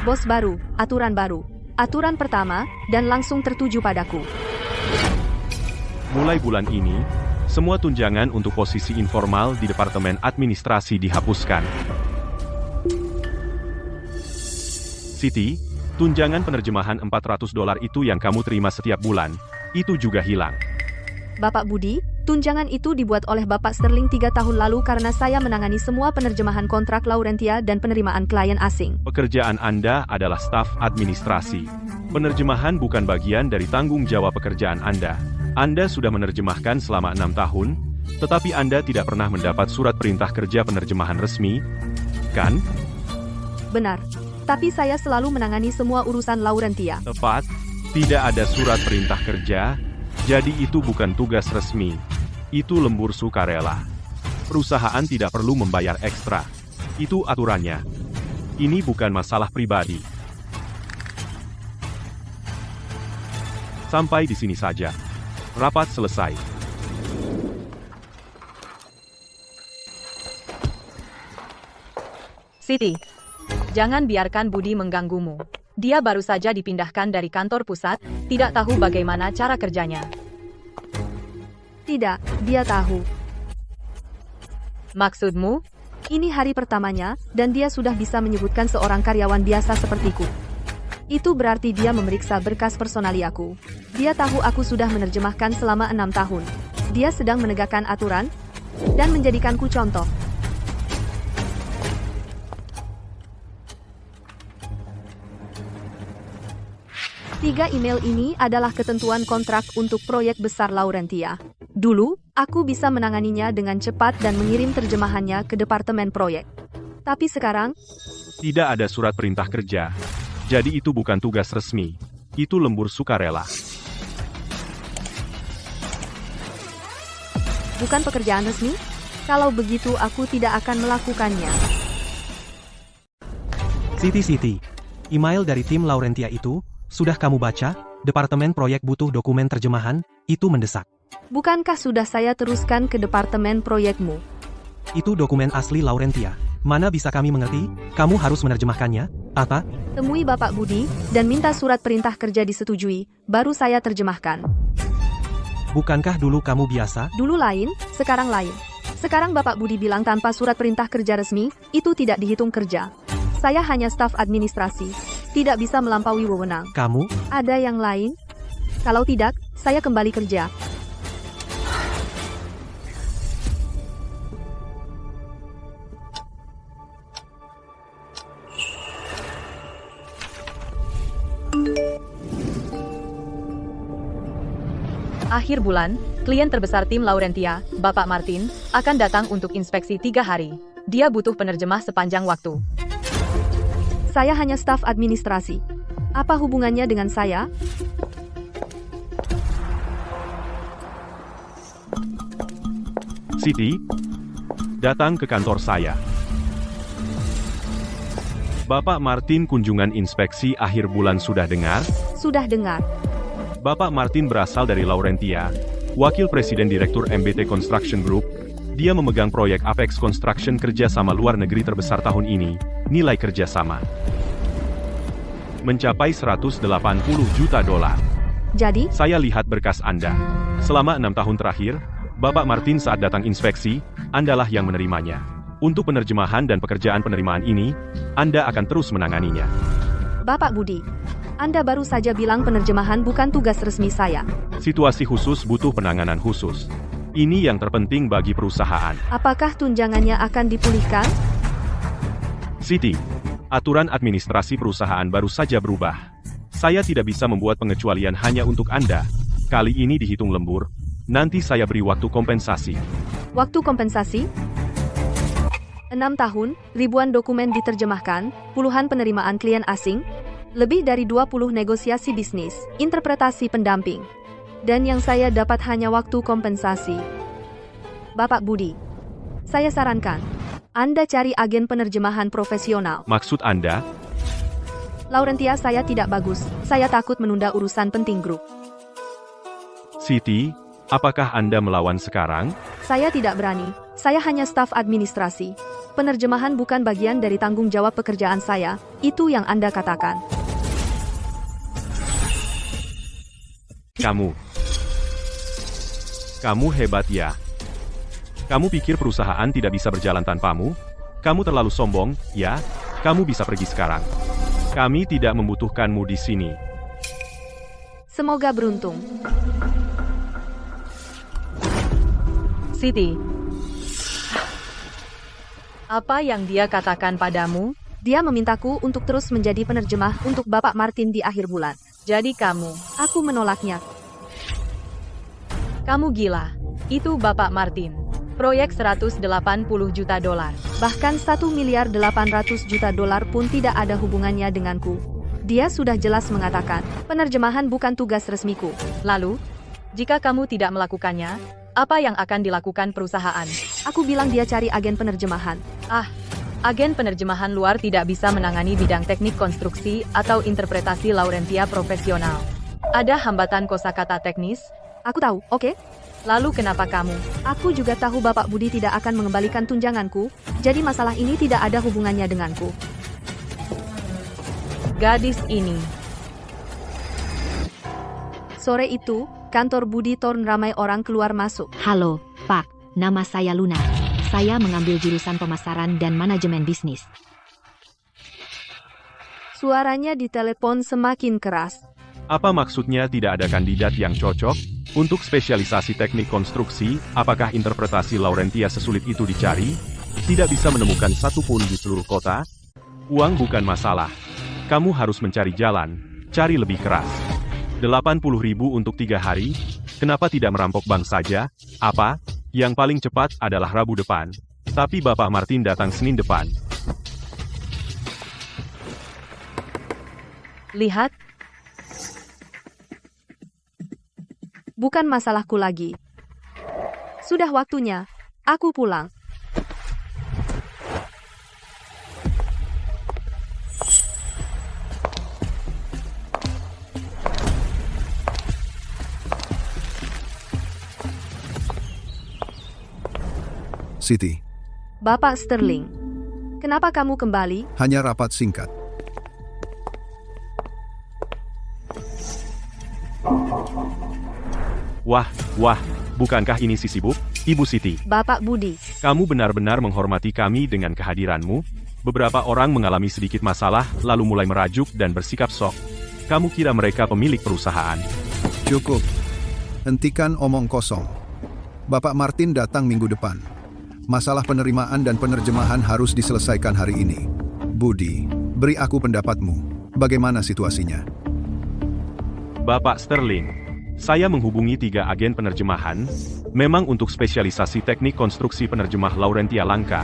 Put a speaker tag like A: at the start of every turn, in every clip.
A: Bos baru, aturan baru. Aturan pertama, dan langsung tertuju padaku.
B: Mulai bulan ini, semua tunjangan untuk posisi informal di Departemen Administrasi dihapuskan. Siti, tunjangan penerjemahan $400 itu yang kamu terima setiap bulan, itu juga hilang.
A: Bapak Budi, tunjangan itu dibuat oleh Bapak Sterling 3 tahun lalu karena saya menangani semua penerjemahan kontrak Laurentia dan penerimaan klien asing.
B: Pekerjaan Anda adalah staf administrasi. Penerjemahan bukan bagian dari tanggung jawab pekerjaan Anda. Anda sudah menerjemahkan selama 6 tahun, tetapi Anda tidak pernah mendapat surat perintah kerja penerjemahan resmi, kan?
A: Benar. Tapi saya selalu menangani semua urusan Laurentia.
B: Tepat, tidak ada surat perintah kerja, jadi itu bukan tugas resmi. Itu lembur sukarela. Perusahaan tidak perlu membayar ekstra. Itu aturannya. Ini bukan masalah pribadi. Sampai di sini saja. Rapat selesai.
C: Siti, jangan biarkan Budi mengganggumu. Dia baru saja dipindahkan dari kantor pusat, tidak tahu bagaimana cara kerjanya.
A: Tidak, dia tahu.
C: Maksudmu?
A: Ini hari pertamanya, dan dia sudah bisa menyebutkan seorang karyawan biasa sepertiku. Itu berarti dia memeriksa berkas personaliaku. Dia tahu aku sudah menerjemahkan selama 6 tahun. Dia sedang menegakkan aturan, dan menjadikanku contoh. Tiga email ini adalah ketentuan kontrak untuk proyek besar Laurentia. Dulu, aku bisa menanganinya dengan cepat dan mengirim terjemahannya ke departemen proyek. Tapi sekarang,
B: Tidak ada surat perintah kerja. Jadi itu bukan tugas resmi. Itu lembur sukarela.
A: bukan pekerjaan resmi? Kalau begitu aku tidak akan melakukannya.
D: Siti, email dari tim Laurentia itu, sudah kamu baca? Departemen proyek butuh dokumen terjemahan, itu mendesak.
A: Bukankah sudah saya teruskan ke departemen proyekmu?
D: Itu dokumen asli Laurentia. Mana bisa kami mengerti? Kamu harus menerjemahkannya, apa?
A: Temui Bapak Budi, dan minta surat perintah kerja disetujui, baru saya terjemahkan.
D: Bukankah dulu kamu biasa?
A: Dulu lain, sekarang lain. Sekarang Bapak Budi bilang tanpa surat perintah kerja resmi, itu tidak dihitung kerja. Saya hanya staf administrasi, tidak bisa melampaui wewenang.
D: Kamu?
A: Ada yang lain? Kalau tidak, saya kembali kerja.
C: Akhir bulan, klien terbesar tim Laurentia, Bapak Martin, akan datang untuk inspeksi 3 hari. Dia butuh penerjemah sepanjang waktu.
A: Saya hanya staf administrasi. Apa hubungannya dengan saya?
B: Siti, datang ke kantor saya. Bapak Martin kunjungan inspeksi akhir bulan sudah dengar?
A: Sudah dengar.
B: Bapak Martin berasal dari Laurentia, Wakil Presiden Direktur MBT Construction Group. Dia memegang proyek Apex Construction kerjasama luar negeri terbesar tahun ini, nilai kerjasama mencapai $180 juta.
A: Jadi,
B: Saya lihat berkas Anda. Selama 6 tahun terakhir, Bapak Martin saat datang inspeksi, Andalah yang menerimanya. Untuk penerjemahan dan pekerjaan penerimaan ini, Anda akan terus menanganinya.
A: Bapak Budi, Anda baru saja bilang penerjemahan bukan tugas resmi saya.
B: Situasi khusus butuh penanganan khusus. Ini yang terpenting bagi perusahaan.
A: Apakah tunjangannya akan dipulihkan?
B: Siti, aturan administrasi perusahaan baru saja berubah. Saya tidak bisa membuat pengecualian hanya untuk Anda. Kali ini dihitung lembur. Nanti saya beri waktu kompensasi.
A: Waktu kompensasi? 6 tahun, ribuan dokumen diterjemahkan, puluhan penerimaan klien asing, lebih dari 20 negosiasi bisnis, interpretasi pendamping. Dan yang saya dapat hanya waktu kompensasi. Bapak Budi, saya sarankan, Anda cari agen penerjemahan profesional.
B: Maksud Anda?
A: Laurentia saya tidak bagus, saya takut menunda urusan penting grup.
B: Siti, apakah Anda melawan sekarang?
A: Saya tidak berani, saya hanya staf administrasi. Penerjemahan bukan bagian dari tanggung jawab pekerjaan saya, itu yang Anda katakan.
B: Kamu hebat ya. Kamu pikir perusahaan tidak bisa berjalan tanpamu? Kamu terlalu sombong, ya? Kamu bisa pergi sekarang. Kami tidak membutuhkanmu di sini.
A: Semoga beruntung.
C: Siti. Apa yang dia katakan padamu?
A: Dia memintaku untuk terus menjadi penerjemah untuk Bapak Martin di akhir bulan.
C: Jadi kamu.
A: Aku menolaknya.
C: Kamu gila. Itu Bapak Martin. Proyek 180 juta dolar.
A: Bahkan 1,8 miliar dolar pun tidak ada hubungannya denganku. Dia sudah jelas mengatakan, penerjemahan bukan tugas resmiku.
C: Lalu, jika kamu tidak melakukannya, apa yang akan dilakukan perusahaan?
A: Aku bilang dia cari agen penerjemahan.
C: Agen penerjemahan luar tidak bisa menangani bidang teknik konstruksi atau interpretasi Laurentia profesional. Ada hambatan kosakata teknis?
A: Aku tahu, oke?
C: Lalu kenapa kamu?
A: Aku juga tahu Bapak Budi tidak akan mengembalikan tunjanganku, jadi masalah ini tidak ada hubungannya denganku.
C: Gadis ini.
A: Sore itu, kantor Budi Thorn ramai orang keluar masuk.
E: Halo, Pak. Nama saya Luna. Saya mengambil jurusan pemasaran dan manajemen bisnis.
A: Suaranya di telepon semakin keras.
B: Apa maksudnya tidak ada kandidat yang cocok? Untuk spesialisasi teknik konstruksi, apakah interpretasi Laurentia sesulit itu dicari? Tidak bisa menemukan satu pun di seluruh kota? Uang bukan masalah. Kamu harus mencari jalan, cari lebih keras. 80.000 untuk 3 hari? Kenapa tidak merampok bank saja? Apa? Yang paling cepat adalah Rabu depan. Tapi Bapak Martin datang Senin depan.
C: Lihat.
A: Bukan masalahku lagi. Sudah waktunya. Aku pulang.
F: Siti,
A: Bapak Sterling. Kenapa kamu kembali?
F: hanya rapat singkat.
B: Wah, bukankah ini si sibuk? Ibu Siti,
A: Bapak Budi.
B: kamu benar-benar menghormati kami dengan kehadiranmu? Beberapa orang mengalami sedikit masalah, lalu mulai merajuk dan bersikap sok. Kamu kira mereka pemilik perusahaan?
F: Cukup. Hentikan omong kosong. Bapak Martin datang minggu depan. Masalah penerimaan dan penerjemahan harus diselesaikan hari ini. Budi, beri aku pendapatmu. Bagaimana situasinya?
B: Bapak Sterling, saya menghubungi 3 agen penerjemahan, memang untuk spesialisasi teknik konstruksi penerjemah Laurentia langka,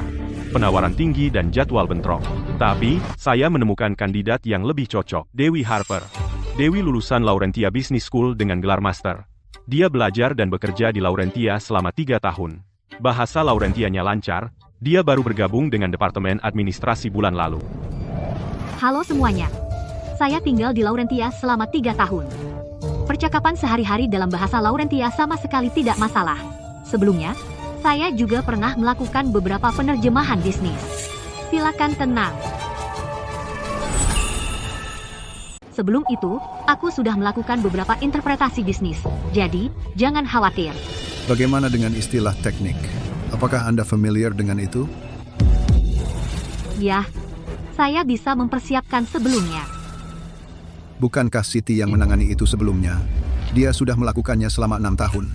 B: penawaran tinggi dan jadwal bentrok. Tapi, saya menemukan kandidat yang lebih cocok, Dewi Harper. Dewi lulusan Laurentia Business School dengan gelar master. Dia belajar dan bekerja di Laurentia selama 3 tahun. Bahasa Laurentianya lancar, dia baru bergabung dengan Departemen Administrasi bulan lalu.
E: Halo semuanya. Saya tinggal di Laurentia selama 3 tahun. Percakapan sehari-hari dalam bahasa Laurentia sama sekali tidak masalah. Sebelumnya, saya juga pernah melakukan beberapa penerjemahan bisnis. Silakan tenang. Sebelum itu, aku sudah melakukan beberapa interpretasi bisnis. Jadi, jangan khawatir.
F: Bagaimana dengan istilah teknik? Apakah Anda familiar dengan itu?
E: Ya, saya bisa mempersiapkan sebelumnya.
F: Bukankah Siti yang menangani itu sebelumnya? Dia sudah melakukannya selama 6 tahun.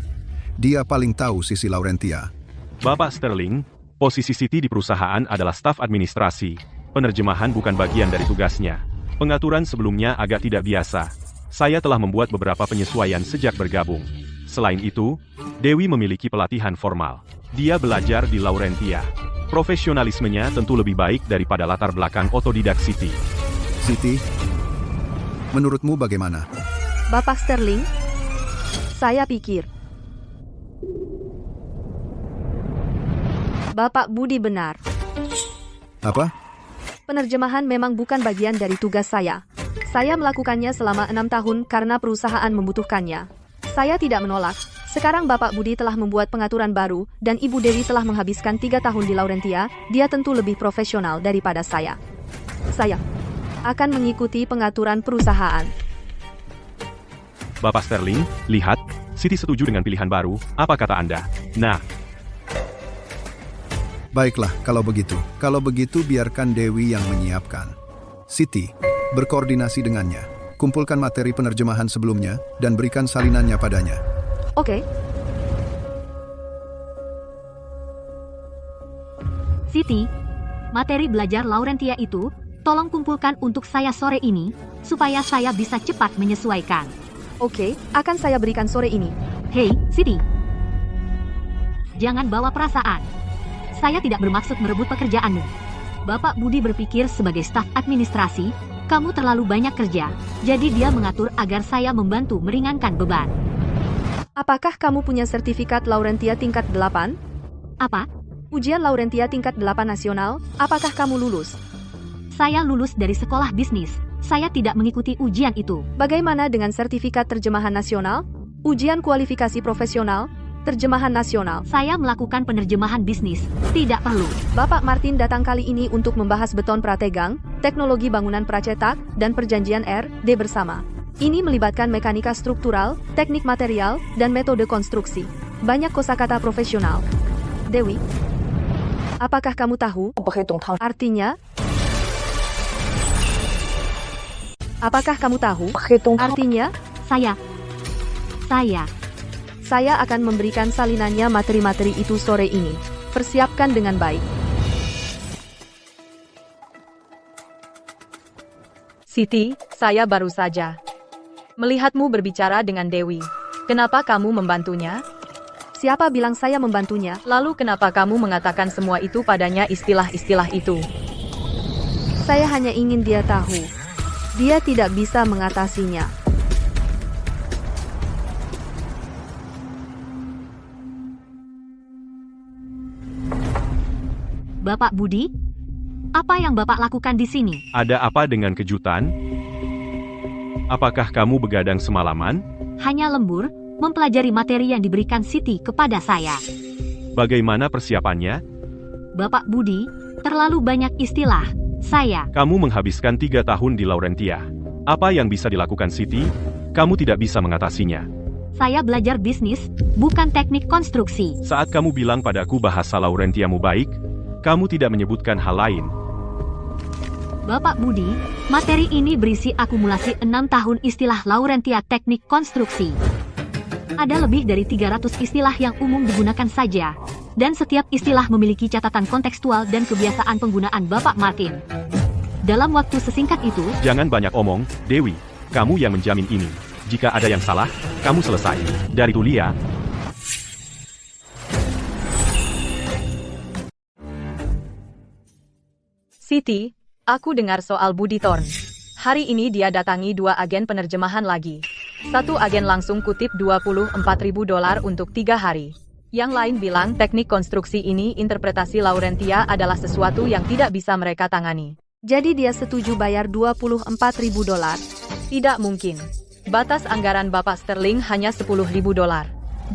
F: Dia paling tahu sisi Laurentia.
B: Bapak Sterling, posisi Siti di perusahaan adalah staf administrasi. Penerjemahan bukan bagian dari tugasnya. Pengaturan sebelumnya agak tidak biasa. Saya telah membuat beberapa penyesuaian sejak bergabung. Selain itu, Dewi memiliki pelatihan formal. Dia belajar di Laurentia. Profesionalismenya tentu lebih baik daripada latar belakang otodidak Siti.
F: Siti, menurutmu bagaimana?
A: Bapak Sterling, saya pikir Bapak Budi benar.
F: Apa?
A: Penerjemahan memang bukan bagian dari tugas saya. Saya melakukannya selama 6 tahun karena perusahaan membutuhkannya. Saya tidak menolak, Sekarang Bapak Budi telah membuat pengaturan baru, dan Ibu Dewi telah menghabiskan 3 tahun di Laurentia, dia tentu lebih profesional daripada saya. Saya akan mengikuti pengaturan perusahaan.
B: Bapak Sterling, lihat, Siti setuju dengan pilihan baru, apa kata Anda? Nah,
F: Baiklah, kalau begitu. Kalau begitu biarkan Dewi yang menyiapkan. Siti, berkoordinasi dengannya. Kumpulkan materi penerjemahan sebelumnya, dan berikan salinannya padanya.
A: Oke,
E: Siti, materi belajar Laurentia itu, tolong kumpulkan untuk saya sore ini, supaya saya bisa cepat menyesuaikan.
A: oke, akan saya berikan sore ini.
E: Hei, Siti. Jangan bawa perasaan. Saya tidak bermaksud merebut pekerjaanmu. Bapak Budi berpikir sebagai staf administrasi, kamu terlalu banyak kerja, jadi dia mengatur agar saya membantu meringankan beban.
A: Apakah kamu punya sertifikat Laurentia tingkat 8?
E: Apa?
A: Ujian Laurentia tingkat 8 nasional, apakah kamu lulus?
E: Saya lulus dari sekolah bisnis. Saya tidak mengikuti ujian itu.
A: Bagaimana dengan sertifikat terjemahan nasional? Ujian kualifikasi profesional? Terjemahan nasional.
E: Saya melakukan penerjemahan bisnis. Tidak perlu.
A: Bapak Martin datang kali ini untuk membahas beton prategang, teknologi bangunan pracetak, dan perjanjian R&D bersama. Ini melibatkan mekanika struktural, teknik material, dan metode konstruksi. Banyak kosakata profesional. Dewi, apakah kamu tahu artinya? Apakah kamu tahu artinya? Saya akan memberikan salinannya materi-materi itu sore ini. Persiapkan dengan baik.
C: Siti, saya baru saja melihatmu berbicara dengan Dewi. Kenapa kamu membantunya?
A: Siapa bilang saya membantunya?
C: Lalu kenapa kamu mengatakan semua itu padanya istilah-istilah itu?
A: Saya hanya ingin dia tahu. Dia tidak bisa mengatasinya.
E: Bapak Budi, apa yang Bapak lakukan di sini?
B: ada apa dengan kejutan? Apakah kamu begadang semalaman?
E: Hanya lembur, mempelajari materi yang diberikan Siti kepada saya.
B: Bagaimana persiapannya?
E: Bapak Budi, terlalu banyak istilah. Saya
B: Kamu menghabiskan 3 tahun di Laurentia. Apa yang bisa dilakukan Siti? Kamu tidak bisa mengatasinya.
E: belajar bisnis, bukan teknik konstruksi.
B: Saat kamu bilang padaku bahasa Laurentiamu baik, kamu tidak menyebutkan hal lain.
E: Bapak Budi, materi ini berisi akumulasi 6 tahun istilah Laurentia teknik konstruksi. Ada lebih dari 300 istilah yang umum digunakan saja, dan setiap istilah memiliki catatan kontekstual dan kebiasaan penggunaan Bapak Martin. Dalam waktu sesingkat itu,
B: Jangan banyak omong, Dewi. Kamu yang menjamin ini. Jika ada yang salah, kamu selesai. Dari Tulia.
C: Siti, aku dengar soal Budi Thorn. Hari ini dia datangi 2 agen penerjemahan lagi. Satu agen langsung kutip $24.000 untuk 3 hari. Yang lain bilang teknik konstruksi ini interpretasi Laurentia adalah sesuatu yang tidak bisa mereka tangani.
A: Jadi dia setuju bayar $24.000.
C: Tidak mungkin. Batas anggaran Bapak Sterling hanya $10.000.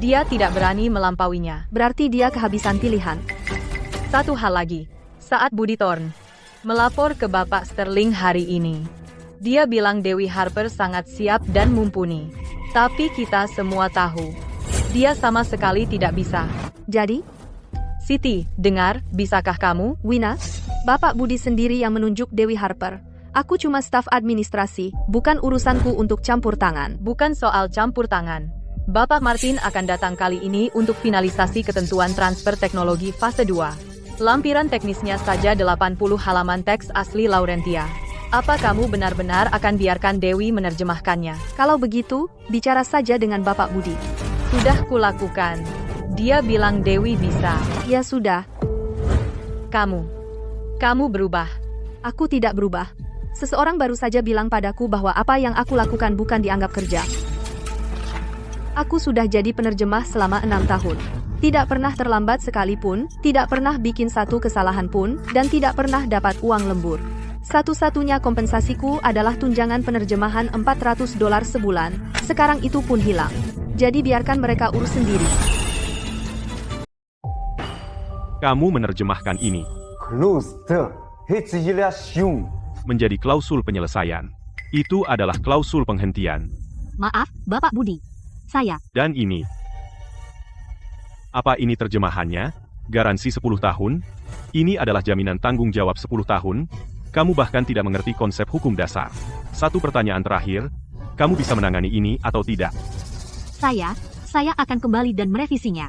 C: Dia tidak berani melampauinya.
A: Berarti dia kehabisan pilihan.
C: Satu hal lagi. Saat Budi Thorn melapor ke Bapak Sterling hari ini, dia bilang Dewi Harper sangat siap dan mumpuni. Tapi kita semua tahu, dia sama sekali tidak bisa.
A: Jadi,
C: Siti, dengar, bisakah kamu?
A: Wina, Bapak Budi sendiri yang menunjuk Dewi Harper. Aku cuma staf administrasi, bukan urusanku untuk campur tangan.
C: Bukan soal campur tangan. Bapak Martin akan datang kali ini untuk finalisasi ketentuan transfer teknologi fase 2. Lampiran teknisnya saja 80 halaman teks asli Laurentia. Apa kamu benar-benar akan biarkan Dewi menerjemahkannya?
A: Kalau begitu, bicara saja dengan Bapak Budi.
C: Sudah kulakukan. Dia bilang Dewi bisa.
A: Ya sudah,
C: Kamu berubah.
A: aku tidak berubah. Seseorang baru saja bilang padaku bahwa apa yang aku lakukan bukan dianggap kerja. Aku sudah jadi penerjemah selama 6 tahun. Tidak pernah terlambat sekalipun, tidak pernah bikin satu kesalahan pun, dan tidak pernah dapat uang lembur. Satu-satunya kompensasiku adalah tunjangan penerjemahan $400 sebulan. Sekarang itu pun hilang. Jadi biarkan mereka urus sendiri.
B: Kamu menerjemahkan ini
G: Closed. Hitsiliasium.
B: menjadi klausul penyelesaian. Itu adalah klausul penghentian.
E: Maaf, Bapak Budi. Saya,
B: Dan ini. Apa ini terjemahannya? Garansi 10 tahun? Ini adalah jaminan tanggung jawab 10 tahun? Kamu bahkan tidak mengerti konsep hukum dasar. Satu pertanyaan terakhir, kamu bisa menangani ini atau tidak?
E: saya akan kembali dan merevisinya.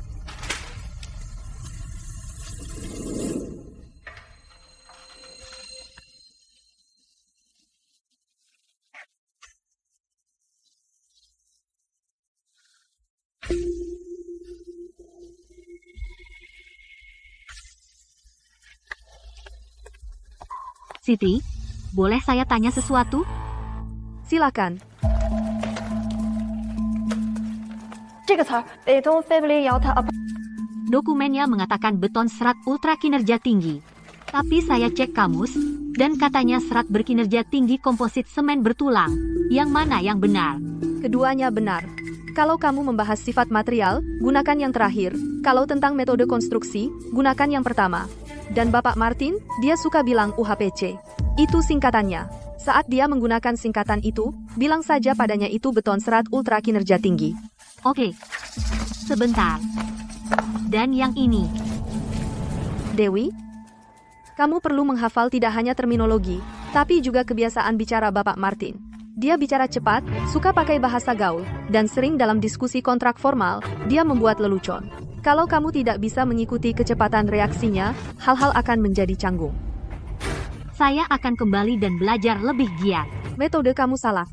E: Siti, boleh saya tanya sesuatu?
A: Silakan.
H: 这个词儿，北东非不利摇它
E: Dokumennya mengatakan beton serat ultra kinerja tinggi. Tapi saya cek kamus, dan katanya serat berkinerja tinggi komposit semen bertulang. Yang mana yang benar?
A: Keduanya benar. Kalau kamu membahas sifat material, gunakan yang terakhir. Kalau tentang metode konstruksi, gunakan yang pertama. Dan Bapak Martin, dia suka bilang UHPC. Itu singkatannya. Saat dia menggunakan singkatan itu, bilang saja padanya itu beton serat ultra kinerja tinggi.
E: Oke. Sebentar. Dan yang ini.
A: Dewi, kamu perlu menghafal tidak hanya terminologi, tapi juga kebiasaan bicara Bapak Martin. Dia bicara cepat, suka pakai bahasa gaul, dan sering dalam diskusi kontrak formal, dia membuat lelucon. Kalau kamu tidak bisa mengikuti kecepatan reaksinya, hal-hal akan menjadi canggung.
E: Saya akan kembali dan belajar lebih giat.
A: Metode kamu salah.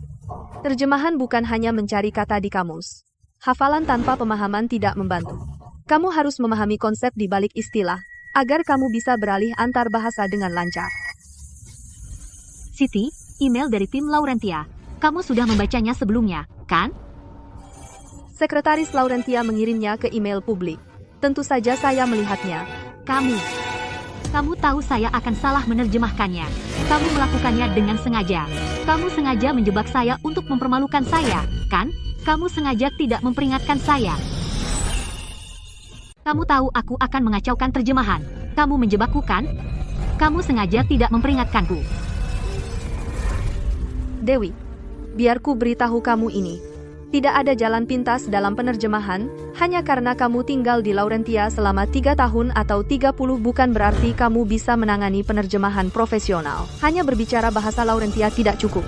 A: Terjemahan bukan hanya mencari kata di kamus. Hafalan tanpa pemahaman tidak membantu. Kamu harus memahami konsep di balik istilah, agar kamu bisa beralih antar bahasa dengan lancar.
E: Siti, email dari tim Laurentia. Kamu sudah membacanya sebelumnya, kan?
A: Sekretaris Laurentia mengirimnya ke email publik. Tentu saja saya melihatnya.
E: Kamu tahu saya akan salah menerjemahkannya. Kamu melakukannya dengan sengaja. Kamu sengaja menjebak saya untuk mempermalukan saya, kan? Kamu sengaja tidak memperingatkan saya. Kamu tahu aku akan mengacaukan terjemahan. Kamu menjebakku, kan? Kamu sengaja tidak memperingatkanku.
A: Dewi, biar ku beritahu kamu ini. Tidak ada jalan pintas dalam penerjemahan, hanya karena kamu tinggal di Laurentia selama 3 tahun atau 30 bukan berarti kamu bisa menangani penerjemahan profesional. Hanya berbicara bahasa Laurentia tidak cukup.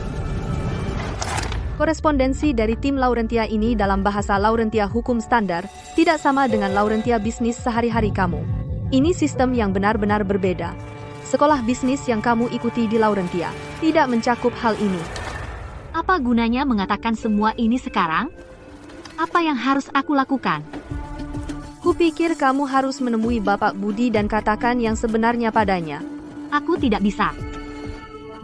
A: Korespondensi dari tim Laurentia ini dalam bahasa Laurentia hukum standar, tidak sama dengan Laurentia bisnis sehari-hari kamu. Ini sistem yang benar-benar berbeda. Sekolah bisnis yang kamu ikuti di Laurentia tidak mencakup hal ini.
E: Apa gunanya mengatakan semua ini sekarang? Apa yang harus aku lakukan?
A: Kupikir kamu harus menemui Bapak Budi dan katakan yang sebenarnya padanya.
E: Aku tidak bisa.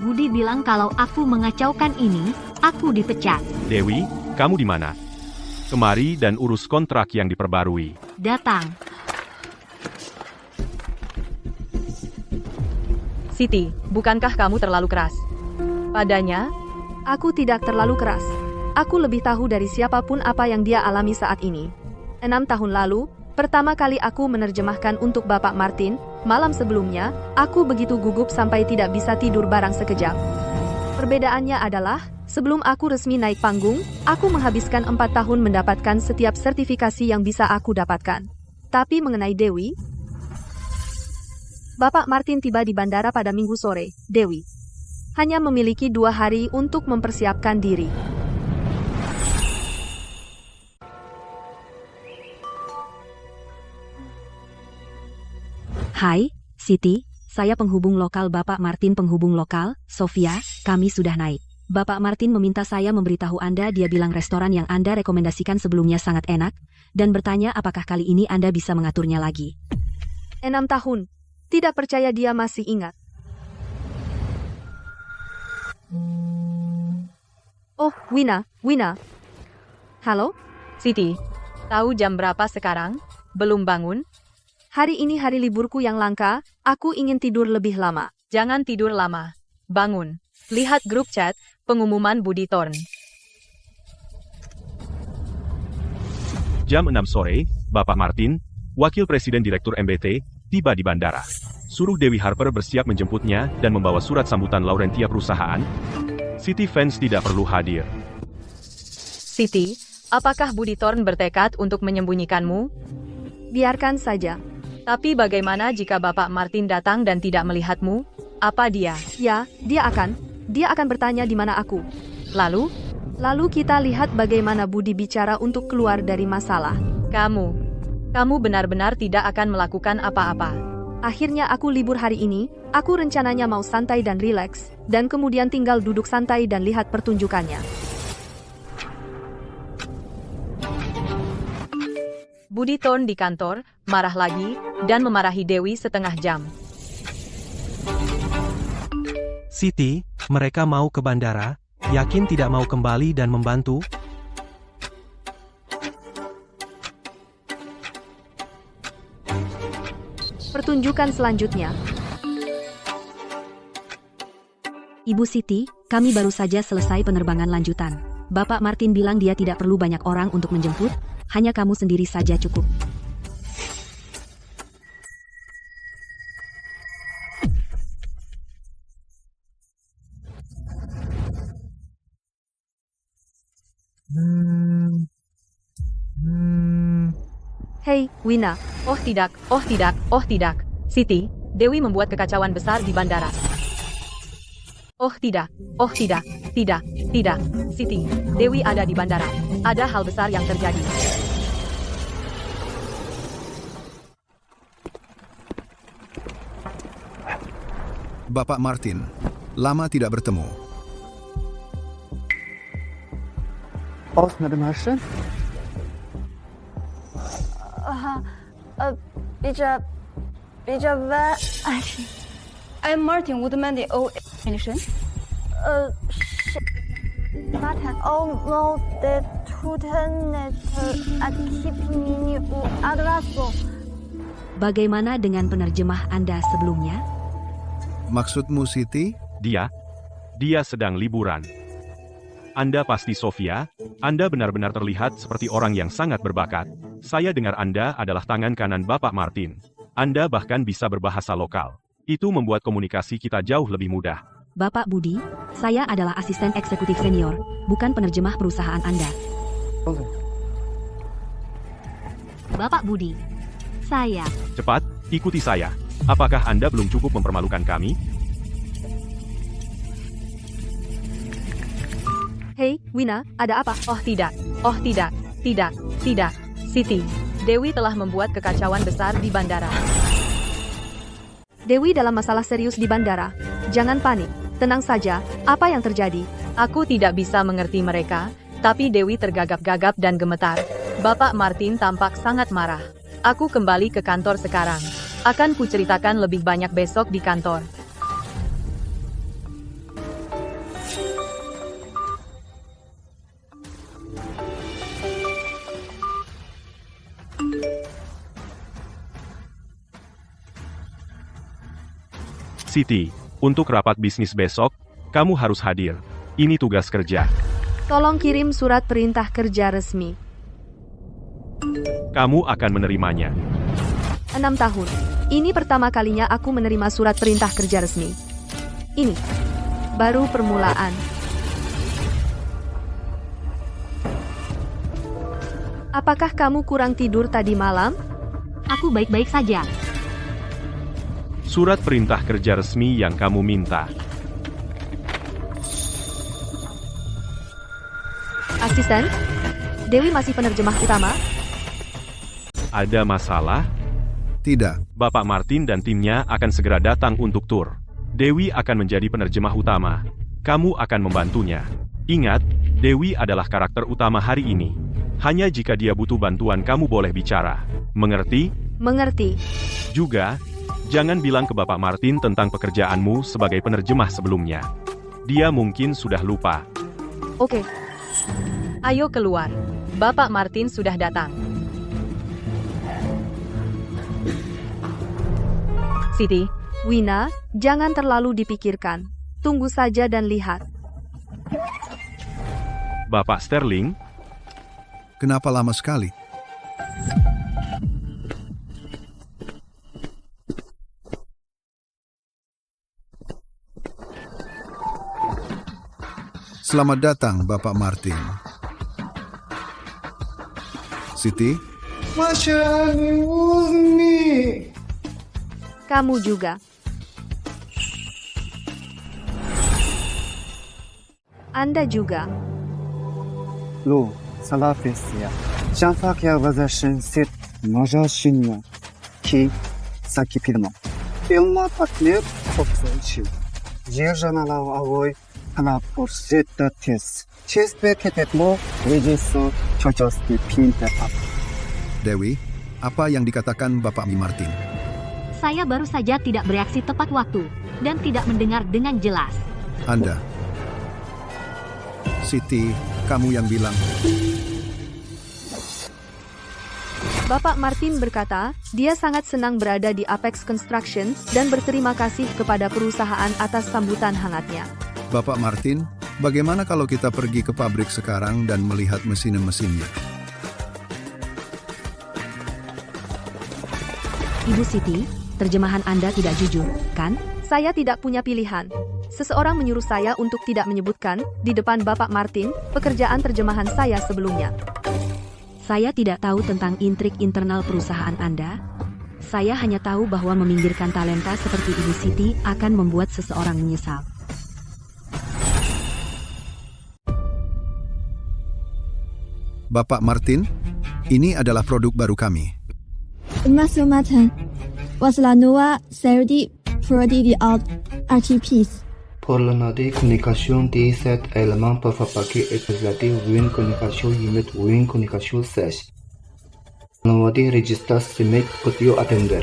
E: Budi bilang kalau aku mengacaukan ini, aku dipecat.
B: Dewi, kamu di mana? Kemari dan urus kontrak yang diperbarui.
E: Datang.
C: Siti, bukankah kamu terlalu keras? Padanya,
A: Aku tidak terlalu keras. Aku lebih tahu dari siapapun apa yang dia alami saat ini. 6 tahun lalu, pertama kali aku menerjemahkan untuk Bapak Martin, malam sebelumnya, aku begitu gugup sampai tidak bisa tidur barang sekejap. Perbedaannya adalah, sebelum aku resmi naik panggung, aku menghabiskan 4 tahun mendapatkan setiap sertifikasi yang bisa aku dapatkan. Tapi mengenai Dewi, Bapak Martin tiba di bandara pada Minggu sore. Dewi hanya memiliki 2 hari untuk mempersiapkan diri.
E: Hai, Siti, saya penghubung lokal Bapak Martin penghubung lokal, Sofia, kami sudah naik. Bapak Martin meminta saya memberitahu Anda dia bilang restoran yang Anda rekomendasikan sebelumnya sangat enak, dan bertanya apakah kali ini Anda bisa mengaturnya lagi.
A: 6 tahun. Tidak percaya dia masih ingat. Oh, Wina. Halo?
C: Siti, tahu jam berapa sekarang? Belum bangun?
A: Hari ini hari liburku yang langka, aku ingin tidur lebih lama.
C: Jangan tidur lama. Bangun. Lihat grup chat, pengumuman Budi Thorn.
B: Jam 6 sore, Bapak Martin, Wakil Presiden Direktur MBT, tiba di bandara. Suruh Dewi Harper bersiap menjemputnya dan membawa surat sambutan Laurentia perusahaan. Siti Vance tidak perlu hadir.
C: Siti, apakah Budi Thorn bertekad untuk menyembunyikanmu?
A: Biarkan saja.
C: Tapi bagaimana jika Bapak Martin datang dan tidak melihatmu? Apa dia?
A: Ya, dia akan bertanya di mana aku.
C: Lalu,
A: kita lihat bagaimana Budi bicara untuk keluar dari masalah.
C: kamu benar-benar tidak akan melakukan apa-apa.
A: Akhirnya aku libur hari ini, aku rencananya mau santai dan rileks, dan kemudian tinggal duduk santai dan lihat pertunjukannya.
C: Budi Thorn di kantor, marah lagi, dan memarahi Dewi setengah jam.
D: Siti, mereka mau ke bandara, yakin tidak mau kembali dan membantu?
A: Pertunjukan selanjutnya.
E: Ibu Siti, kami baru saja selesai penerbangan lanjutan. Bapak Martin bilang dia tidak perlu banyak orang untuk menjemput, hanya kamu sendiri saja cukup.
A: Hei, Wina.
C: Oh tidak. Siti, Dewi membuat kekacauan besar di bandara. Oh tidak. Siti, Dewi ada di bandara. Ada hal besar yang terjadi.
F: Bapak Martin, lama tidak bertemu.
G: Aus met hem hersen?
H: I'm Martin Woodman, the old Nation.
I: Almost the Tutenet Akipini Adraso.
E: Bagaimana dengan penerjemah Anda sebelumnya?
F: Maksudmu Siti?
B: Dia sedang liburan. Anda pasti Sofia, Anda benar-benar terlihat seperti orang yang sangat berbakat. Saya dengar Anda adalah tangan kanan Bapak Martin. Anda bahkan bisa berbahasa lokal. Itu membuat komunikasi kita jauh lebih mudah.
E: Bapak Budi, saya adalah asisten eksekutif senior, bukan penerjemah perusahaan Anda. Bapak Budi, saya...
B: Cepat, ikuti saya. Apakah Anda belum cukup mempermalukan kami?
A: Hei, Wina, ada apa?
C: Oh tidak. Siti, Dewi telah membuat kekacauan besar di bandara.
A: Dewi dalam masalah serius di bandara. Jangan panik, tenang saja, apa yang terjadi?
C: Aku tidak bisa mengerti mereka, tapi Dewi tergagap-gagap dan gemetar. Bapak Martin tampak sangat marah. Aku kembali ke kantor sekarang. Akan kuceritakan lebih banyak besok di kantor.
B: Siti, untuk rapat bisnis besok, kamu harus hadir. Ini tugas kerja.
A: Tolong kirim surat perintah kerja resmi.
B: Kamu akan menerimanya.
A: 6 tahun. Ini pertama kalinya aku menerima surat perintah kerja resmi. Ini baru permulaan. Apakah kamu kurang tidur tadi malam?
E: Aku baik-baik saja.
B: Surat perintah kerja resmi yang kamu minta.
A: Asisten? Dewi masih penerjemah utama?
B: Ada masalah?
F: Tidak.
B: Bapak Martin dan timnya akan segera datang untuk tur. Dewi akan menjadi penerjemah utama. Kamu akan membantunya. Ingat, Dewi adalah karakter utama hari ini. Hanya jika dia butuh bantuan kamu boleh bicara. Mengerti?
A: Mengerti.
B: Juga, jangan bilang ke Bapak Martin tentang pekerjaanmu sebagai penerjemah sebelumnya. Dia mungkin sudah lupa.
A: Oke.
C: Ayo keluar. Bapak Martin sudah datang. Siti,
A: Wina, jangan terlalu dipikirkan. Tunggu saja dan lihat.
B: Bapak Sterling,
F: Kenapa lama sekali? Selamat datang, Bapak Martin. Siti,
A: Kamu juga. Anda juga.
G: Lu, Salafisia. Şafak ya vazashin sit, majashinya. Ki, saki pilmo. Pilmo taknip, kopsochi. Jejana avoy, hana porsetta tes. Chespe ketetmo, rejiso, chochosti pinte pap.
F: Dewi, apa yang dikatakan Bapak Martin?
E: Saya baru saja tidak bereaksi tepat waktu dan tidak mendengar dengan jelas.
F: Anda. Siti, kamu yang bilang.
A: Bapak Martin berkata, dia sangat senang berada di Apex Construction dan berterima kasih kepada perusahaan atas sambutan hangatnya.
F: Bapak Martin, bagaimana kalau kita pergi ke pabrik sekarang dan melihat mesin-mesinnya?
E: Ibu Siti, terjemahan Anda tidak jujur, kan?
A: Saya tidak punya pilihan. Seseorang menyuruh saya untuk tidak menyebutkan, di depan Bapak Martin, pekerjaan terjemahan saya sebelumnya.
E: Saya tidak tahu tentang intrik internal perusahaan Anda. Saya hanya tahu bahwa meminggirkan talenta seperti Ibu Siti akan membuat seseorang menyesal.
F: Bapak Martin, ini adalah produk baru kami.
I: Monsieur Martin, was la nouvelle série produit out RTPs.
J: Pour la nouvelle communication, 17 éléments peuvent appliquer utiliser Win Communication Unit Win Communication 16. Nouvelle registre simit audio attender.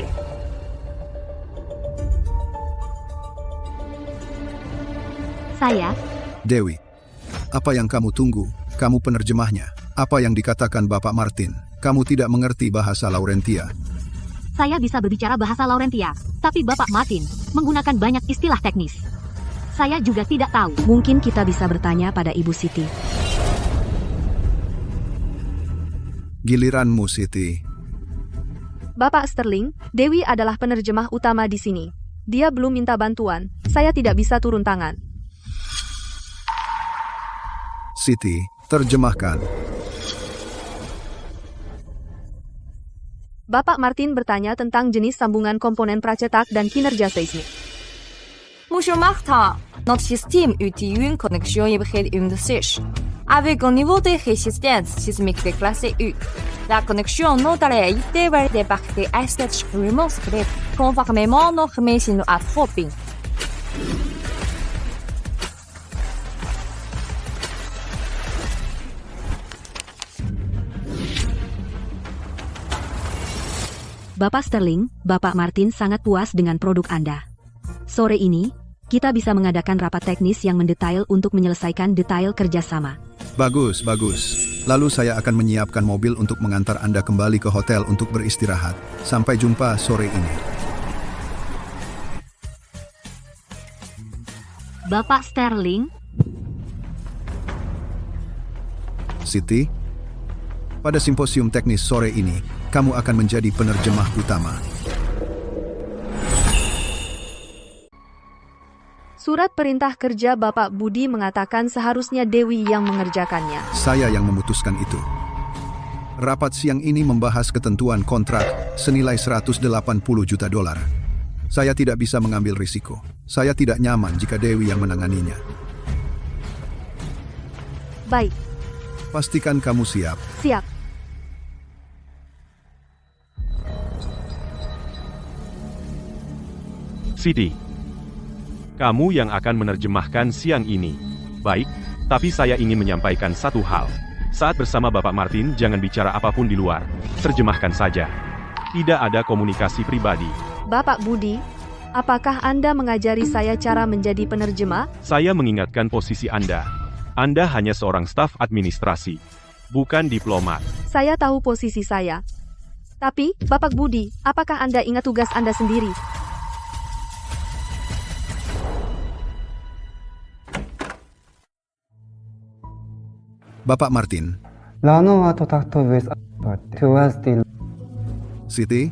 E: Saya,
F: Dewi, apa yang kamu tunggu? Kamu penerjemahnya. Apa yang dikatakan Bapak Martin? Kamu tidak mengerti bahasa Laurentia.
E: saya bisa berbicara bahasa Laurentia, tapi Bapak Martin menggunakan banyak istilah teknis. Saya juga tidak tahu. Mungkin kita bisa bertanya pada Ibu Siti.
F: Giliranmu, Siti.
A: Bapak Sterling, Dewi adalah penerjemah utama di sini. Dia belum minta bantuan. Saya tidak bisa turun tangan.
F: Siti, terjemahkan.
A: Bapak Martin bertanya tentang jenis sambungan komponen pracetak dan kinerja seismik.
K: Monsieur Martin, notre système utilise une connexion hybride une de sèche, avec un niveau de résistance sismique déclassé U. La connexion nodale a été validée par des tests expérimentaux conformément aux mécanismes anthropiques.
E: Bapak Sterling, Bapak Martin sangat puas dengan produk Anda. Sore ini, kita bisa mengadakan rapat teknis yang mendetail untuk menyelesaikan detail kerjasama.
F: Bagus, bagus. Lalu saya akan menyiapkan mobil untuk mengantar Anda kembali ke hotel untuk beristirahat. Sampai jumpa sore ini.
E: Bapak Sterling,
F: Siti, pada simposium teknis sore ini, kamu akan menjadi penerjemah utama.
A: Surat perintah kerja Bapak Budi mengatakan seharusnya Dewi yang mengerjakannya.
F: Saya yang memutuskan itu. Rapat siang ini membahas ketentuan kontrak senilai 180 juta dolar. Saya tidak bisa mengambil risiko. Saya tidak nyaman jika Dewi yang menanganinya.
A: Baik.
F: Pastikan kamu siap.
A: Siap.
B: Siti, kamu yang akan menerjemahkan siang ini. Baik, tapi saya ingin menyampaikan satu hal. Saat bersama Bapak Martin, jangan bicara apapun di luar. Terjemahkan saja. Tidak ada komunikasi pribadi.
A: Bapak Budi, apakah Anda mengajari saya cara menjadi penerjemah?
B: Saya mengingatkan posisi Anda. Anda hanya seorang staf administrasi, bukan diplomat.
A: Saya tahu posisi saya. Tapi, Bapak Budi, apakah Anda ingat tugas Anda sendiri?
F: Bapak Martin,
G: Lano atau takto with towards the
F: Siti,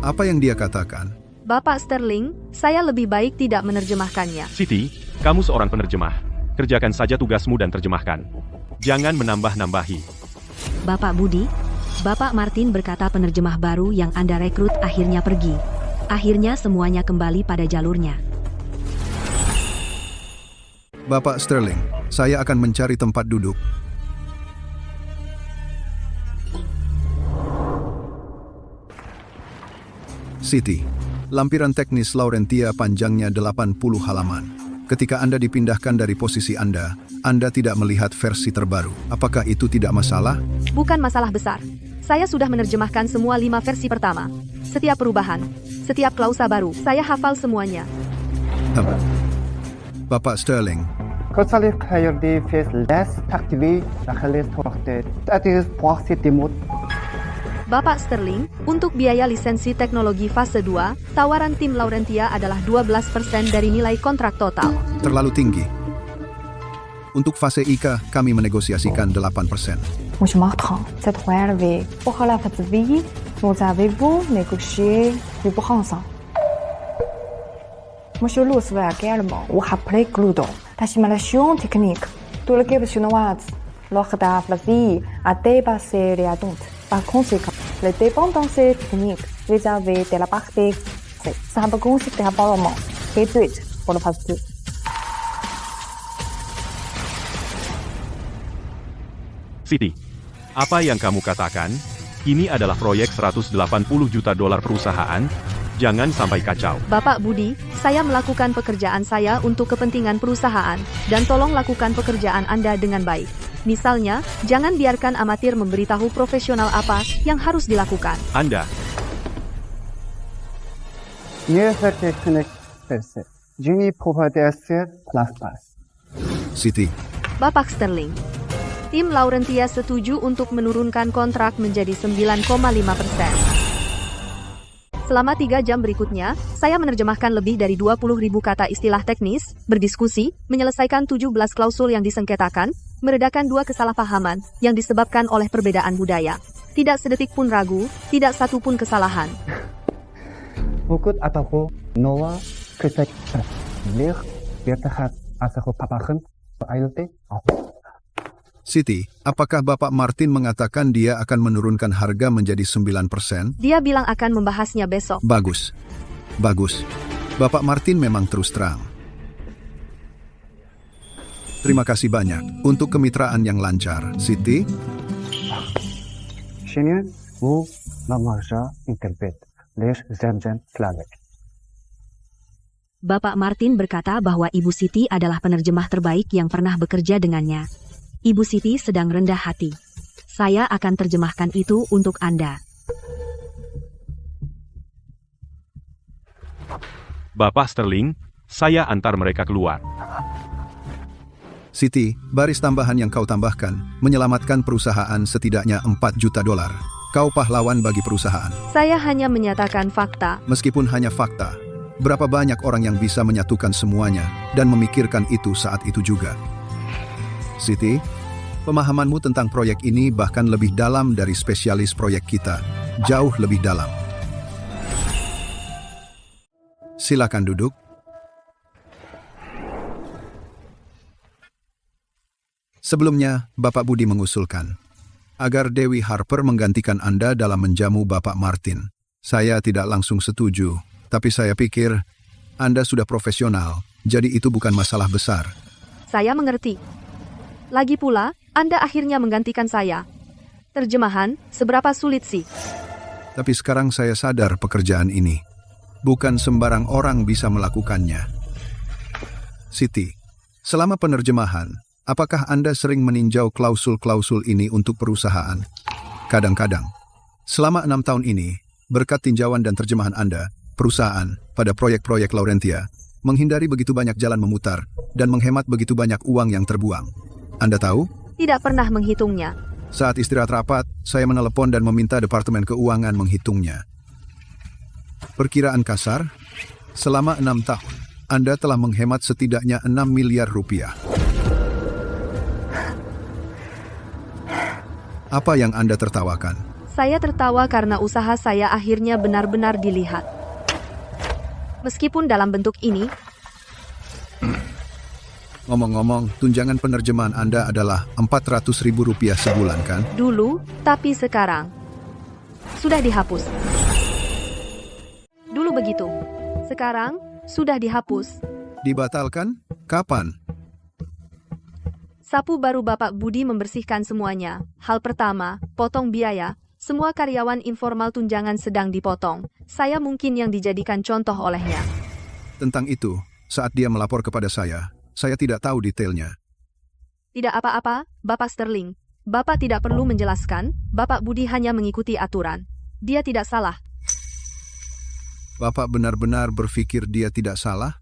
F: apa yang dia katakan?
A: Bapak Sterling, saya lebih baik tidak menerjemahkannya.
B: Siti, kamu seorang penerjemah. Kerjakan saja tugasmu dan terjemahkan. Jangan menambah-nambahi.
E: Bapak Budi, Bapak Martin berkata penerjemah baru yang Anda rekrut akhirnya pergi. Akhirnya semuanya kembali pada jalurnya.
F: Bapak Sterling, saya akan mencari tempat duduk. Siti, lampiran teknis Laurentia panjangnya 80 halaman. Ketika Anda dipindahkan dari posisi Anda tidak melihat versi terbaru. Apakah itu tidak masalah?
A: Bukan masalah besar. Saya sudah menerjemahkan semua 5 versi pertama. Setiap perubahan, setiap klausa baru, saya hafal semuanya.
F: Bapak Sterling,
G: Kosalik Hayurdi face less actively the that is proxy mode.
A: Bapak Sterling, untuk biaya lisensi teknologi fase 2, tawaran tim Laurentia adalah 12% dari nilai kontrak total.
F: terlalu tinggi. Untuk fase IKA, kami menegosiasikan 8%.
H: Monsieur Martin, c'est trop élevé. Pour la phase V, nous avons négocié 8%. Monsieur Lu souhaite également rappeler Cluedo, la simulation technique de l'équipe chinoise lors de la phase V a dépassé les attentes. Par conséquent, les dépendances techniques vis-à-vis de la partie C semblent considérablement réduites pour la phase 2.
B: Siti, apa yang kamu katakan? Ini adalah proyek 180 juta dolar perusahaan. Jangan sampai kacau.
A: Bapak Budi, saya melakukan pekerjaan saya untuk kepentingan perusahaan, dan tolong lakukan pekerjaan Anda dengan baik. Misalnya, jangan biarkan amatir memberitahu profesional apa yang harus dilakukan.
B: Anda.
F: Siti,
A: Bapak Sterling, tim Laurentia setuju untuk menurunkan kontrak menjadi 9,5%. Selama 3 jam berikutnya, saya menerjemahkan lebih dari 20.000 kata istilah teknis, berdiskusi, menyelesaikan 17 klausul yang disengketakan, meredakan 2 kesalahpahaman yang disebabkan oleh perbedaan budaya. Tidak sedetik pun ragu, tidak satu pun kesalahan.
G: Bukut atau Noah kritik lir bertahan asal papakan ALT.
F: Siti, apakah Bapak Martin mengatakan dia akan menurunkan harga menjadi 9%?
A: Dia bilang akan membahasnya besok.
F: Bagus. Bagus. Bapak Martin memang terus terang. Terima kasih banyak untuk kemitraan yang lancar, Siti.
G: Sini, bu, namaja interpret, les zemzen slavik.
E: Bapak Martin berkata bahwa Ibu Siti adalah penerjemah terbaik yang pernah bekerja dengannya. Ibu Siti sedang rendah hati. Saya akan terjemahkan itu untuk Anda.
B: Bapak Sterling, saya antar mereka keluar.
F: Siti, baris tambahan yang kau tambahkan menyelamatkan perusahaan setidaknya 4 juta dolar. Kau pahlawan bagi perusahaan.
A: Saya hanya menyatakan fakta.
F: Meskipun hanya fakta, berapa banyak orang yang bisa menyatukan semuanya dan memikirkan itu saat itu juga. Siti, pemahamanmu tentang proyek ini bahkan lebih dalam dari spesialis proyek kita. Jauh lebih dalam. Silakan duduk. Sebelumnya, Bapak Budi mengusulkan agar Dewi Harper menggantikan Anda dalam menjamu Bapak Martin. Saya tidak langsung setuju, tapi saya pikir Anda sudah profesional, jadi itu bukan masalah besar.
A: Saya mengerti. Lagi pula, Anda akhirnya menggantikan saya. Terjemahan, seberapa sulit sih?
F: Tapi sekarang saya sadar pekerjaan ini. Bukan sembarang orang bisa melakukannya. Siti, selama penerjemahan, apakah Anda sering meninjau klausul-klausul ini untuk perusahaan? Kadang-kadang. Selama 6 tahun ini, berkat tinjauan dan terjemahan Anda, perusahaan, pada proyek-proyek Laurentia, menghindari begitu banyak jalan memutar dan menghemat begitu banyak uang yang terbuang. Anda tahu?
A: Tidak pernah menghitungnya.
F: Saat istirahat rapat, saya menelepon dan meminta Departemen Keuangan menghitungnya. Perkiraan kasar, selama 6 tahun, Anda telah menghemat setidaknya 6 miliar rupiah. Apa yang Anda tertawakan?
A: Saya tertawa karena usaha saya akhirnya benar-benar dilihat. Meskipun dalam bentuk ini,
F: Ngomong-ngomong, tunjangan penerjemahan Anda adalah Rp400.000 sebulan kan?
A: dulu, tapi sekarang sudah dihapus. Dulu begitu. Sekarang sudah dihapus.
F: Dibatalkan? Kapan?
A: Sapu baru Bapak Budi membersihkan semuanya. Hal pertama, potong biaya. Semua karyawan informal tunjangan sedang dipotong. Saya mungkin yang dijadikan contoh olehnya.
F: Tentang itu, saat dia melapor kepada saya tidak tahu detailnya.
A: Tidak apa-apa, Bapak Sterling. Bapak tidak perlu menjelaskan, Bapak Budi hanya mengikuti aturan. Dia tidak salah.
F: Bapak benar-benar berpikir dia tidak salah?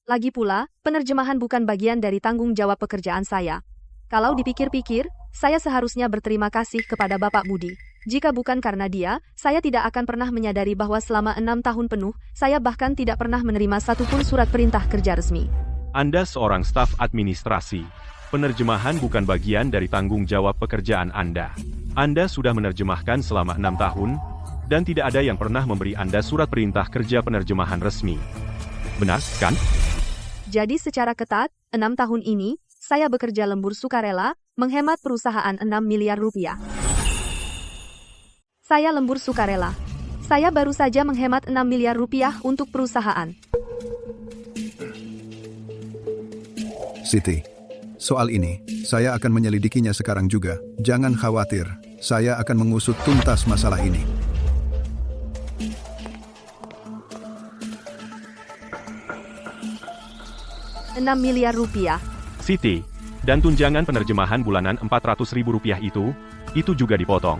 A: Lagi pula, penerjemahan bukan bagian dari tanggung jawab pekerjaan saya. Kalau dipikir-pikir, saya seharusnya berterima kasih kepada Bapak Budi. Jika bukan karena dia, saya tidak akan pernah menyadari bahwa selama 6 tahun penuh, saya bahkan tidak pernah menerima satupun surat perintah kerja resmi.
B: Anda seorang staf administrasi. Penerjemahan bukan bagian dari tanggung jawab pekerjaan Anda. Anda sudah menerjemahkan selama 6 tahun, dan tidak ada yang pernah memberi Anda surat perintah kerja penerjemahan resmi. Benar, kan?
A: Jadi secara ketat, 6 tahun ini, saya bekerja lembur sukarela, menghemat perusahaan 6 miliar rupiah. Saya lembur sukarela. Saya baru saja menghemat 6 miliar rupiah untuk perusahaan.
F: Siti, soal ini, saya akan menyelidikinya sekarang juga. Jangan khawatir, saya akan mengusut tuntas masalah ini.
A: Rp6 miliar.
B: Siti, dan tunjangan penerjemahan bulanan Rp400.000 itu juga dipotong.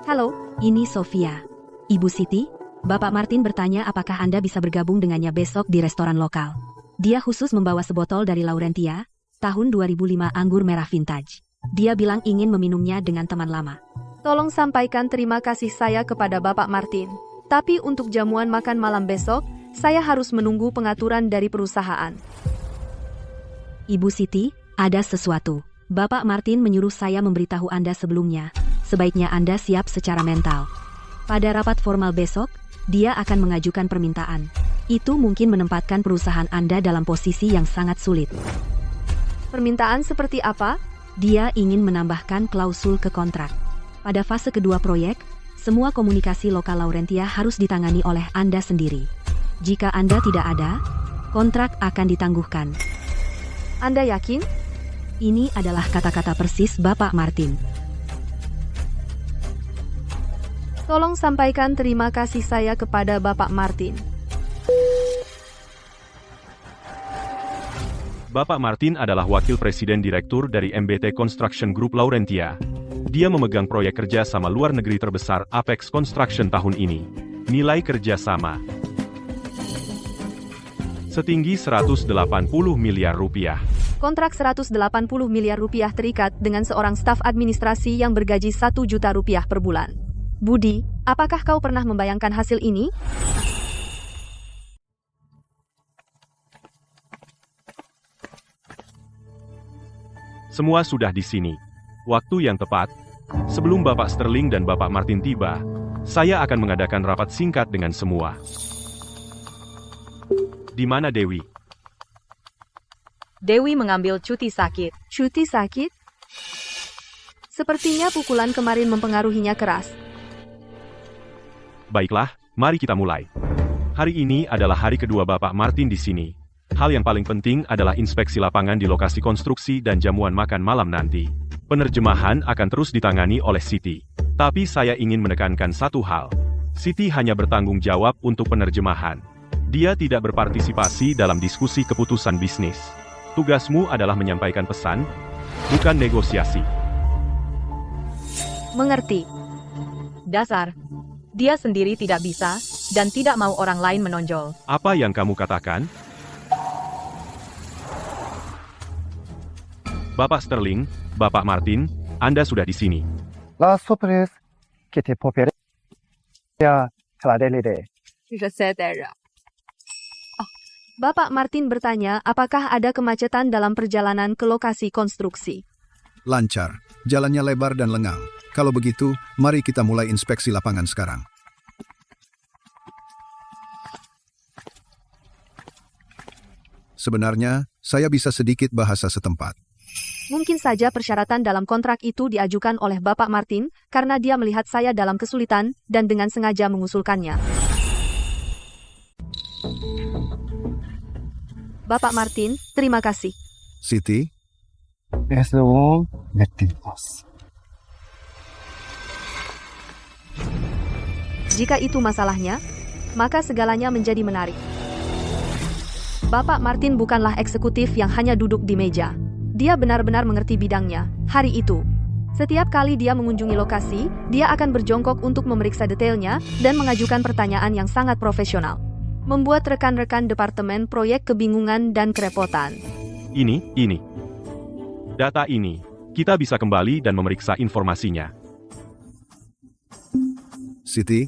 E: Halo, ini Sofia. Ibu Siti, Bapak Martin bertanya apakah Anda bisa bergabung dengannya besok di restoran lokal. Dia khusus membawa sebotol dari Laurentia, tahun 2005 anggur merah vintage. Dia bilang ingin meminumnya dengan teman lama.
A: Tolong sampaikan terima kasih saya kepada Bapak Martin. Tapi untuk jamuan makan malam besok, saya harus menunggu pengaturan dari perusahaan.
E: Ibu Siti, ada sesuatu. Bapak Martin menyuruh saya memberitahu Anda sebelumnya. Sebaiknya Anda siap secara mental. Pada rapat formal besok, dia akan mengajukan permintaan. Itu mungkin menempatkan perusahaan Anda dalam posisi yang sangat sulit.
A: Permintaan seperti apa?
E: Dia ingin menambahkan klausul ke kontrak. Pada fase kedua proyek, semua komunikasi lokal Laurentia harus ditangani oleh Anda sendiri. Jika Anda tidak ada, kontrak akan ditangguhkan.
A: Anda yakin?
E: Ini adalah kata-kata persis Bapak Martin.
A: Tolong sampaikan terima kasih saya kepada Bapak Martin.
B: Bapak Martin adalah Wakil Presiden Direktur dari MBT Construction Group Laurentia. Dia memegang proyek kerja sama luar negeri terbesar Apex Construction tahun ini. Nilai kerja sama setinggi Rp180 miliar.
A: Kontrak Rp180 miliar terikat dengan seorang staf administrasi yang bergaji Rp1 juta per bulan. Budi, apakah kau pernah membayangkan hasil ini?
B: Semua sudah di sini. Waktu yang tepat. Sebelum Bapak Sterling dan Bapak Martin tiba, saya akan mengadakan rapat singkat dengan semua. Di mana Dewi?
C: Dewi mengambil cuti sakit.
A: Cuti sakit? Sepertinya pukulan kemarin mempengaruhinya keras.
B: Baiklah, mari kita mulai. Hari ini adalah hari kedua Bapak Martin di sini. Hal yang paling penting adalah inspeksi lapangan di lokasi konstruksi dan jamuan makan malam nanti. Penerjemahan akan terus ditangani oleh Siti. Tapi saya ingin menekankan satu hal. Siti hanya bertanggung jawab untuk penerjemahan. Dia tidak berpartisipasi dalam diskusi keputusan bisnis. Tugasmu adalah menyampaikan pesan, bukan negosiasi.
A: Mengerti.
C: Dasar. Dia sendiri tidak bisa, dan tidak mau orang lain menonjol.
B: Apa yang kamu katakan? Bapak Sterling, Bapak Martin, Anda sudah di sini.
G: La surprise qui te populaire à la télé.
K: Je sais déjà.
A: Bapak Martin bertanya apakah ada kemacetan dalam perjalanan ke lokasi konstruksi.
F: Lancar, jalannya lebar dan lengang. Kalau begitu, mari kita mulai inspeksi lapangan sekarang. Sebenarnya, saya bisa sedikit bahasa setempat.
A: Mungkin saja persyaratan dalam kontrak itu diajukan oleh Bapak Martin karena dia melihat saya dalam kesulitan dan dengan sengaja mengusulkannya. Bapak Martin, terima kasih.
F: Siti,
G: Eso metimos.
A: Jika itu masalahnya, maka segalanya menjadi menarik. Bapak Martin bukanlah eksekutif yang hanya duduk di meja. Dia benar-benar mengerti bidangnya. Hari itu, setiap kali dia mengunjungi lokasi, dia akan berjongkok untuk memeriksa detailnya dan mengajukan pertanyaan yang sangat profesional. Membuat rekan-rekan departemen proyek kebingungan dan kerepotan.
B: Ini. Data ini, kita bisa kembali dan memeriksa informasinya.
F: Siti,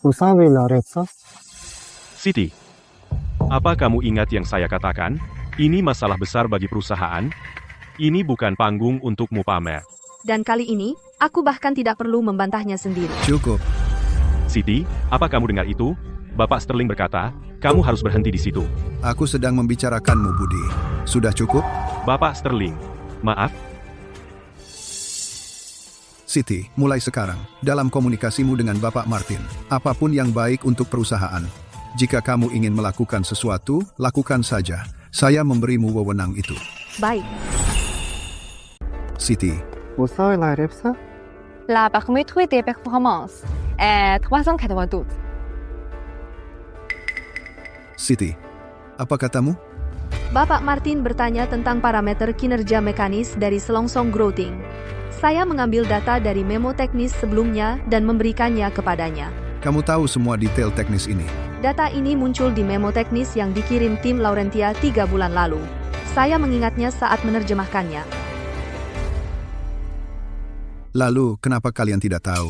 G: Vous savez la réponse?
B: Siti, apa kamu ingat yang saya katakan? Ini masalah besar bagi perusahaan. Ini bukan panggung untukmu pamer.
A: Dan kali ini, aku bahkan tidak perlu membantahnya sendiri.
F: cukup.
B: Siti, apa kamu dengar itu? Bapak Sterling berkata, kamu harus berhenti di situ.
F: Aku sedang membicarakanmu, Budi. Sudah cukup?
B: Bapak Sterling, maaf.
F: Siti, mulai sekarang, dalam komunikasimu dengan Bapak Martin, apapun yang baik untuk perusahaan. Jika kamu ingin melakukan sesuatu, lakukan saja. Saya memberimu wewenang itu.
A: Baik.
F: Siti,
G: Vous savez la réponse?
H: La barométrie des performances est 392.
F: Siti, apa katamu?
A: Bapak Martin bertanya tentang parameter kinerja mekanis dari selongsong grouting. Saya mengambil data dari memo teknis sebelumnya dan memberikannya kepadanya.
F: Kamu tahu semua detail teknis ini.
A: Data ini muncul di memo teknis yang dikirim tim Laurentia 3 bulan lalu. Saya mengingatnya saat menerjemahkannya.
F: Lalu, kenapa kalian tidak tahu?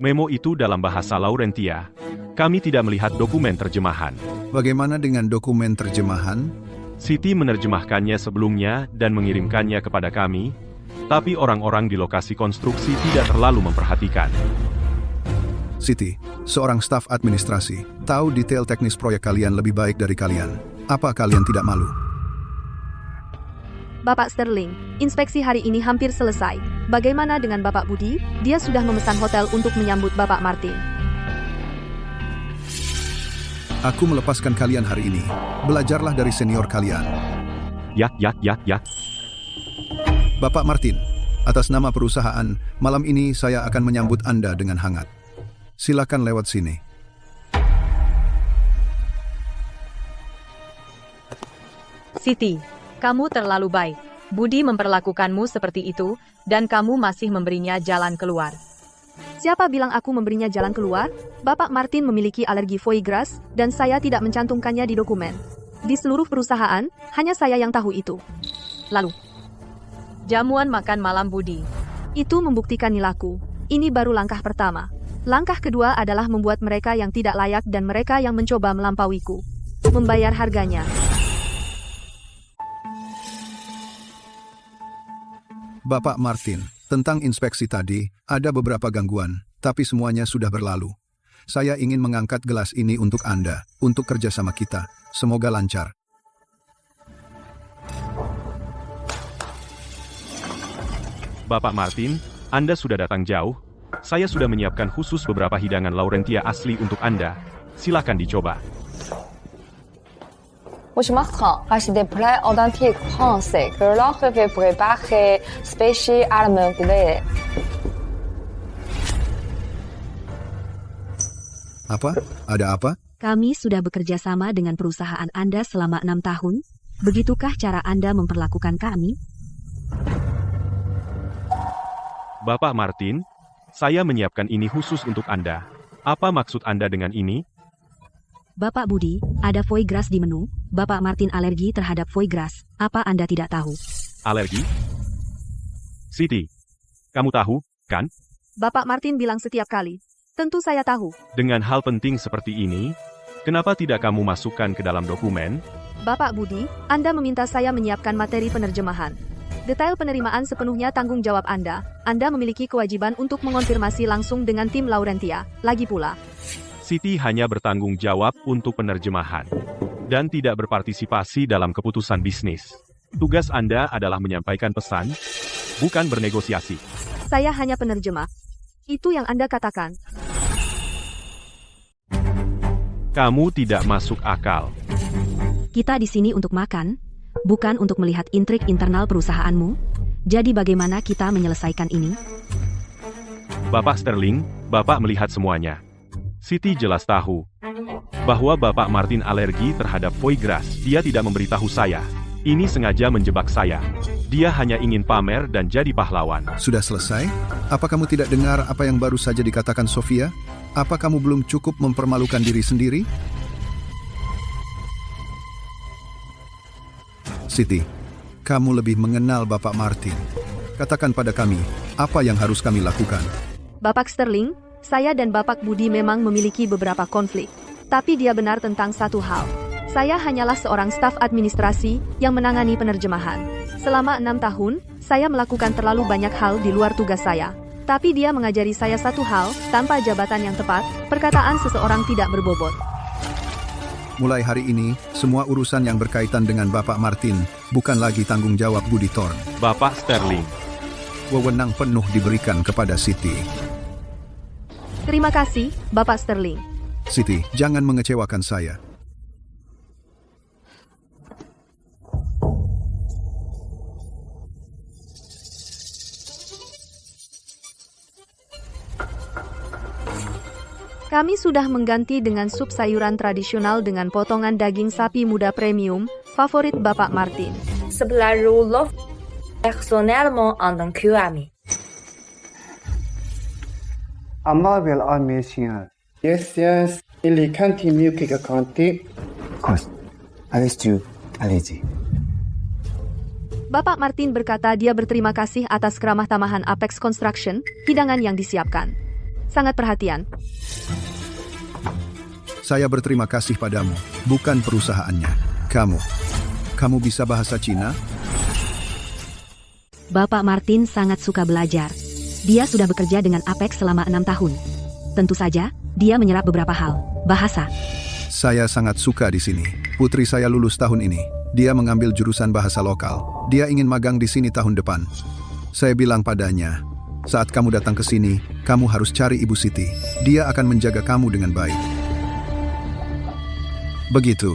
B: Memo itu dalam bahasa Laurentia. Kami tidak melihat dokumen terjemahan.
F: Bagaimana dengan dokumen terjemahan?
B: Siti menerjemahkannya sebelumnya dan mengirimkannya kepada kami, tapi orang-orang di lokasi konstruksi tidak terlalu memperhatikan.
F: Siti, seorang staf administrasi, tahu detail teknis proyek kalian lebih baik dari kalian. Apa kalian tidak malu?
A: Bapak Sterling, inspeksi hari ini hampir selesai. Bagaimana dengan Bapak Budi? Dia sudah memesan hotel untuk menyambut Bapak Martin.
F: Aku melepaskan kalian hari ini. Belajarlah dari senior kalian.
B: Ya.
F: Bapak Martin, atas nama perusahaan, malam ini saya akan menyambut Anda dengan hangat. Silakan lewat sini.
C: Siti, kamu terlalu baik. Budi memperlakukanmu seperti itu, dan kamu masih memberinya jalan keluar.
A: Siapa bilang aku memberinya jalan keluar? Bapak Martin memiliki alergi foie gras, dan saya tidak mencantumkannya di dokumen. Di seluruh perusahaan, hanya saya yang tahu itu.
C: Lalu, jamuan makan malam Budi.
A: Itu membuktikan nilaiku. Ini baru langkah pertama. Langkah kedua adalah membuat mereka yang tidak layak dan mereka yang mencoba melampauiku membayar harganya.
F: Bapak Martin, tentang inspeksi tadi, ada beberapa gangguan, tapi semuanya sudah berlalu. Saya ingin mengangkat gelas ini untuk Anda, untuk kerjasama kita. Semoga lancar.
B: Bapak Martin, Anda sudah datang jauh. Saya sudah menyiapkan khusus beberapa hidangan Laurentia asli untuk Anda. Silakan dicoba.
H: Monsieur Martin, voici des plats authentiques français que l'on fait préparer spécialement pour vous.
F: Apa? Ada apa?
E: Kami sudah bekerja sama dengan perusahaan Anda selama 6 tahun. Begitukah cara Anda memperlakukan kami?
B: Bapak Martin, saya menyiapkan ini khusus untuk Anda. Apa maksud Anda dengan ini?
E: Bapak Budi, ada foie gras di menu. Bapak Martin alergi terhadap foie gras. Apa Anda tidak tahu?
B: Alergi? Siti, kamu tahu, kan?
A: Bapak Martin bilang setiap kali. Tentu saya tahu.
B: Dengan hal penting seperti ini, Kenapa tidak kamu masukkan ke dalam dokumen?
A: Bapak Budi, Anda meminta saya menyiapkan materi penerjemahan. Detail penerimaan sepenuhnya tanggung jawab Anda. Anda memiliki kewajiban untuk mengonfirmasi langsung dengan tim Laurentia. Lagi pula,
B: Siti hanya bertanggung jawab untuk penerjemahan dan tidak berpartisipasi dalam keputusan bisnis. Tugas Anda adalah menyampaikan pesan, bukan bernegosiasi.
A: saya hanya penerjemah. Itu yang Anda katakan.
B: Kamu tidak masuk akal.
E: Kita di sini untuk makan, bukan untuk melihat intrik internal perusahaanmu. Jadi bagaimana kita menyelesaikan ini?
B: Bapak Sterling, Bapak melihat semuanya. Siti jelas tahu bahwa Bapak Martin alergi terhadap foie gras. Dia tidak memberitahu saya. Ini sengaja menjebak saya. Dia hanya ingin pamer dan jadi pahlawan.
F: Sudah selesai? Apa kamu tidak dengar apa yang baru saja dikatakan Sofia? Apa kamu belum cukup mempermalukan diri sendiri? Siti, kamu lebih mengenal Bapak Martin. Katakan pada kami, apa yang harus kami lakukan?
A: Bapak Sterling, saya dan Bapak Budi memang memiliki beberapa konflik. Tapi dia benar tentang satu hal. Saya hanyalah seorang staf administrasi yang menangani penerjemahan. Selama 6 tahun, saya melakukan terlalu banyak hal di luar tugas saya. Tapi dia mengajari saya satu hal, tanpa jabatan yang tepat, perkataan seseorang tidak berbobot.
F: Mulai hari ini, semua urusan yang berkaitan dengan Bapak Martin bukan lagi tanggung jawab Budi Thorn.
B: Bapak Sterling.
F: Wewenang penuh diberikan kepada Siti.
A: Terima kasih, Bapak Sterling.
F: Siti, jangan mengecewakan saya.
A: Kami sudah mengganti dengan sup sayuran tradisional dengan potongan daging sapi muda premium, favorit Bapak Martin.
K: Sebelah rouleau personnellement en tant que ami.
G: Amma will admission. Yes, yes. Il continue quelque quantité. Cause, avec you, allez-y.
A: Bapak Martin berkata dia berterima kasih atas keramah tamahan Apex Construction, hidangan yang disiapkan. Sangat perhatian.
F: Saya berterima kasih padamu, bukan perusahaannya. Kamu bisa bahasa Cina?
E: Bapak Martin sangat suka belajar. Dia sudah bekerja dengan Apex selama 6 tahun. Tentu saja, dia menyerap beberapa hal. Bahasa.
F: Saya sangat suka di sini. Putri saya lulus tahun ini. Dia mengambil jurusan bahasa lokal. Dia ingin magang di sini tahun depan. Saya bilang padanya, saat kamu datang ke sini, kamu harus cari Ibu Siti. Dia akan menjaga kamu dengan baik. Begitu.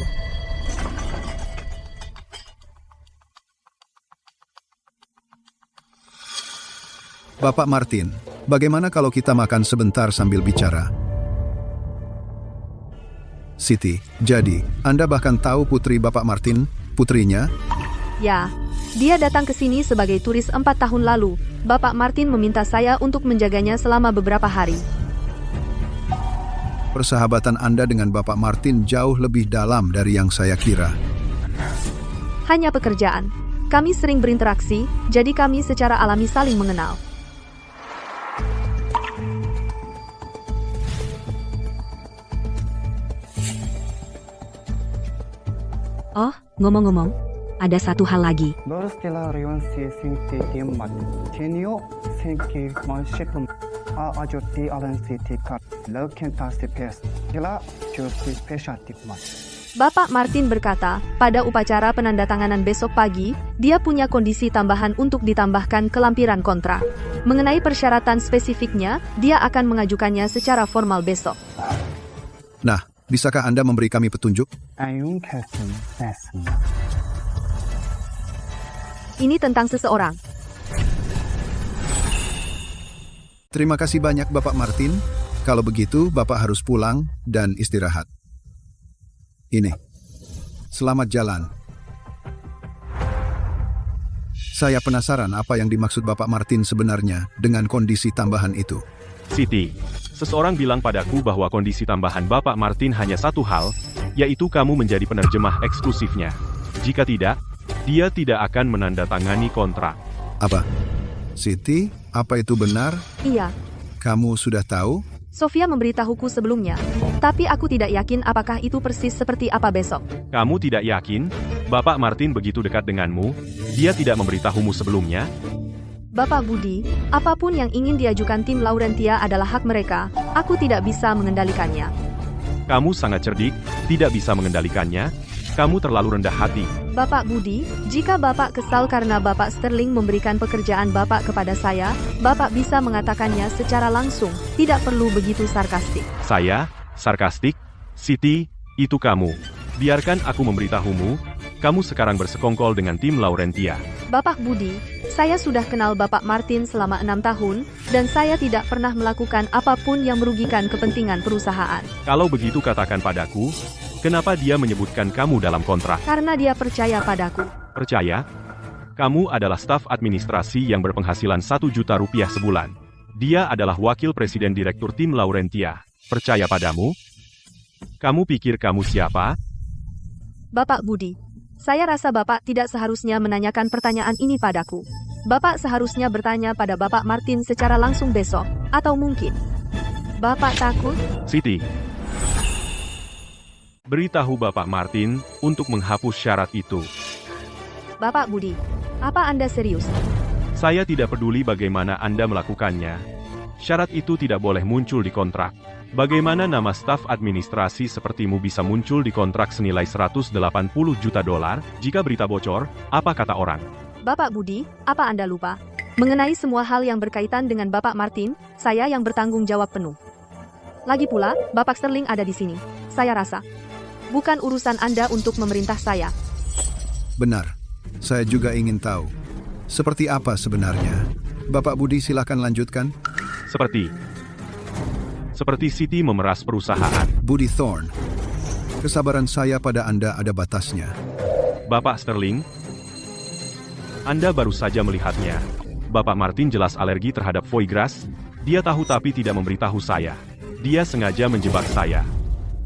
F: Bapak Martin, bagaimana kalau kita makan sebentar sambil bicara? Siti, jadi, Anda bahkan tahu putri Bapak Martin, putrinya?
A: Ya, dia datang ke sini sebagai turis 4 tahun lalu. Bapak Martin meminta saya untuk menjaganya selama beberapa hari.
F: Persahabatan Anda dengan Bapak Martin jauh lebih dalam dari yang saya kira.
A: Hanya pekerjaan. Kami sering berinteraksi, jadi kami secara alami saling mengenal.
E: Oh, ngomong-ngomong, ada satu hal lagi.
G: Lorsqu'elle réussit synthétique mat, tenio synthétique chef a ajouté à l'institut le quintasipes. Ila justi spesiatik mat.
A: Bapak Martin berkata, pada upacara penandatanganan besok pagi, dia punya kondisi tambahan untuk ditambahkan ke lampiran kontrak. Mengenai persyaratan spesifiknya, dia akan mengajukannya secara formal besok.
F: Nah, bisakah Anda memberi kami petunjuk?
A: Ini tentang seseorang.
F: Terima kasih banyak Bapak Martin. Kalau begitu, Bapak harus pulang dan istirahat. Ini. Selamat jalan. Saya penasaran apa yang dimaksud Bapak Martin sebenarnya dengan kondisi tambahan itu.
B: Siti, seseorang bilang padaku bahwa kondisi tambahan Bapak Martin hanya satu hal, yaitu kamu menjadi penerjemah eksklusifnya. Jika tidak, dia tidak akan menandatangani kontrak.
F: Apa? Siti, apa itu benar?
A: Iya.
F: Kamu sudah tahu?
A: Sofia memberitahuku sebelumnya. Tapi aku tidak yakin apakah itu persis seperti apa besok.
B: Kamu tidak yakin? Bapak Martin begitu dekat denganmu, dia tidak memberitahumu sebelumnya?
A: Bapak Budi, apapun yang ingin diajukan tim Laurentia adalah hak mereka, aku tidak bisa mengendalikannya.
B: Kamu sangat cerdik, tidak bisa mengendalikannya, kamu terlalu rendah hati.
A: Bapak Budi, jika Bapak kesal karena Bapak Sterling memberikan pekerjaan Bapak kepada saya, Bapak bisa mengatakannya secara langsung, tidak perlu begitu sarkastik.
B: Saya? Sarkastik? Siti, itu kamu. Biarkan aku memberitahumu, kamu sekarang bersekongkol dengan tim Laurentia.
A: Bapak Budi, saya sudah kenal Bapak Martin selama 6 tahun, dan saya tidak pernah melakukan apapun yang merugikan kepentingan perusahaan.
B: Kalau begitu katakan padaku, kenapa dia menyebutkan kamu dalam kontrak?
A: Karena dia percaya padaku.
B: Percaya? Kamu adalah staf administrasi yang berpenghasilan 1 juta rupiah sebulan. Dia adalah wakil presiden direktur tim Laurentia. Percaya padamu? Kamu pikir kamu siapa?
A: Bapak Budi, saya rasa Bapak tidak seharusnya menanyakan pertanyaan ini padaku. Bapak seharusnya bertanya pada Bapak Martin secara langsung besok, atau mungkin Bapak takut?
B: Siti, beritahu Bapak Martin untuk menghapus syarat itu.
A: Bapak Budi, apa Anda serius?
B: Saya tidak peduli bagaimana Anda melakukannya. Syarat itu tidak boleh muncul di kontrak. Bagaimana nama staf administrasi sepertimu bisa muncul di kontrak senilai 180 juta dolar? Jika berita bocor, apa kata orang?
A: Bapak Budi, apa Anda lupa? Mengenai semua hal yang berkaitan dengan Bapak Martin, saya yang bertanggung jawab penuh. Lagi pula, Bapak Sterling ada di sini. Saya rasa, bukan urusan Anda untuk memerintah saya.
F: Benar. Saya juga ingin tahu. Seperti apa sebenarnya? Bapak Budi silakan lanjutkan.
B: Seperti Siti memeras perusahaan.
F: Budi Thorne, kesabaran saya pada Anda ada batasnya.
B: Bapak Sterling, Anda baru saja melihatnya. Bapak Martin jelas alergi terhadap foie gras. Dia tahu tapi tidak memberitahu saya. Dia sengaja menjebak saya.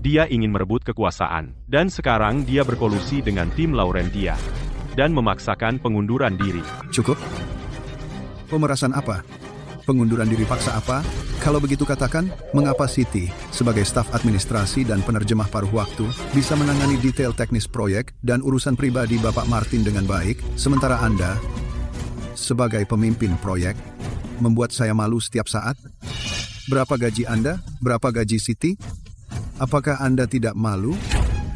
B: Dia ingin merebut kekuasaan. Dan sekarang dia berkolusi dengan tim Laurentia. Dan memaksakan pengunduran diri.
F: Cukup? Pemerasan apa? Pengunduran diri paksa apa? Kalau begitu katakan, mengapa Siti, sebagai staf administrasi dan penerjemah paruh waktu, bisa menangani detail teknis proyek dan urusan pribadi Bapak Martin dengan baik, sementara Anda, sebagai pemimpin proyek, membuat saya malu setiap saat? Berapa gaji Anda? Berapa gaji Siti? Apakah Anda tidak malu?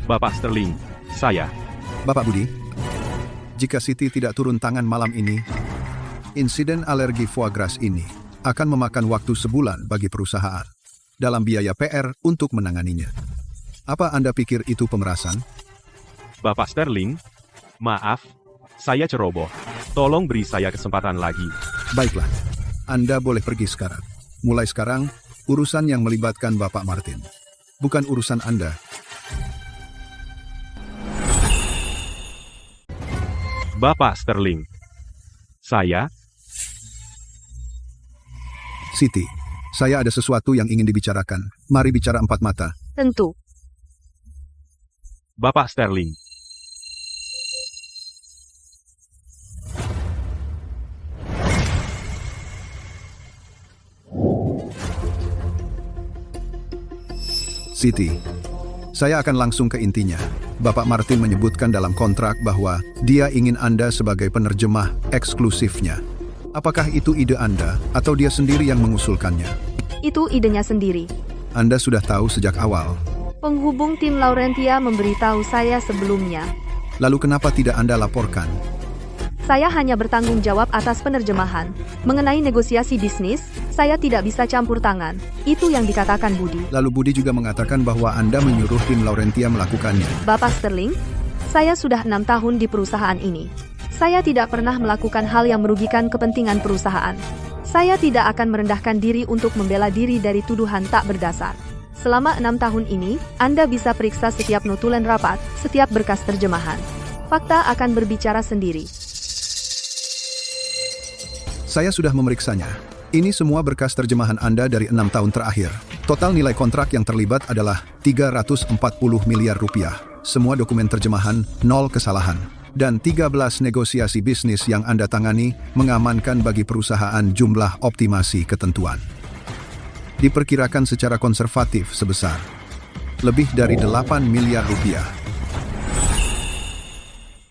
B: Bapak Sterling, saya.
F: Bapak Budi, jika Siti tidak turun tangan malam ini, insiden alergi foie gras ini akan memakan waktu sebulan bagi perusahaan dalam biaya PR untuk menanganinya. Apa Anda pikir itu pemerasan?
B: Bapak Sterling, maaf, saya ceroboh. Tolong beri saya kesempatan lagi.
F: Baiklah, Anda boleh pergi sekarang. Mulai sekarang, urusan yang melibatkan Bapak Martin, bukan urusan Anda.
B: Bapak Sterling, saya...
F: Siti, saya ada sesuatu yang ingin dibicarakan. Mari bicara empat mata.
A: Tentu.
B: Bapak Sterling.
F: Siti, saya akan langsung ke intinya. Bapak Martin menyebutkan dalam kontrak bahwa dia ingin Anda sebagai penerjemah eksklusifnya. Apakah itu ide Anda, atau dia sendiri yang mengusulkannya?
A: Itu idenya sendiri.
F: Anda sudah tahu sejak awal.
A: Penghubung tim Laurentia memberitahu saya sebelumnya.
F: Lalu kenapa tidak Anda laporkan?
A: Saya hanya bertanggung jawab atas penerjemahan. Mengenai negosiasi bisnis, saya tidak bisa campur tangan. Itu yang dikatakan Budi.
F: Lalu Budi juga mengatakan bahwa Anda menyuruh tim Laurentia melakukannya.
A: Bapak Sterling, saya sudah 6 tahun di perusahaan ini. Saya tidak pernah melakukan hal yang merugikan kepentingan perusahaan. Saya tidak akan merendahkan diri untuk membela diri dari tuduhan tak berdasar. Selama 6 tahun ini, Anda bisa periksa setiap notulen rapat, setiap berkas terjemahan. Fakta akan berbicara sendiri.
F: Saya sudah memeriksanya. Ini semua berkas terjemahan Anda dari 6 tahun terakhir. Total nilai kontrak yang terlibat adalah 340 miliar rupiah. Semua dokumen terjemahan, 0 kesalahan. Dan 13 negosiasi bisnis yang Anda tangani mengamankan bagi perusahaan jumlah optimasi ketentuan. Diperkirakan secara konservatif sebesar lebih dari 8 miliar rupiah.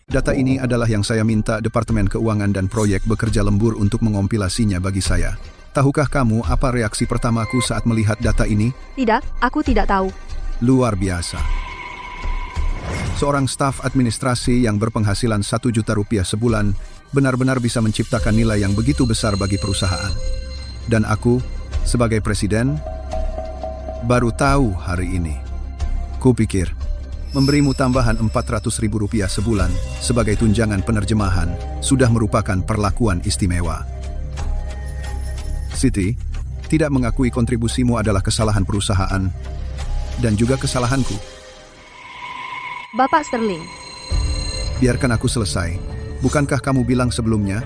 F: Data ini adalah yang saya minta Departemen Keuangan dan Proyek bekerja lembur untuk mengompilasinya bagi saya. Tahukah kamu apa reaksi pertamaku saat melihat data ini?
A: Tidak, aku tidak tahu.
F: Luar biasa. Seorang staf administrasi yang berpenghasilan 1 juta rupiah sebulan benar-benar bisa menciptakan nilai yang begitu besar bagi perusahaan. Dan aku, sebagai presiden, baru tahu hari ini. Kupikir, memberimu tambahan 400 ribu rupiah sebulan sebagai tunjangan penerjemahan sudah merupakan perlakuan istimewa. Siti, tidak mengakui kontribusimu adalah kesalahan perusahaan dan juga kesalahanku.
A: Bapak Sterling,
F: Biarkan aku selesai. Bukankah kamu bilang sebelumnya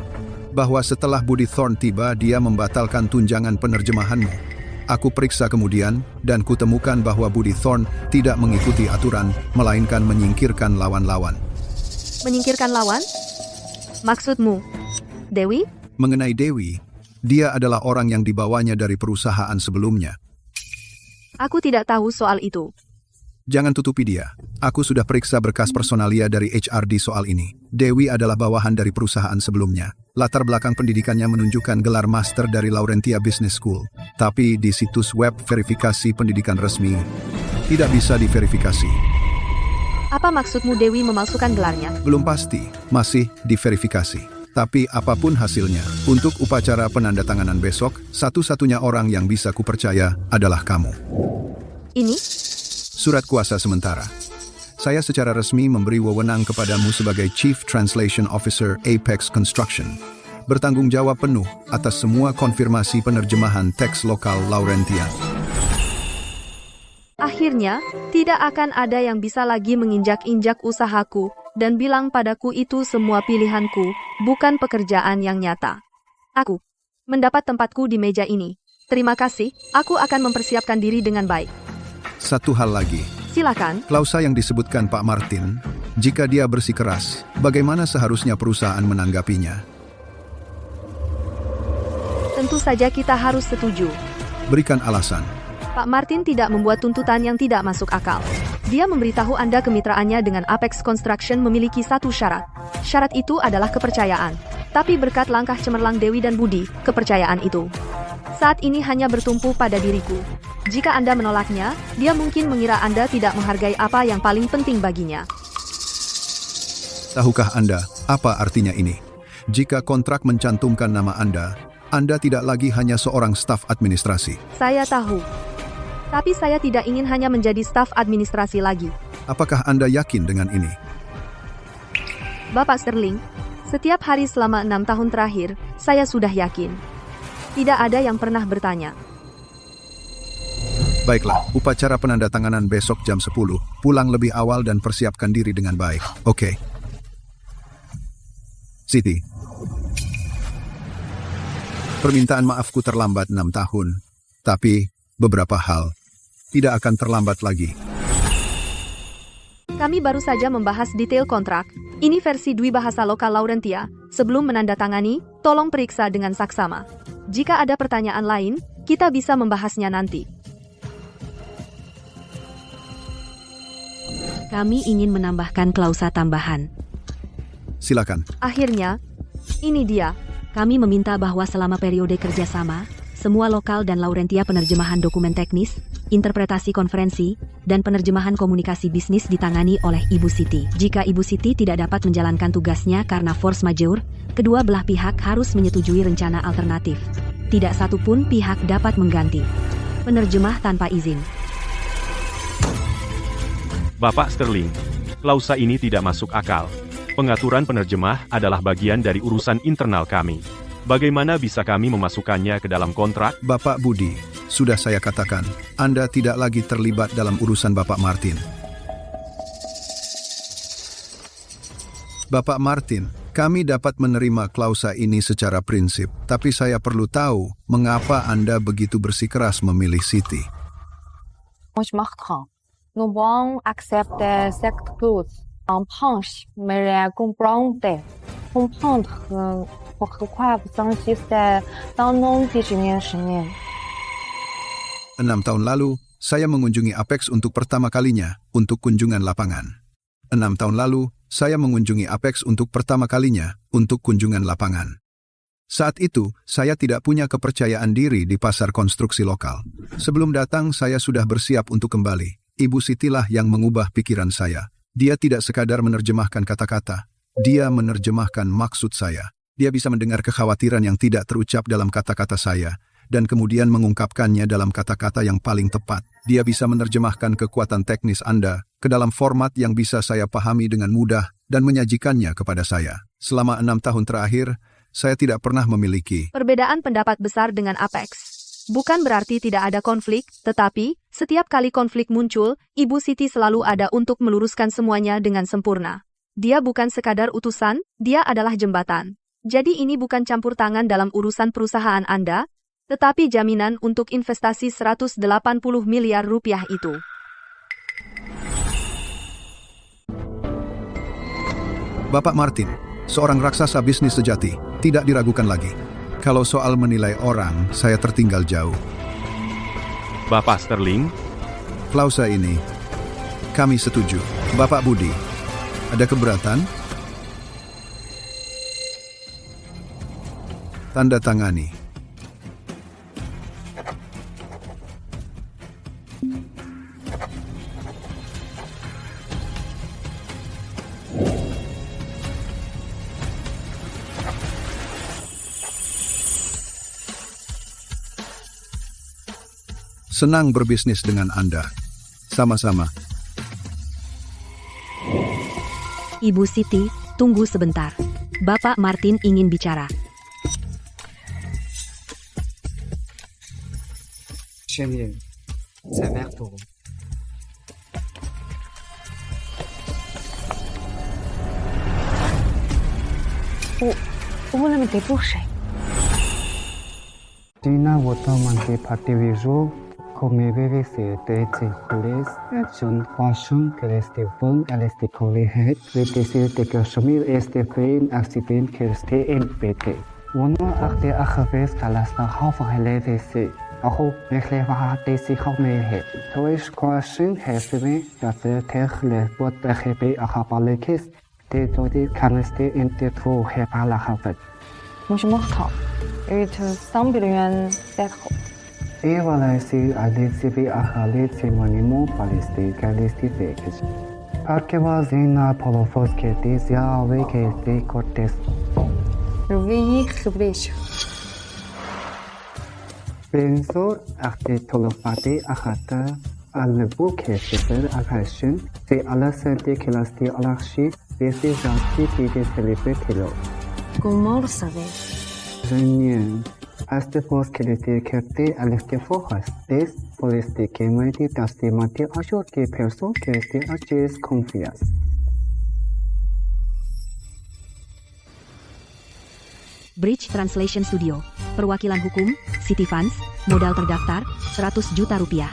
F: bahwa setelah Budi Thorne tiba dia membatalkan tunjangan penerjemahanmu? Aku periksa kemudian dan kutemukan bahwa Budi Thorne tidak mengikuti aturan, melainkan menyingkirkan lawan-lawan.
A: menyingkirkan lawan? Maksudmu, Dewi?
F: Mengenai Dewi, dia adalah orang yang dibawanya dari perusahaan sebelumnya.
A: Aku tidak tahu soal itu.
F: Jangan tutupi dia. Aku sudah periksa berkas personalia dari HRD soal ini. Dewi adalah bawahan dari perusahaan sebelumnya. Latar belakang pendidikannya menunjukkan gelar master dari Laurentia Business School. Tapi di situs web verifikasi pendidikan resmi, tidak bisa diverifikasi.
A: Apa maksudmu Dewi memalsukan gelarnya?
F: Belum pasti, masih diverifikasi. Tapi apapun hasilnya, untuk upacara penandatanganan besok, satu-satunya orang yang bisa kupercaya adalah kamu.
A: Ini?
F: Surat kuasa sementara. Saya secara resmi memberi wewenang kepadamu sebagai Chief Translation Officer Apex Construction. Bertanggung jawab penuh atas semua konfirmasi penerjemahan teks lokal Laurentia.
A: Akhirnya, tidak akan ada yang bisa lagi menginjak-injak usahaku dan bilang padaku itu semua pilihanku, bukan pekerjaan yang nyata. Aku mendapat tempatku di meja ini. Terima kasih, aku akan mempersiapkan diri dengan baik.
F: Satu hal lagi.
A: Silakan.
F: Klausa yang disebutkan Pak Martin, jika dia bersikeras, bagaimana seharusnya perusahaan menanggapinya?
A: Tentu saja kita harus setuju.
F: Berikan alasan.
A: Pak Martin tidak membuat tuntutan yang tidak masuk akal. Dia memberitahu Anda kemitraannya dengan Apex Construction memiliki satu syarat. Syarat itu adalah kepercayaan. Tapi berkat langkah cemerlang Dewi dan Budi, kepercayaan itu saat ini hanya bertumpu pada diriku. Jika Anda menolaknya, dia mungkin mengira Anda tidak menghargai apa yang paling penting baginya.
F: Tahukah Anda apa artinya ini? Jika kontrak mencantumkan nama Anda tidak lagi hanya seorang staf administrasi.
A: Saya tahu. Tapi saya tidak ingin hanya menjadi staf administrasi lagi.
F: Apakah Anda yakin dengan ini?
A: Bapak Sterling, setiap hari selama 6 tahun terakhir, saya sudah yakin. Tidak ada yang pernah bertanya.
F: Baiklah, upacara penandatanganan besok jam 10. Pulang lebih awal dan persiapkan diri dengan baik. Oke. Siti. Permintaan maafku terlambat 6 tahun. Tapi, beberapa hal tidak akan terlambat lagi.
A: Kami baru saja membahas detail kontrak. Ini versi Dwi Bahasa Lokal Laurentia. Sebelum menandatangani, tolong periksa dengan saksama. Jika ada pertanyaan lain, kita bisa membahasnya nanti.
E: Kami ingin menambahkan klausa tambahan.
F: Silakan.
A: Akhirnya, ini dia.
E: Kami meminta bahwa selama periode kerjasama, semua lokal dan Laurentia penerjemahan dokumen teknis, interpretasi konferensi, dan penerjemahan komunikasi bisnis ditangani oleh Ibu Siti. Jika Ibu Siti tidak dapat menjalankan tugasnya karena force majeure, kedua belah pihak harus menyetujui rencana alternatif. Tidak satu pun pihak dapat mengganti penerjemah tanpa izin.
B: Bapak Sterling, klausa ini tidak masuk akal. Pengaturan penerjemah adalah bagian dari urusan internal kami. Bagaimana bisa kami memasukkannya ke dalam kontrak?
F: Bapak Budi, sudah saya katakan, Anda tidak lagi terlibat dalam urusan Bapak Martin. Bapak Martin, kami dapat menerima klausa ini secara prinsip, tapi saya perlu tahu mengapa Anda begitu bersikeras memilih Siti.
H: Nous vont accepter cette clause. En revanche, mais la comprendre pourquoi vous insistez dans non-désigné.
F: 6 tahun lalu, saya mengunjungi Apex untuk pertama kalinya untuk kunjungan lapangan. 6 tahun lalu, saya mengunjungi Apex untuk pertama kalinya untuk kunjungan lapangan. Saat itu, saya tidak punya kepercayaan diri di pasar konstruksi lokal. Sebelum datang, saya sudah bersiap untuk kembali. Ibu Siti lah yang mengubah pikiran saya. Dia tidak sekadar menerjemahkan kata-kata. Dia menerjemahkan maksud saya. Dia bisa mendengar kekhawatiran yang tidak terucap dalam kata-kata saya, dan kemudian mengungkapkannya dalam kata-kata yang paling tepat. Dia bisa menerjemahkan kekuatan teknis Anda ke dalam format yang bisa saya pahami dengan mudah dan menyajikannya kepada saya. Selama 6 tahun terakhir, saya tidak pernah memiliki
A: perbedaan pendapat besar dengan Apex. Bukan berarti tidak ada konflik, tetapi setiap kali konflik muncul, Ibu Siti selalu ada untuk meluruskan semuanya dengan sempurna. Dia bukan sekadar utusan, dia adalah jembatan. Jadi ini bukan campur tangan dalam urusan perusahaan Anda, tetapi jaminan untuk investasi 180 miliar rupiah itu.
F: Bapak Martin, seorang raksasa bisnis sejati, tidak diragukan lagi. Kalau soal menilai orang, saya tertinggal jauh.
B: Bapak Sterling,
F: Klausa ini, kami setuju. Bapak Budi, ada keberatan? Tanda tangani. Senang berbisnis dengan Anda. Sama-sama.
E: Ibu Siti, tunggu sebentar. Bapak Martin ingin bicara.
G: Chénier, c'est Merto.
H: Vous ne me débouchez.
G: Dina Watermanti Party Visual, come vede se te circules, John Fashion, que este bon, el este colehead, vete se te consumir este fein accident que este en PT. Uno acte achaves calasta half releve se. Ako recleva te si homehead. Toish question hesime, que te le bot hebe acapalekis, te todi caneste in te tro hepala havet.
H: Moshmochta. It sambilyan setho.
G: Evaluasi adesivi ahalit simonimo palisti kalisti fekis. Parkeva zina polofos ketis ya ve kesti cortes.
H: Ruvi khibrish.
G: Benzor akte tolofati ahata albu kesifer akashin se alasente kelasti alakshi besi jansi tide celebretilo.
H: Comment le savez?
G: Женien, este fost que te certe aleste fojas, des poleste que meti taste mati ajor que person que este aches confias.
E: Bridge Translation Studio. Perwakilan hukum, City Funds, modal terdaftar, 100 juta rupiah.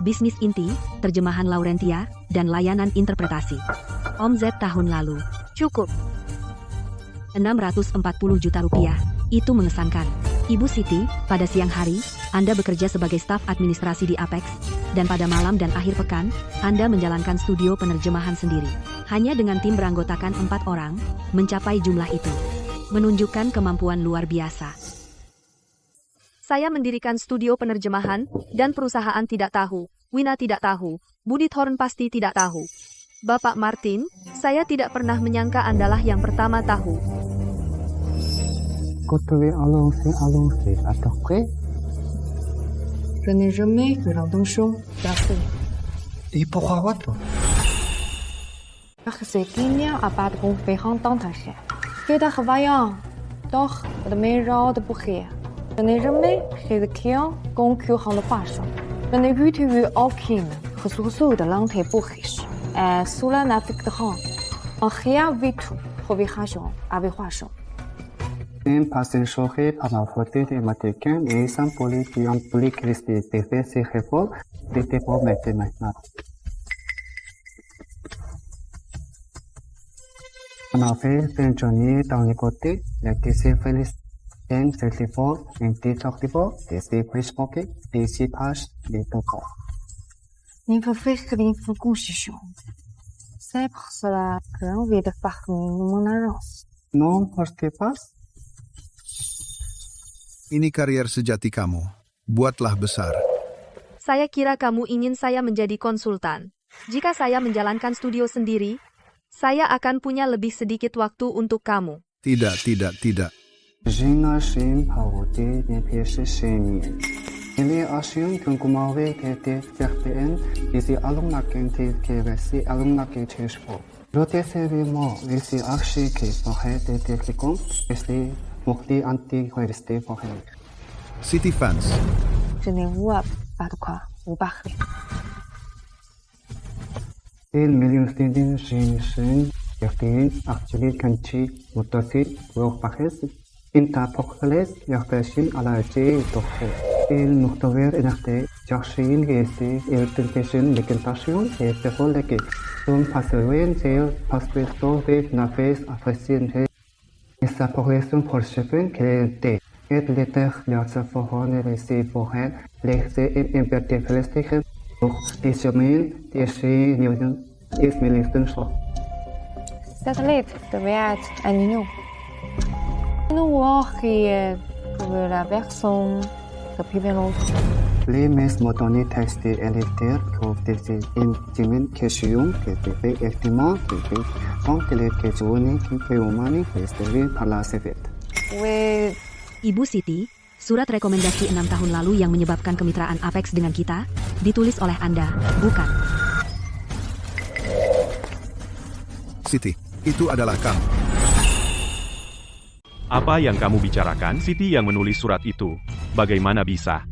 E: Bisnis inti, terjemahan Laurentia, dan layanan interpretasi. Omzet tahun lalu. Cukup. 640 juta rupiah. Itu mengesankan. Ibu Siti, pada siang hari, Anda bekerja sebagai staf administrasi di Apex, dan pada malam dan akhir pekan, Anda menjalankan studio penerjemahan sendiri. Hanya dengan tim beranggotakan 4 orang, mencapai jumlah itu. Menunjukkan kemampuan luar biasa.
A: Saya mendirikan studio penerjemahan, dan perusahaan tidak tahu, Wina tidak tahu, Budi Thorn pasti tidak tahu. Bapak Martin, saya tidak pernah menyangka Andalah yang pertama tahu.
G: Côté allons-y, attaquer.
H: Je n'ai jamais vu l'intention d'affaire.
G: Et pourquoi what?
H: Parce qu'il n'y a pas de conférence d'intérêt. C'est un voyant. Doch, de mes genres de bouquet. Je n'ai jamais chez le client concurrent de façon. Je n'ai vu aucune ressource de l'entrée pour riche. Et sous la navigue de rang, en rien vu tout, provision avec façon.
G: Un patient choqué par la faute des matériaux et sans politique en public risque de faire ses réformes, n'était pas maintenant. On a fait pensionner dans les côtés, les TC Félicien, certifié, un titre actif, des prix pocket, des pages, des topos.
H: 您不非是林夫故事熊？C'est pour cela que j'ai envie de parler mon agence.
G: Non, parce que pas.
F: Ini karier sejati kamu. Buatlah besar.
A: Saya kira kamu ingin saya menjadi konsultan. Jika saya menjalankan studio sendiri, saya akan punya lebih sedikit waktu untuk kamu.
F: Tidak.
G: Gina Shin Pawode Nepesi Sheni. Ini asyum kengkumawe kete CRPN isi alumnaken ke versi alumnaken chespo. Rote serimo isi aksi ke pahe te klikon isi mukti anti koiriste pahe.
F: City Fans.
H: Je ne vois pas de quoi vous parlez.
G: Il million student Shin yakti actually kanchi mutasi work pahes interpokles yaktashin alaji dokhe. Il noktover enakte jakshin gesi electrification lekentasyon tefol leke son passerwen sel paspesto ve nafes afasien he esa progression for shipping krete et letter lasa forhone resi forhen lekse in impertiflistic och disjomin desi newton is milliston so
H: Satellite devait être un union. Nous voyons que la version depuis bien longtemps.
G: les mes modoni texte électeur que des intimen question que te effectivement que donc les questions que humani history palasifit.
H: Oui,
E: Ibu Siti, surat rekomendasi 6 tahun lalu yang menyebabkan kemitraan Apex dengan kita, ditulis oleh Anda, bukan?
F: Siti, itu adalah kamu.
B: Apa yang kamu bicarakan? Siti yang menulis surat itu. Bagaimana bisa?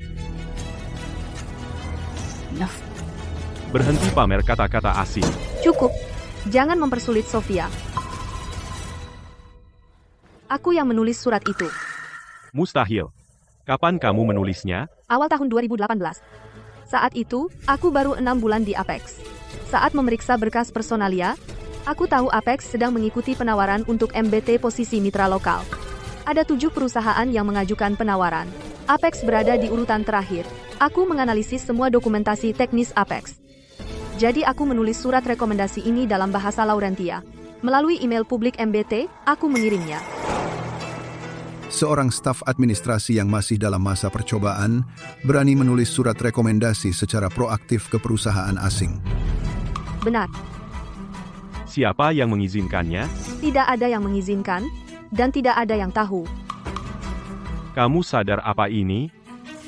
B: Berhenti pamer kata-kata asing.
A: Cukup. Jangan mempersulit Sofia. Aku yang menulis surat itu.
B: Mustahil. Kapan kamu menulisnya?
A: Awal tahun 2018. Saat itu, aku baru 6 bulan di Apex. Saat memeriksa berkas personalia, aku tahu Apex sedang mengikuti penawaran untuk MBT posisi mitra lokal. Ada 7 perusahaan yang mengajukan penawaran. Apex berada di urutan terakhir. Aku menganalisis semua dokumentasi teknis Apex. Jadi aku menulis surat rekomendasi ini dalam bahasa Laurentia. Melalui email publik MBT, aku mengirimnya.
F: Seorang staf administrasi yang masih dalam masa percobaan berani menulis surat rekomendasi secara proaktif ke perusahaan asing.
A: Benar.
B: Siapa yang mengizinkannya?
A: Tidak ada yang mengizinkan, dan tidak ada yang tahu.
B: Kamu sadar apa ini?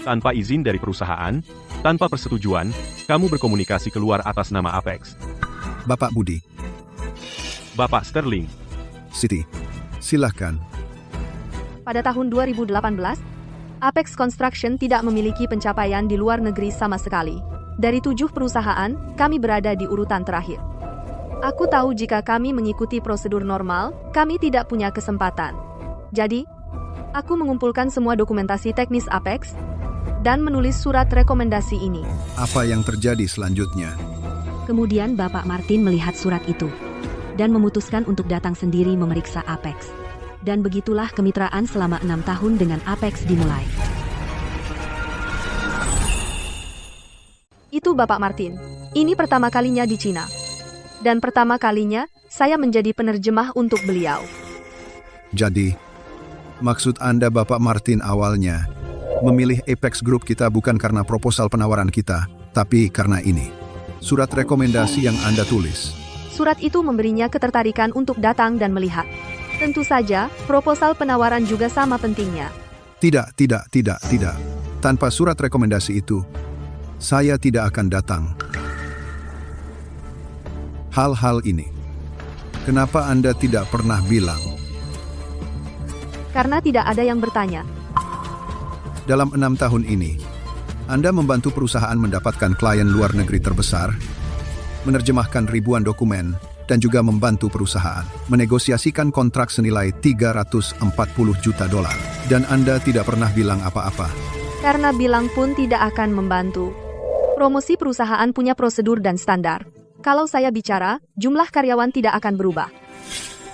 B: Tanpa izin dari perusahaan, tanpa persetujuan, kamu berkomunikasi keluar atas nama Apex.
F: Bapak Budi.
B: Bapak Sterling.
F: Siti, silahkan.
A: Pada tahun 2018, Apex Construction tidak memiliki pencapaian di luar negeri sama sekali. Dari 7 perusahaan, kami berada di urutan terakhir. Aku tahu jika kami mengikuti prosedur normal, kami tidak punya kesempatan. Jadi, aku mengumpulkan semua dokumentasi teknis Apex dan menulis surat rekomendasi ini.
F: Apa yang terjadi selanjutnya?
E: Kemudian Bapak Martin melihat surat itu dan memutuskan untuk datang sendiri memeriksa Apex. Dan begitulah kemitraan selama 6 tahun dengan Apex dimulai.
A: Itu Bapak Martin. Ini pertama kalinya di Cina. Dan pertama kalinya, saya menjadi penerjemah untuk beliau.
F: Jadi, maksud Anda Bapak Martin awalnya memilih Apex Group kita bukan karena proposal penawaran kita, tapi karena ini. Surat rekomendasi yang Anda tulis.
A: Surat itu memberinya ketertarikan untuk datang dan melihat. Tentu saja, proposal penawaran juga sama pentingnya.
F: Tidak. Tanpa surat rekomendasi itu, saya tidak akan datang. Hal-hal ini, kenapa Anda tidak pernah bilang?
A: Karena tidak ada yang bertanya.
F: Dalam 6 tahun ini, Anda membantu perusahaan mendapatkan klien luar negeri terbesar, menerjemahkan ribuan dokumen, dan juga membantu perusahaan menegosiasikan kontrak senilai $340 juta. Dan Anda tidak pernah bilang apa-apa.
A: Karena bilang pun tidak akan membantu. Promosi perusahaan punya prosedur dan standar. Kalau saya bicara, jumlah karyawan tidak akan berubah.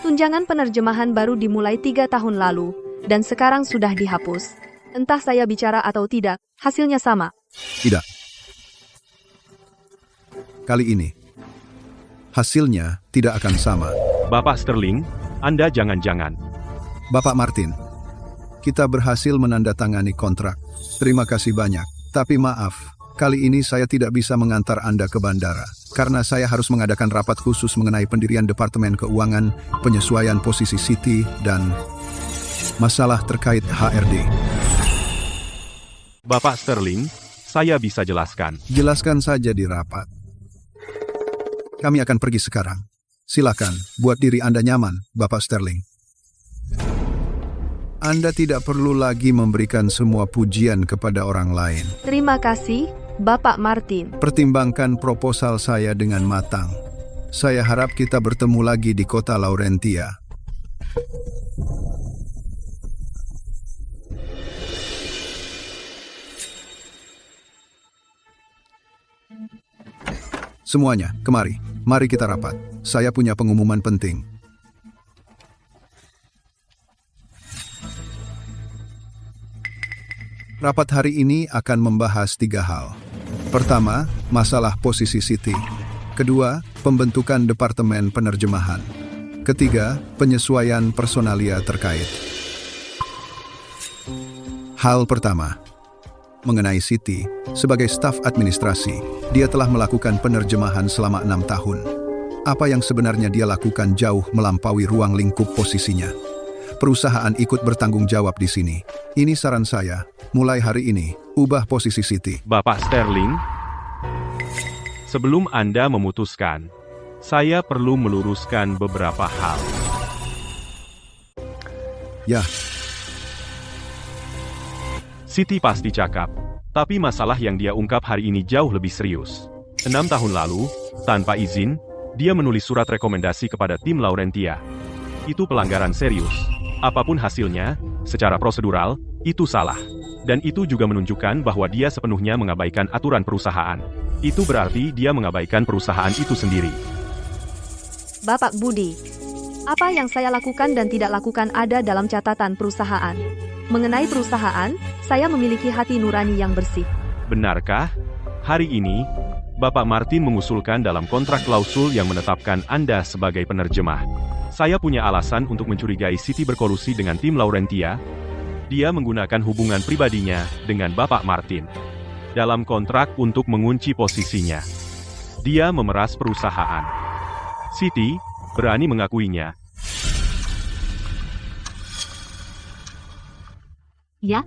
A: Tunjangan penerjemahan baru dimulai 3 tahun lalu, dan sekarang sudah dihapus. Entah saya bicara atau tidak, hasilnya sama.
F: Tidak. Kali ini, hasilnya tidak akan sama.
B: Bapak Sterling, Anda jangan-jangan.
F: Bapak Martin, kita berhasil menandatangani kontrak. Terima kasih banyak. Tapi maaf, kali ini saya tidak bisa mengantar Anda ke bandara. Karena saya harus mengadakan rapat khusus mengenai pendirian Departemen Keuangan, penyesuaian posisi Siti, dan masalah terkait HRD.
B: Bapak Sterling, saya bisa jelaskan.
F: Jelaskan saja di rapat. Kami akan pergi sekarang. Silakan, buat diri Anda nyaman, Bapak Sterling. Anda tidak perlu lagi memberikan semua pujian kepada orang lain.
A: Terima kasih, Bapak Martin.
F: Pertimbangkan proposal saya dengan matang. Saya harap kita bertemu lagi di kota Laurentia. Semuanya, kemari. Mari kita rapat. Saya punya pengumuman penting. Rapat hari ini akan membahas 3 hal. Pertama, masalah posisi Siti. Kedua, pembentukan Departemen Penerjemahan. Ketiga, penyesuaian personalia terkait. Hal pertama, mengenai Siti, sebagai staf administrasi, dia telah melakukan penerjemahan selama 6 tahun. Apa yang sebenarnya dia lakukan jauh melampaui ruang lingkup posisinya. Perusahaan ikut bertanggung jawab di sini. Ini saran saya, mulai hari ini, ubah posisi Siti.
B: Bapak Sterling, sebelum Anda memutuskan, saya perlu meluruskan beberapa hal.
F: Ya.
B: Siti pasti cakap, tapi masalah yang dia ungkap hari ini jauh lebih serius. 6 tahun lalu, tanpa izin, dia menulis surat rekomendasi kepada tim Laurentia. Itu pelanggaran serius. Apapun hasilnya, secara prosedural, itu salah. Dan itu juga menunjukkan bahwa dia sepenuhnya mengabaikan aturan perusahaan. Itu berarti dia mengabaikan perusahaan itu sendiri.
A: Bapak Budi, apa yang saya lakukan dan tidak lakukan ada dalam catatan perusahaan. Mengenai perusahaan, saya memiliki hati nurani yang bersih.
B: Benarkah? Hari ini, Bapak Martin mengusulkan dalam kontrak klausul yang menetapkan Anda sebagai penerjemah. Saya punya alasan untuk mencurigai Siti berkolusi dengan tim Laurentia. Dia menggunakan hubungan pribadinya dengan Bapak Martin dalam kontrak untuk mengunci posisinya. Dia memeras perusahaan. Siti berani mengakuinya.
E: Ya,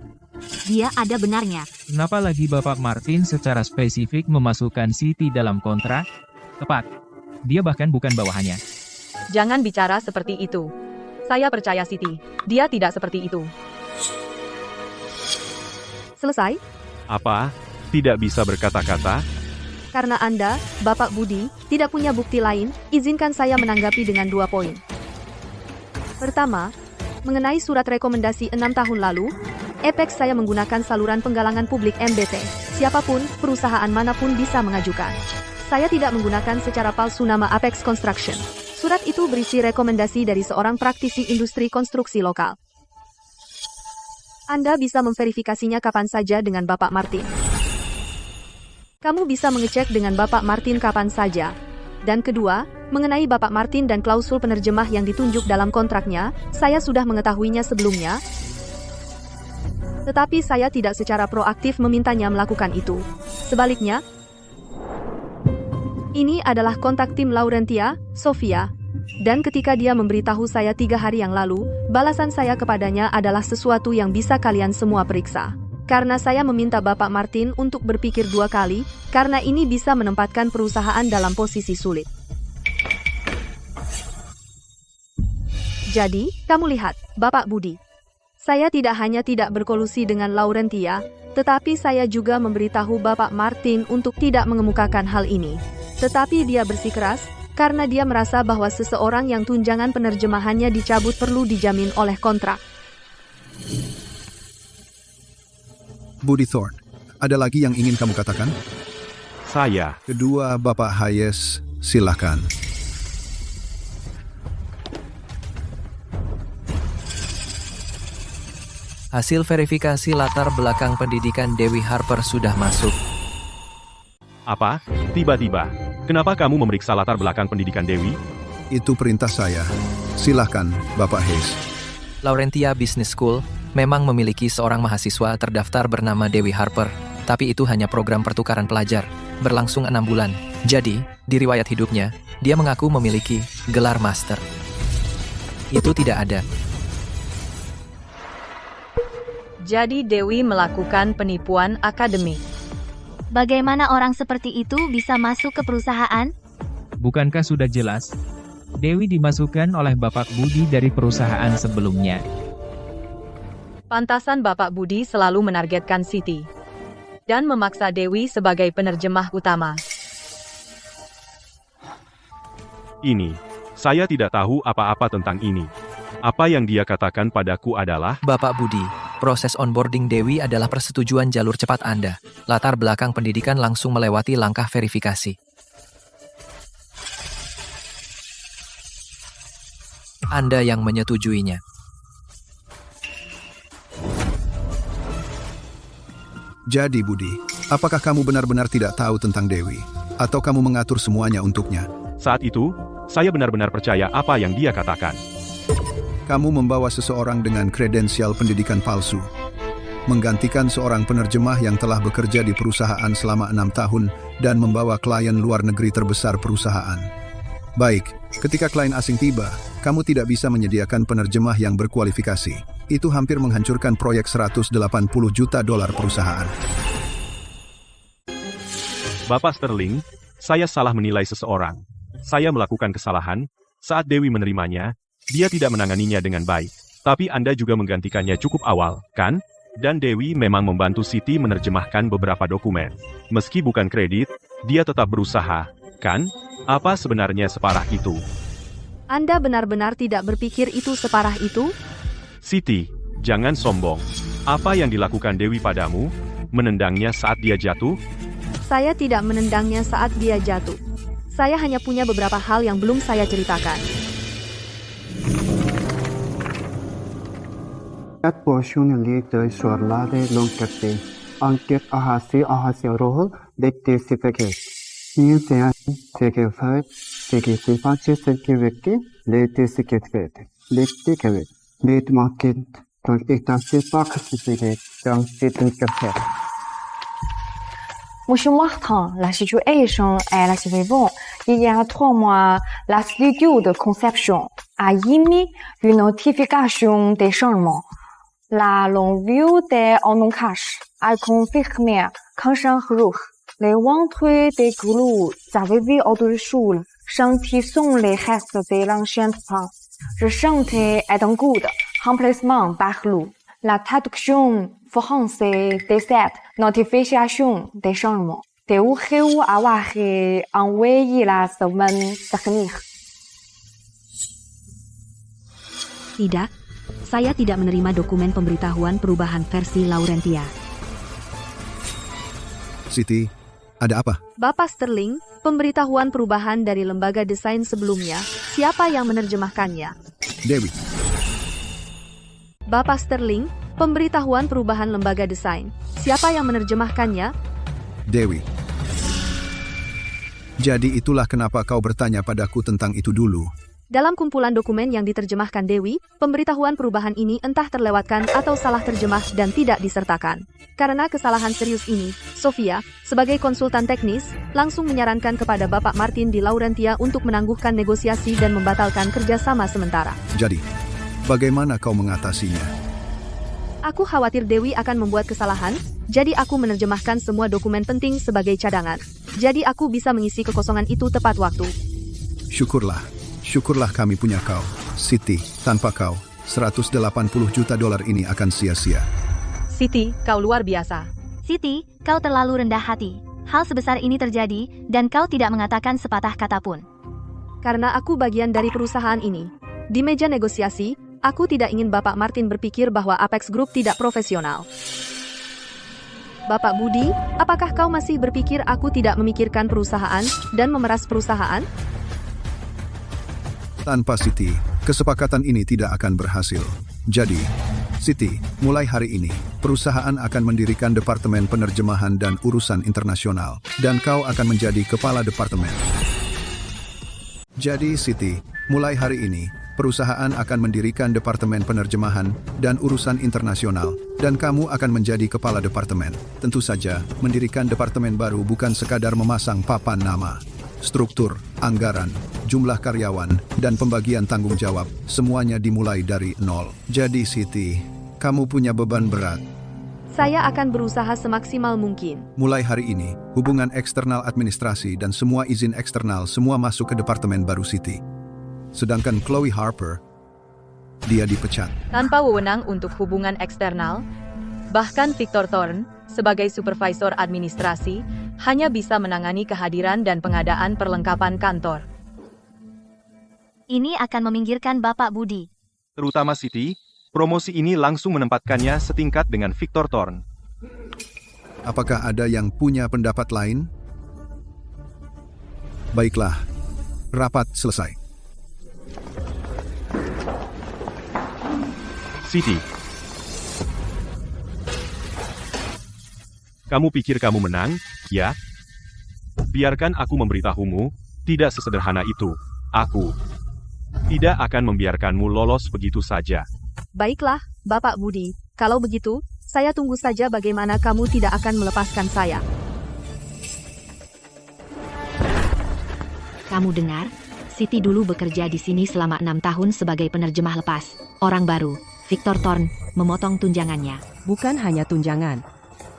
E: dia ada benarnya.
L: Kenapa lagi Bapak Martin secara spesifik memasukkan Siti dalam kontrak? Tepat. Dia bahkan bukan bawahannya.
C: Jangan bicara seperti itu. Saya percaya Siti. Dia tidak seperti itu.
A: Selesai?
B: Apa? Tidak bisa berkata-kata?
A: Karena Anda, Bapak Budi, tidak punya bukti lain, izinkan saya menanggapi dengan 2 poin. Pertama, mengenai surat rekomendasi 6 tahun lalu, Apex saya menggunakan saluran penggalangan publik MBT. Siapapun, perusahaan manapun bisa mengajukan. Saya tidak menggunakan secara palsu nama Apex Construction. Surat itu berisi rekomendasi dari seorang praktisi industri konstruksi lokal. Anda bisa memverifikasinya kapan saja dengan Bapak Martin. Kamu bisa mengecek dengan Bapak Martin kapan saja. Dan kedua, mengenai Bapak Martin dan klausul penerjemah yang ditunjuk dalam kontraknya, saya sudah mengetahuinya sebelumnya. Tetapi saya tidak secara proaktif memintanya melakukan itu. Sebaliknya, ini adalah kontak tim Laurentia, Sofia. Dan ketika dia memberitahu saya 3 hari yang lalu, balasan saya kepadanya adalah sesuatu yang bisa kalian semua periksa. Karena saya meminta Bapak Martin untuk berpikir 2 kali, karena ini bisa menempatkan perusahaan dalam posisi sulit. Jadi, kamu lihat, Bapak Budi. Saya tidak hanya tidak berkolusi dengan Laurentia, tetapi saya juga memberitahu Bapak Martin untuk tidak mengemukakan hal ini. Tetapi dia bersikeras, karena dia merasa bahwa seseorang yang tunjangan penerjemahannya dicabut perlu dijamin oleh kontrak.
F: Budi Thorne, ada lagi yang ingin kamu katakan?
B: Saya.
F: Kedua, Bapak Hayes, silakan.
M: Hasil verifikasi latar belakang pendidikan Dewi Harper sudah masuk.
B: Apa? Tiba-tiba. Kenapa kamu memeriksa latar belakang pendidikan Dewi?
F: Itu perintah saya. Silakan, Bapak Hayes.
M: Laurentia Business School memang memiliki seorang mahasiswa terdaftar bernama Dewi Harper, tapi itu hanya program pertukaran pelajar, berlangsung 6 bulan. Jadi, di riwayat hidupnya, dia mengaku memiliki gelar master. Itu tidak ada.
C: Jadi Dewi melakukan penipuan akademik.
E: Bagaimana orang seperti itu bisa masuk ke perusahaan?
L: Bukankah sudah jelas? Dewi dimasukkan oleh Bapak Budi dari perusahaan sebelumnya.
C: Pantasan Bapak Budi selalu menargetkan Siti dan memaksa Dewi sebagai penerjemah utama.
B: Ini, saya tidak tahu apa-apa tentang ini. Apa yang dia katakan padaku adalah,
M: Bapak Budi, proses onboarding Dewi adalah persetujuan jalur cepat Anda. Latar belakang pendidikan langsung melewati langkah verifikasi. Anda yang menyetujuinya.
F: Jadi Budi, apakah kamu benar-benar tidak tahu tentang Dewi? Atau kamu mengatur semuanya untuknya?
B: saat itu, saya benar-benar percaya apa yang dia katakan.
F: Kamu membawa seseorang dengan kredensial pendidikan palsu, menggantikan seorang penerjemah yang telah bekerja di perusahaan selama 6 tahun dan membawa klien luar negeri terbesar perusahaan. Baik, ketika klien asing tiba, kamu tidak bisa menyediakan penerjemah yang berkualifikasi. Itu hampir menghancurkan proyek $180 juta perusahaan.
B: Bapak Sterling, saya salah menilai seseorang. Saya melakukan kesalahan. Saat Dewi menerimanya, dia tidak menanganinya dengan baik. Tapi Anda juga menggantikannya cukup awal, kan? Dan Dewi memang membantu Siti menerjemahkan beberapa dokumen. Meski bukan kredit, dia tetap berusaha, kan? Apa sebenarnya separah itu?
A: Anda benar-benar tidak berpikir itu separah itu?
B: Siti, jangan sombong. Apa yang dilakukan Dewi padamu? Menendangnya saat dia jatuh?
A: Saya tidak menendangnya saat dia jatuh. Saya hanya punya beberapa hal yang belum saya ceritakan.
G: Cette portion liegt sur la longueur. Enquête ahasi rôle d'étiquette. Une séance séquence séquence séquence l'étiquette. L'étiquette. L'étiquette. Donc, c'est pas que c'est dans cette café.
H: Monsieur Martin, la situation est la suivante. Il y a 3 mois, la studio de conception a émis une notification de changement. La longue vue des cache a confirmé qu'un champ rouge, les ventres des groues avaient au-dessous, chantiers sont les restes de l'ancien plan. Le chantier est en cours de remplacement par l'eau. La traduction française de cette notification de changement devrait avoir envoyé la semaine dernière.
E: Tidak, saya tidak menerima dokumen pemberitahuan perubahan versi Laurentia.
F: Siti, ada apa?
A: Bapak Sterling, pemberitahuan perubahan dari lembaga desain sebelumnya, siapa yang menerjemahkannya?
F: Dewi.
A: Bapak Sterling, pemberitahuan perubahan lembaga desain, siapa yang menerjemahkannya?
F: Dewi. Jadi itulah kenapa kau bertanya padaku tentang itu dulu.
A: Dalam kumpulan dokumen yang diterjemahkan Dewi, pemberitahuan perubahan ini entah terlewatkan atau salah terjemah dan tidak disertakan. Karena kesalahan serius ini, Sofia, sebagai konsultan teknis, langsung menyarankan kepada Bapak Martin di Laurentia untuk menangguhkan negosiasi dan membatalkan kerjasama sementara.
F: Jadi, bagaimana kau mengatasinya?
A: Aku khawatir Dewi akan membuat kesalahan, jadi aku menerjemahkan semua dokumen penting sebagai cadangan. Jadi aku bisa mengisi kekosongan itu tepat waktu.
F: Syukurlah kami punya kau, Siti. Tanpa kau, $180 juta ini akan sia-sia.
C: Siti, kau luar biasa.
E: Siti, kau terlalu rendah hati. Hal sebesar ini terjadi, dan kau tidak mengatakan sepatah kata pun.
A: Karena aku bagian dari perusahaan ini. Di meja negosiasi, aku tidak ingin Bapak Martin berpikir bahwa Apex Group tidak profesional. Bapak Budi, apakah kau masih berpikir aku tidak memikirkan perusahaan dan memeras perusahaan?
F: Tanpa Siti, kesepakatan ini tidak akan berhasil. Jadi, Siti, mulai hari ini, perusahaan akan mendirikan Departemen Penerjemahan dan Urusan Internasional, dan kau akan menjadi kepala departemen. Jadi, Siti, mulai hari ini, perusahaan akan mendirikan Departemen Penerjemahan dan Urusan Internasional, dan kamu akan menjadi kepala departemen. Tentu saja, mendirikan departemen baru bukan sekadar memasang papan nama. Struktur, anggaran, jumlah karyawan, dan pembagian tanggung jawab, semuanya dimulai dari nol. Jadi Siti, kamu punya beban berat.
A: Saya akan berusaha semaksimal mungkin.
F: Mulai hari ini, hubungan eksternal administrasi dan semua izin eksternal semua masuk ke departemen baru Siti. Sedangkan Chloe Harper, dia dipecat.
C: Tanpa wewenang untuk hubungan eksternal, bahkan Victor Thorne, sebagai supervisor administrasi, hanya bisa menangani kehadiran dan pengadaan perlengkapan kantor.
E: Ini akan meminggirkan Bapak Budi.
B: Terutama Siti, promosi ini langsung menempatkannya setingkat dengan Victor Thorne.
F: Apakah ada yang punya pendapat lain? Baiklah, rapat selesai.
B: Siti, kamu pikir kamu menang, ya? Biarkan aku memberitahumu, tidak sesederhana itu. Aku tidak akan membiarkanmu lolos begitu saja.
A: Baiklah, Bapak Budi. Kalau begitu, saya tunggu saja bagaimana kamu tidak akan melepaskan saya.
E: Kamu dengar? Siti dulu bekerja di sini selama 6 tahun sebagai penerjemah lepas. Orang baru, Victor Thorne, memotong tunjangannya.
N: Bukan hanya tunjangan.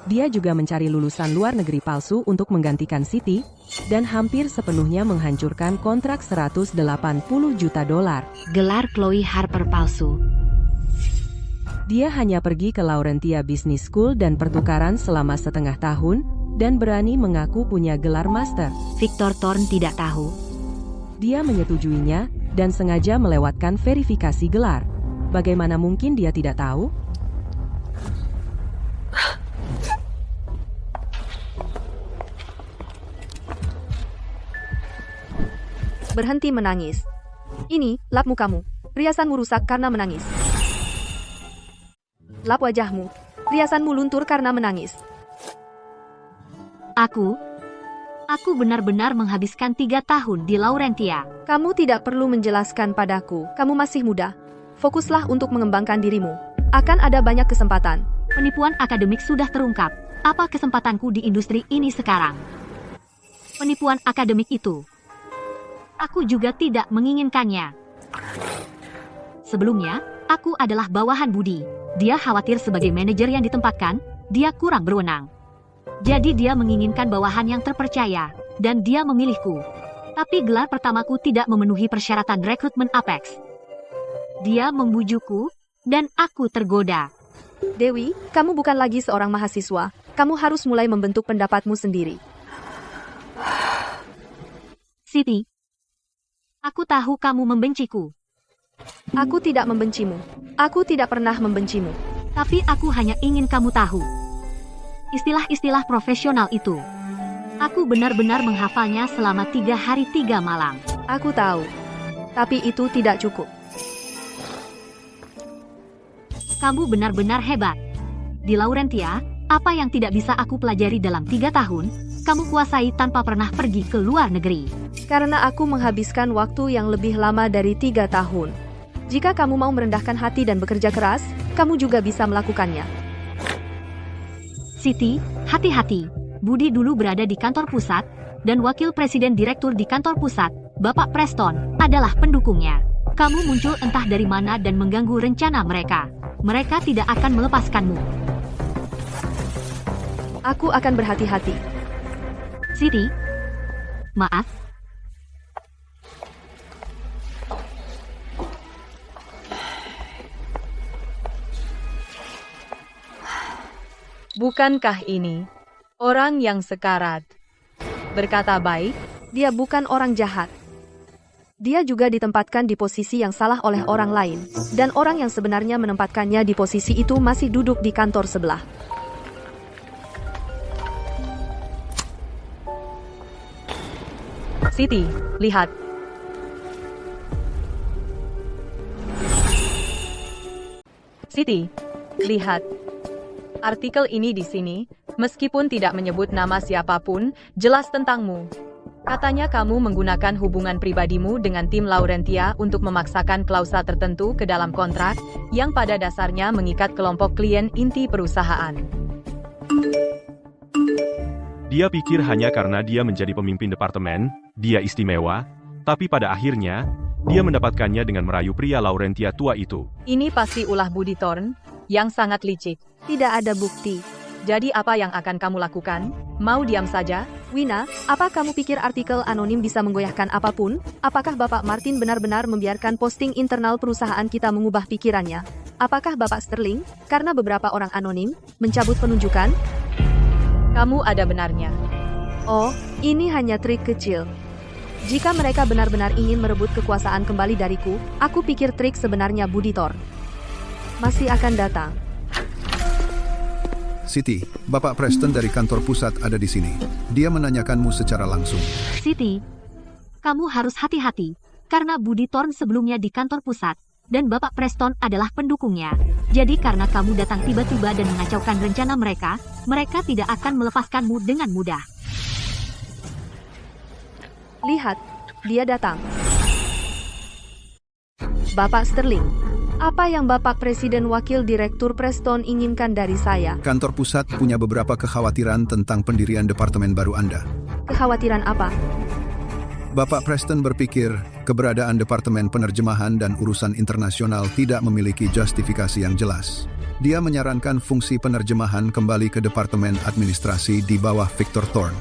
N: Dia juga mencari lulusan luar negeri palsu untuk menggantikan Siti, dan hampir sepenuhnya menghancurkan kontrak $180 juta.
E: Gelar Chloe Harper palsu.
N: Dia hanya pergi ke Laurentia Business School dan pertukaran selama setengah tahun, dan berani mengaku punya gelar master.
E: Victor Thorne tidak tahu.
N: Dia menyetujuinya, dan sengaja melewatkan verifikasi gelar. Bagaimana mungkin dia tidak tahu?
A: Berhenti menangis. Ini, lap mukamu. Riasanmu rusak karena menangis. Lap wajahmu. Riasanmu luntur karena menangis.
E: Aku benar-benar menghabiskan 3 tahun di Laurentia.
A: Kamu tidak perlu menjelaskan padaku. Kamu masih muda. Fokuslah untuk mengembangkan dirimu. Akan ada banyak kesempatan.
E: Penipuan akademik sudah terungkap. Apa kesempatanku di industri ini sekarang? Penipuan akademik itu. Aku juga tidak menginginkannya. Sebelumnya, aku adalah bawahan Budi. Dia khawatir sebagai manajer yang ditempatkan, dia kurang berwenang. Jadi dia menginginkan bawahan yang terpercaya, dan dia memilihku. Tapi gelar pertamaku tidak memenuhi persyaratan rekrutmen Apex. Dia membujukku, dan aku tergoda.
A: Dewi, kamu bukan lagi seorang mahasiswa. Kamu harus mulai membentuk pendapatmu sendiri.
E: Siti, aku tahu kamu membenciku.
A: Aku tidak membencimu. Aku tidak pernah membencimu.
E: Tapi aku hanya ingin kamu tahu. Istilah-istilah profesional itu. Aku benar-benar menghafalnya selama 3 hari 3 malam.
A: Aku tahu. Tapi itu tidak cukup.
E: Kamu benar-benar hebat. Di Laurentia, apa yang tidak bisa aku pelajari dalam 3 tahun, kamu kuasai tanpa pernah pergi ke luar negeri.
A: Karena aku menghabiskan waktu yang lebih lama dari 3 tahun. Jika kamu mau merendahkan hati dan bekerja keras, kamu juga bisa melakukannya.
E: Siti, hati-hati. Budi dulu berada di kantor pusat, dan wakil presiden direktur di kantor pusat, Bapak Preston, adalah pendukungnya. Kamu muncul entah dari mana dan mengganggu rencana mereka. Mereka tidak akan melepaskanmu.
A: Aku akan berhati-hati.
E: Siti, maaf.
C: Bukankah ini orang yang sekarat? Berkata baik,
A: dia bukan orang jahat. Dia juga ditempatkan di posisi yang salah oleh orang lain, dan orang yang sebenarnya menempatkannya di posisi itu masih duduk di kantor sebelah.
C: Siti, lihat. Siti, Lihat. Artikel ini di sini, meskipun tidak menyebut nama siapapun, jelas tentangmu. Katanya kamu menggunakan hubungan pribadimu dengan tim Laurentia untuk memaksakan klausa tertentu ke dalam kontrak, yang pada dasarnya mengikat kelompok klien inti perusahaan.
B: Dia pikir hanya karena dia menjadi pemimpin departemen, dia istimewa, tapi pada akhirnya, dia mendapatkannya dengan merayu pria Laurentia tua itu.
C: Ini pasti ulah Budi Thorn, yang sangat licik.
A: Tidak ada bukti.
C: Jadi apa yang akan kamu lakukan? Mau diam saja?
A: Wina, apa kamu pikir artikel anonim bisa menggoyahkan apapun? Apakah Bapak Martin benar-benar membiarkan posting internal perusahaan kita mengubah pikirannya? Apakah Bapak Sterling, karena beberapa orang anonim, mencabut penunjukan?
C: Kamu ada benarnya.
A: Oh, ini hanya trik kecil. Jika mereka benar-benar ingin merebut kekuasaan kembali dariku, aku pikir trik sebenarnya Budi Thorn masih akan datang.
F: Siti, Bapak Preston dari kantor pusat ada di sini. Dia menanyakanmu secara langsung.
E: Siti, kamu harus hati-hati, karena Budi Thorn sebelumnya di kantor pusat, dan Bapak Preston adalah pendukungnya. Jadi karena kamu datang tiba-tiba dan mengacaukan rencana mereka tidak akan melepaskanmu dengan mudah.
A: Lihat, dia datang. Bapak Sterling, apa yang Bapak Presiden Wakil Direktur Preston inginkan dari saya?
F: Kantor pusat punya beberapa kekhawatiran tentang pendirian departemen baru Anda.
A: Kekhawatiran apa?
F: Bapak Preston berpikir keberadaan Departemen Penerjemahan dan Urusan Internasional tidak memiliki justifikasi yang jelas. Dia menyarankan fungsi penerjemahan kembali ke Departemen Administrasi di bawah Victor Thorn.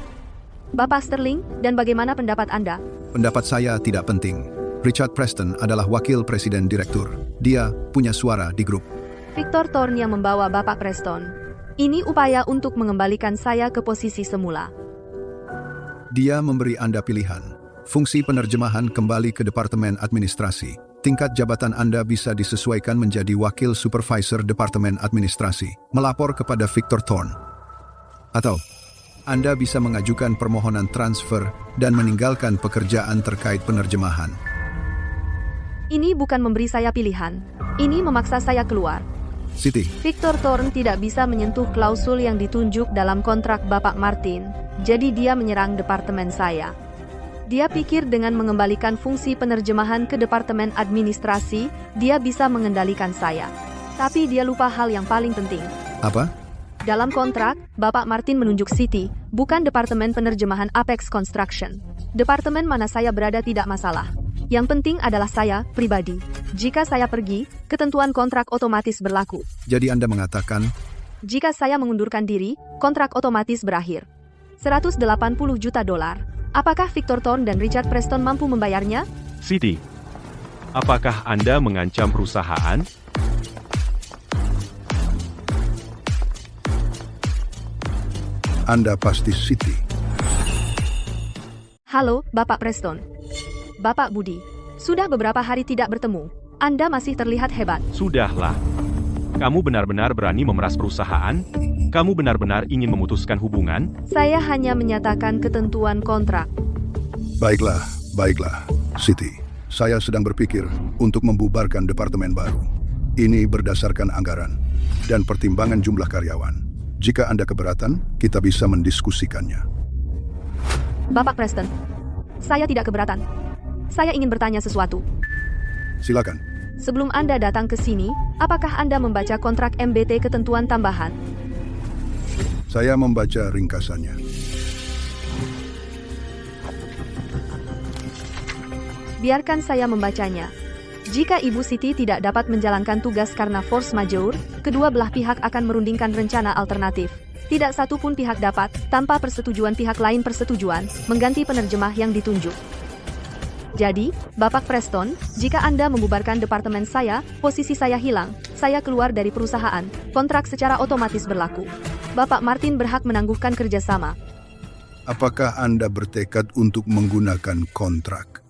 A: Bapak Sterling, dan bagaimana pendapat Anda?
F: Pendapat saya tidak penting. Richard Preston adalah wakil presiden direktur. Dia punya suara di grup.
A: Victor Thorn yang membawa Bapak Preston. Ini upaya untuk mengembalikan saya ke posisi semula.
F: Dia memberi Anda pilihan. Fungsi penerjemahan kembali ke Departemen Administrasi. Tingkat jabatan Anda bisa disesuaikan menjadi wakil supervisor Departemen Administrasi, melapor kepada Victor Thorn. Atau Anda bisa mengajukan permohonan transfer dan meninggalkan pekerjaan terkait penerjemahan.
A: Ini bukan memberi saya pilihan. Ini memaksa saya keluar.
F: Siti.
A: Victor Thorn tidak bisa menyentuh klausul yang ditunjuk dalam kontrak Bapak Martin, jadi dia menyerang departemen saya. Dia pikir dengan mengembalikan fungsi penerjemahan ke Departemen Administrasi, dia bisa mengendalikan saya. Tapi dia lupa hal yang paling penting.
F: Apa?
A: Dalam kontrak, Bapak Martin menunjuk Siti, bukan Departemen Penerjemahan Apex Construction. Departemen mana saya berada tidak masalah. Yang penting adalah saya, pribadi. Jika saya pergi, ketentuan kontrak otomatis berlaku.
F: Jadi Anda mengatakan,
A: jika saya mengundurkan diri, kontrak otomatis berakhir. $180 juta. Apakah Victor Thorn dan Richard Preston mampu membayarnya?
B: Siti, apakah Anda mengancam perusahaan?
F: Anda pasti Siti.
A: Halo, Bapak Preston. Bapak Budi, sudah beberapa hari tidak bertemu. Anda masih terlihat hebat.
B: Sudahlah. Kamu benar-benar berani memeras perusahaan? Kamu benar-benar ingin memutuskan hubungan?
A: Saya hanya menyatakan ketentuan kontrak.
F: Baiklah, Siti. Saya sedang berpikir untuk membubarkan departemen baru. Ini berdasarkan anggaran dan pertimbangan jumlah karyawan. Jika Anda keberatan, kita bisa mendiskusikannya.
A: Bapak Preston, saya tidak keberatan. Saya ingin bertanya sesuatu.
F: Silakan.
A: Sebelum Anda datang ke sini, apakah Anda membaca kontrak MBT ketentuan tambahan?
F: Saya membaca ringkasannya.
A: Biarkan saya membacanya. Jika Ibu Siti tidak dapat menjalankan tugas karena force majeure, kedua belah pihak akan merundingkan rencana alternatif. Tidak satu pun pihak dapat, tanpa persetujuan pihak lain mengganti penerjemah yang ditunjuk. Jadi, Bapak Preston, jika Anda membubarkan departemen saya, posisi saya hilang, saya keluar dari perusahaan, kontrak secara otomatis berlaku. Bapak Martin berhak menangguhkan kerjasama.
F: Apakah Anda bertekad untuk menggunakan kontrak?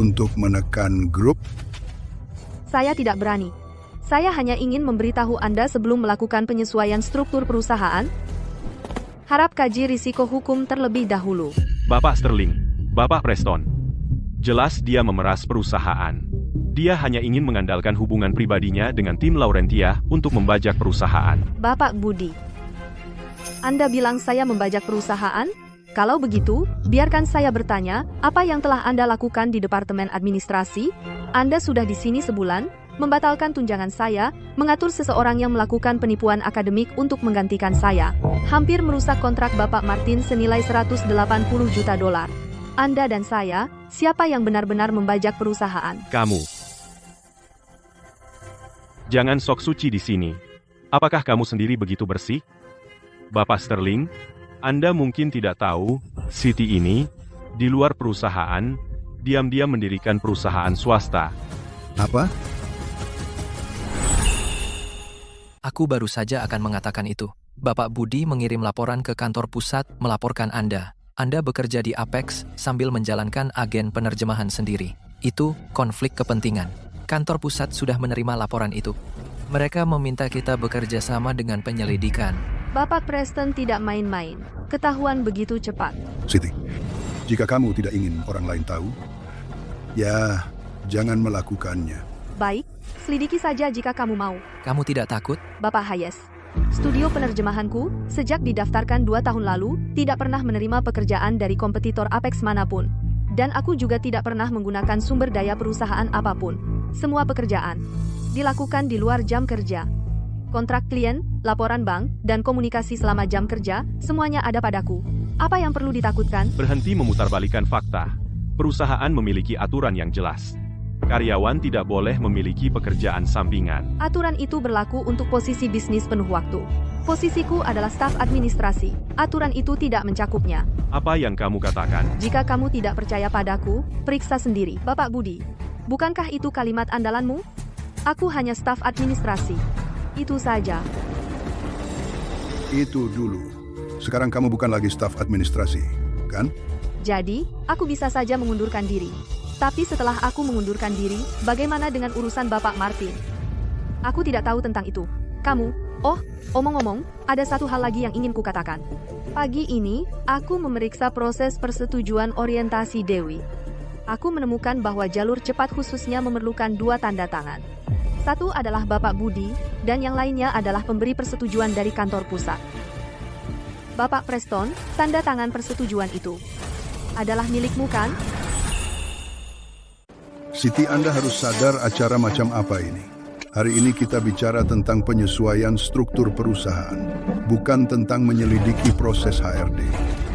F: Untuk menekan grup?
A: Saya tidak berani. Saya hanya ingin memberitahu Anda sebelum melakukan penyesuaian struktur perusahaan. Harap kaji risiko hukum terlebih dahulu.
B: Bapak Sterling, Bapak Preston. Jelas dia memeras perusahaan. Dia hanya ingin mengandalkan hubungan pribadinya dengan tim Laurentia untuk membajak perusahaan.
A: Bapak Budi, Anda bilang saya membajak perusahaan? Kalau begitu, biarkan saya bertanya, apa yang telah Anda lakukan di Departemen Administrasi? Anda sudah di sini sebulan, membatalkan tunjangan saya, mengatur seseorang yang melakukan penipuan akademik untuk menggantikan saya, hampir merusak kontrak Bapak Martin senilai 180 juta dolar. Anda dan saya, siapa yang benar-benar membajak perusahaan?
B: Kamu. Jangan sok suci di sini. Apakah kamu sendiri begitu bersih? Bapak Sterling, Anda mungkin tidak tahu, Siti ini, di luar perusahaan, diam-diam mendirikan perusahaan swasta.
F: Apa?
M: Aku baru saja akan mengatakan itu. Bapak Budi mengirim laporan ke kantor pusat melaporkan Anda. Anda bekerja di Apex sambil menjalankan agen penerjemahan sendiri. Itu konflik kepentingan. Kantor pusat sudah menerima laporan itu. Mereka meminta kita bekerja sama dengan penyelidikan.
A: Bapak Preston tidak main-main. Ketahuan begitu cepat.
F: Siti, jika kamu tidak ingin orang lain tahu, ya, jangan melakukannya.
A: Baik, selidiki saja jika kamu mau.
M: Kamu tidak takut?
A: Bapak Hayes, studio penerjemahanku, sejak didaftarkan 2 tahun lalu, tidak pernah menerima pekerjaan dari kompetitor Apex manapun. Dan aku juga tidak pernah menggunakan sumber daya perusahaan apapun. Semua pekerjaan dilakukan di luar jam kerja. Kontrak klien, laporan bank, dan komunikasi selama jam kerja, semuanya ada padaku. Apa yang perlu ditakutkan?
B: Berhenti memutarbalikkan fakta. Perusahaan memiliki aturan yang jelas. Karyawan tidak boleh memiliki pekerjaan sampingan.
A: Aturan itu berlaku untuk posisi bisnis penuh waktu. Posisiku adalah staf administrasi. Aturan itu tidak mencakupnya.
B: Apa yang kamu katakan?
A: Jika kamu tidak percaya padaku, periksa sendiri. Bapak Budi, bukankah itu kalimat andalanmu? Aku hanya staf administrasi. Itu saja.
F: Itu dulu. Sekarang kamu bukan lagi staf administrasi, kan?
A: Jadi, aku bisa saja mengundurkan diri. Tapi setelah aku mengundurkan diri, bagaimana dengan urusan Bapak Martin? Aku tidak tahu tentang itu. Kamu, omong-omong, ada satu hal lagi yang ingin kukatakan. Pagi ini, aku memeriksa proses persetujuan orientasi Dewi. Aku menemukan bahwa jalur cepat khususnya memerlukan 2 tanda tangan. Satu adalah Bapak Budi, dan yang lainnya adalah pemberi persetujuan dari kantor pusat. Bapak Preston, tanda tangan persetujuan itu adalah milikmu, kan?
F: Siti, Anda harus sadar acara macam apa ini. Hari ini kita bicara tentang penyesuaian struktur perusahaan, bukan tentang menyelidiki proses HRD.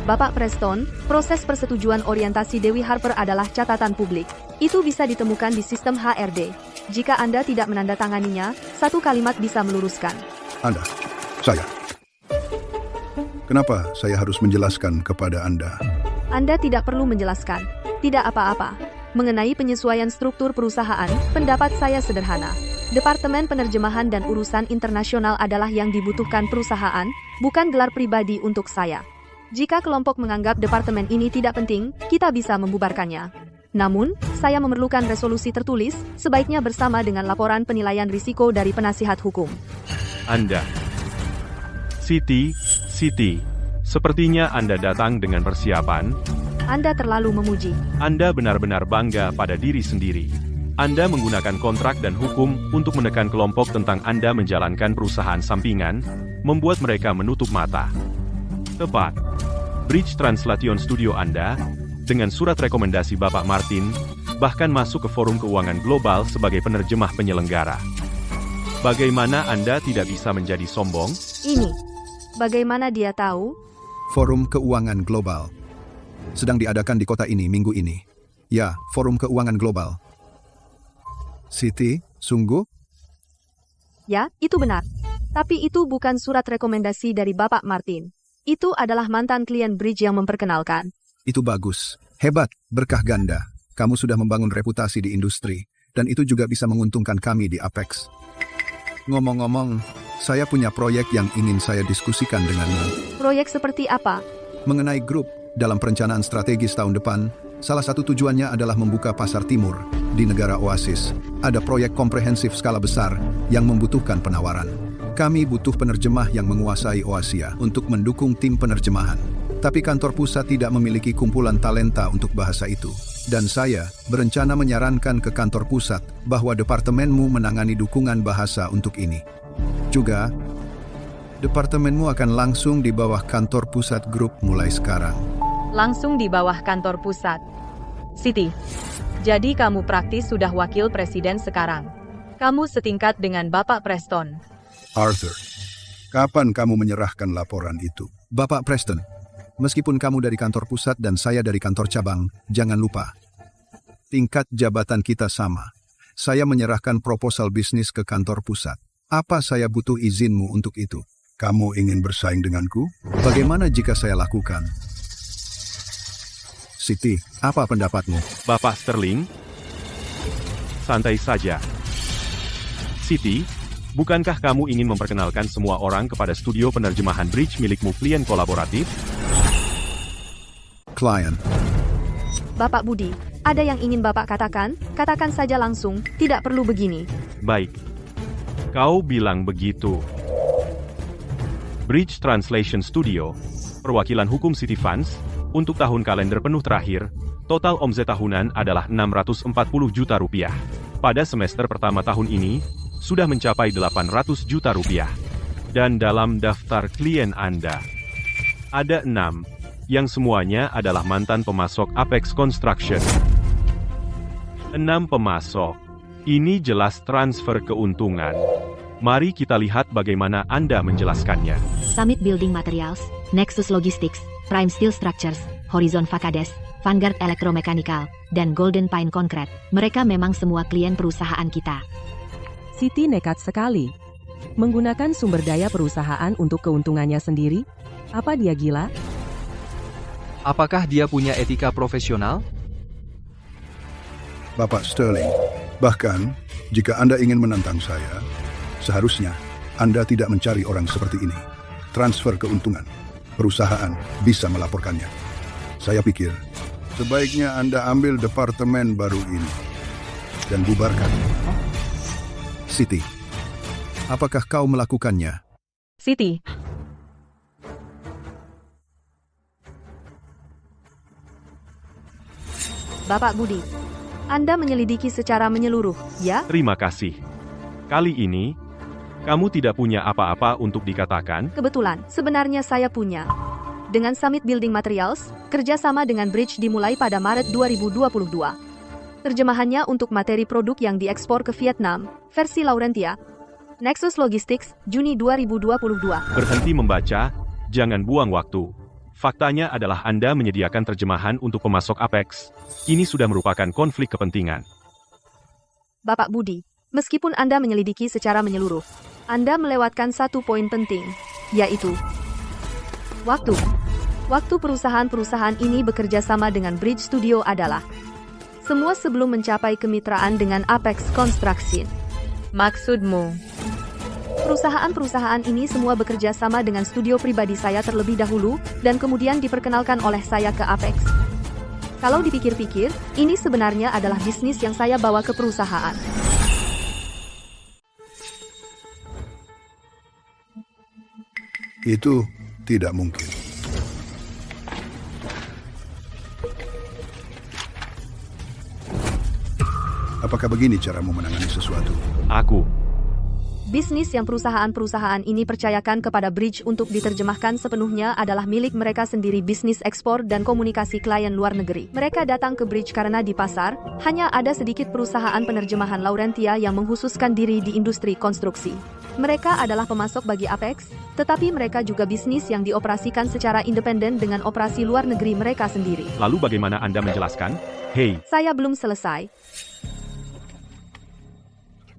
A: Bapak Preston, proses persetujuan orientasi Dewi Harper adalah catatan publik. Itu bisa ditemukan di sistem HRD. Jika Anda tidak menandatanganinya, satu kalimat bisa meluruskan.
F: Saya. Kenapa saya harus menjelaskan kepada Anda?
A: Anda tidak perlu menjelaskan. Tidak apa-apa. Mengenai penyesuaian struktur perusahaan, pendapat saya sederhana. Departemen Penerjemahan dan Urusan Internasional adalah yang dibutuhkan perusahaan, bukan gelar pribadi untuk saya. Jika kelompok menganggap departemen ini tidak penting, kita bisa membubarkannya. Namun, saya memerlukan resolusi tertulis, sebaiknya bersama dengan laporan penilaian risiko dari penasihat hukum.
B: Anda. Siti, sepertinya Anda datang dengan persiapan.
A: Anda terlalu memuji.
B: Anda benar-benar bangga pada diri sendiri. Anda menggunakan kontrak dan hukum untuk menekan kelompok tentang Anda menjalankan perusahaan sampingan, membuat mereka menutup mata. Tepat. Bridge Translation Studio Anda, dengan surat rekomendasi Bapak Martin, bahkan masuk ke Forum Keuangan Global sebagai penerjemah penyelenggara. Bagaimana Anda tidak bisa menjadi sombong?
A: Ini. Bagaimana dia tahu?
F: Forum Keuangan Global sedang diadakan di kota ini minggu ini. Ya, Forum Keuangan Global. Siti, sungguh?
A: Ya, itu benar. Tapi itu bukan surat rekomendasi dari Bapak Martin. Itu adalah mantan klien Bridge yang memperkenalkan.
F: Itu bagus. Hebat, berkah ganda. Kamu sudah membangun reputasi di industri, dan itu juga bisa menguntungkan kami di Apex. Ngomong-ngomong, saya punya proyek yang ingin saya diskusikan denganmu.
A: Proyek seperti apa?
F: Mengenai grup, dalam perencanaan strategis tahun depan, salah satu tujuannya adalah membuka pasar timur di negara Oasis. Ada proyek komprehensif skala besar yang membutuhkan penawaran. Kami butuh penerjemah yang menguasai Oasia untuk mendukung tim penerjemahan. Tapi kantor pusat tidak memiliki kumpulan talenta untuk bahasa itu. Dan saya berencana menyarankan ke kantor pusat bahwa departemenmu menangani dukungan bahasa untuk ini. Juga, departemenmu akan langsung di bawah kantor pusat grup mulai sekarang.
C: Langsung di bawah kantor pusat. Siti, jadi kamu praktis sudah wakil presiden sekarang. Kamu setingkat dengan Bapak Preston.
F: Arthur, kapan kamu menyerahkan laporan itu? Bapak Preston, meskipun kamu dari kantor pusat dan saya dari kantor cabang, jangan lupa. Tingkat jabatan kita sama. Saya menyerahkan proposal bisnis ke kantor pusat. Apa saya butuh izinmu untuk itu? Kamu ingin bersaing denganku? Bagaimana jika saya lakukan? Siti, apa pendapatmu?
B: Bapak Sterling, santai saja. Siti, bukankah kamu ingin memperkenalkan semua orang kepada studio penerjemahan bridge milikmu klien kolaboratif?
F: Klien.
A: Bapak Budi, ada yang ingin Bapak katakan? Katakan saja langsung, tidak perlu begini.
B: Baik. Kau bilang begitu. Bridge Translation Studio, perwakilan hukum City Funds, untuk tahun kalender penuh terakhir, total omzet tahunan adalah 640 juta rupiah. Pada semester pertama tahun ini, sudah mencapai 800 juta rupiah. Dan dalam daftar klien Anda, ada 6, yang semuanya adalah mantan pemasok Apex Construction. 6 pemasok. Ini jelas transfer keuntungan. Mari kita lihat bagaimana Anda menjelaskannya.
E: Summit Building Materials, Nexus Logistics, Prime Steel Structures, Horizon Facades, Vanguard Electromechanical, dan Golden Pine Concrete. Mereka memang semua klien perusahaan kita.
N: Siti nekat sekali. Menggunakan sumber daya perusahaan untuk keuntungannya sendiri? Apa dia gila?
M: Apakah dia punya etika profesional?
F: Bapak Sterling, bahkan jika Anda ingin menantang saya, seharusnya Anda tidak mencari orang seperti ini. Transfer keuntungan. Perusahaan bisa melaporkannya. Saya pikir, sebaiknya Anda ambil departemen baru ini dan bubarkan. Siti, apakah kau melakukannya?
C: Siti.
A: Bapak Budi, Anda menyelidiki secara menyeluruh, ya?
B: Terima kasih. Kali ini, kamu tidak punya apa-apa untuk dikatakan?
A: Kebetulan, sebenarnya saya punya. Dengan Summit Building Materials, kerjasama dengan Bridge dimulai pada Maret 2022. Terjemahannya untuk materi produk yang diekspor ke Vietnam, versi Laurentia. Nexus Logistics, Juni 2022.
B: Berhenti membaca, jangan buang waktu. Faktanya adalah Anda menyediakan terjemahan untuk pemasok Apex. Ini sudah merupakan konflik kepentingan.
A: Bapak Budi, meskipun Anda menyelidiki secara menyeluruh, Anda melewatkan satu poin penting, yaitu waktu. Waktu perusahaan-perusahaan ini bekerja sama dengan Bridge Studio adalah semua sebelum mencapai kemitraan dengan Apex Construction.
C: Maksudmu?
A: Perusahaan-perusahaan ini semua bekerja sama dengan studio pribadi saya terlebih dahulu, dan kemudian diperkenalkan oleh saya ke Apex. Kalau dipikir-pikir, ini sebenarnya adalah bisnis yang saya bawa ke perusahaan.
F: Itu tidak mungkin. Apakah begini caramu menangani sesuatu?
A: Bisnis yang perusahaan-perusahaan ini percayakan kepada Bridge untuk diterjemahkan sepenuhnya adalah milik mereka sendiri. Bisnis ekspor dan komunikasi klien luar negeri. Mereka datang ke Bridge karena di pasar, hanya ada sedikit perusahaan penerjemahan Laurentia yang menghususkan diri di industri konstruksi. Mereka adalah pemasok bagi Apex, tetapi mereka juga bisnis yang dioperasikan secara independen dengan operasi luar negeri mereka sendiri.
B: Lalu bagaimana Anda menjelaskan? Hei,
A: Saya belum selesai.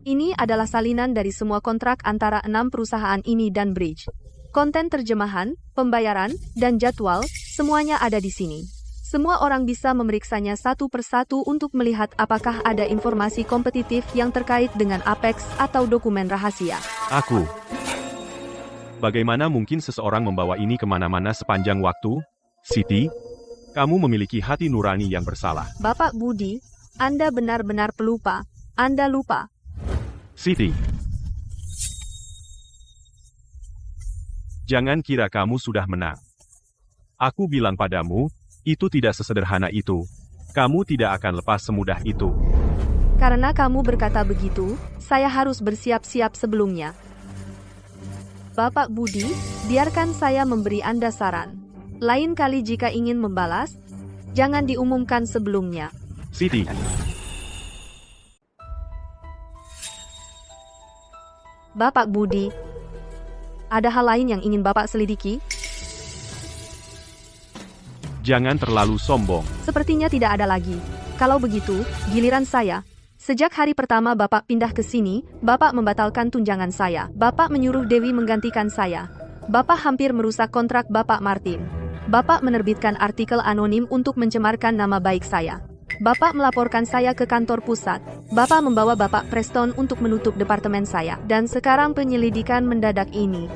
A: Ini adalah salinan dari semua kontrak antara 6 perusahaan ini dan Bridge. Konten terjemahan, pembayaran, dan jadwal, semuanya ada di sini. Semua orang bisa memeriksanya satu persatu untuk melihat apakah ada informasi kompetitif yang terkait dengan Apex atau dokumen rahasia.
B: Bagaimana mungkin seseorang membawa ini kemana-mana sepanjang waktu? Siti, kamu memiliki hati nurani yang bersalah.
A: Bapak Budi, Anda benar-benar pelupa. Anda lupa.
B: Siti, jangan kira kamu sudah menang. Aku bilang padamu, itu tidak sesederhana itu. Kamu tidak akan lepas semudah itu.
A: Karena kamu berkata begitu, saya harus bersiap-siap sebelumnya. Bapak Budi, biarkan saya memberi Anda saran. Lain kali jika ingin membalas, jangan diumumkan sebelumnya.
B: Siti.
A: Bapak Budi, ada hal lain yang ingin Bapak selidiki?
B: Jangan terlalu sombong.
A: Sepertinya tidak ada lagi. Kalau begitu, giliran saya. Sejak hari pertama Bapak pindah ke sini, Bapak membatalkan tunjangan saya. Bapak menyuruh Dewi menggantikan saya. Bapak hampir merusak kontrak Bapak Martin. Bapak menerbitkan artikel anonim untuk mencemarkan nama baik saya. Bapak melaporkan saya ke kantor pusat. Bapak membawa Bapak Preston untuk menutup departemen saya. Dan sekarang penyelidikan mendadak ini.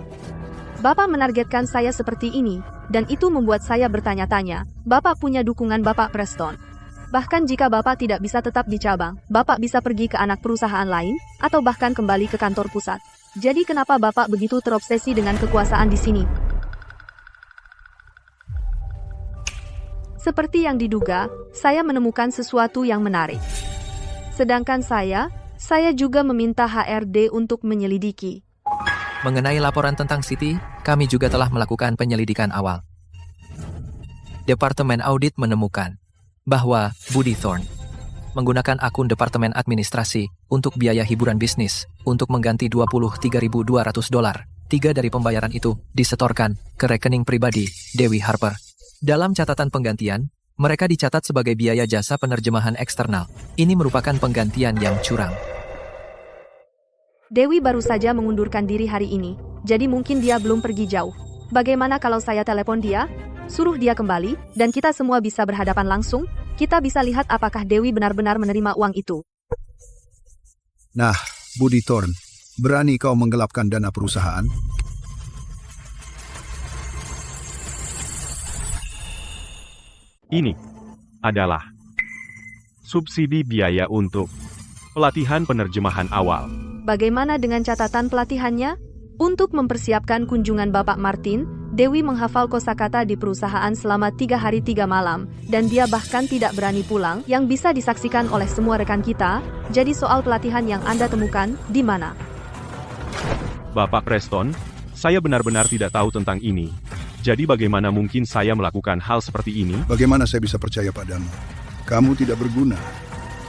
A: Bapak menargetkan saya seperti ini, dan itu membuat saya bertanya-tanya. Bapak punya dukungan Bapak Preston. Bahkan jika Bapak tidak bisa tetap di cabang, Bapak bisa pergi ke anak perusahaan lain, atau bahkan kembali ke kantor pusat. Jadi kenapa Bapak begitu terobsesi dengan kekuasaan di sini? Seperti yang diduga, saya menemukan sesuatu yang menarik. Sedangkan saya juga meminta HRD untuk menyelidiki.
M: Mengenai laporan tentang Siti, kami juga telah melakukan penyelidikan awal. Departemen Audit menemukan bahwa Budi Thorne menggunakan akun Departemen Administrasi untuk biaya hiburan bisnis untuk mengganti $23.200. 3 dari pembayaran itu disetorkan ke rekening pribadi Dewi Harper. Dalam catatan penggantian, mereka dicatat sebagai biaya jasa penerjemahan eksternal. Ini merupakan penggantian yang curang.
A: Dewi baru saja mengundurkan diri hari ini, jadi mungkin dia belum pergi jauh. Bagaimana kalau saya telepon dia? Suruh dia kembali, dan kita semua bisa berhadapan langsung. Kita bisa lihat apakah Dewi benar-benar menerima uang itu.
F: Nah, Budi Thorne, berani kau menggelapkan dana perusahaan?
B: Ini adalah subsidi biaya untuk pelatihan penerjemahan awal.
A: Bagaimana dengan catatan pelatihannya? Untuk mempersiapkan kunjungan Bapak Martin, Dewi menghafal kosakata di perusahaan selama 3 hari 3 malam, dan dia bahkan tidak berani pulang, yang bisa disaksikan oleh semua rekan kita. Jadi soal pelatihan yang Anda temukan, di mana?
B: Bapak Preston, saya benar-benar tidak tahu tentang ini. Jadi bagaimana mungkin saya melakukan hal seperti ini?
F: Bagaimana saya bisa percaya padamu? Kamu tidak berguna.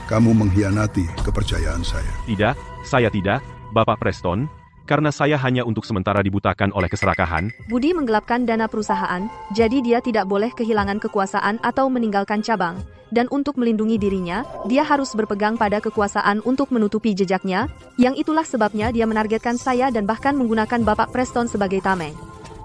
F: Kamu mengkhianati kepercayaan saya.
B: Tidak, saya tidak, Bapak Preston. Karena saya hanya untuk sementara dibutakan oleh keserakahan.
A: Budi menggelapkan dana perusahaan, jadi dia tidak boleh kehilangan kekuasaan atau meninggalkan cabang. Dan untuk melindungi dirinya, dia harus berpegang pada kekuasaan untuk menutupi jejaknya. Yang itulah sebabnya dia menargetkan saya dan bahkan menggunakan Bapak Preston sebagai tameng.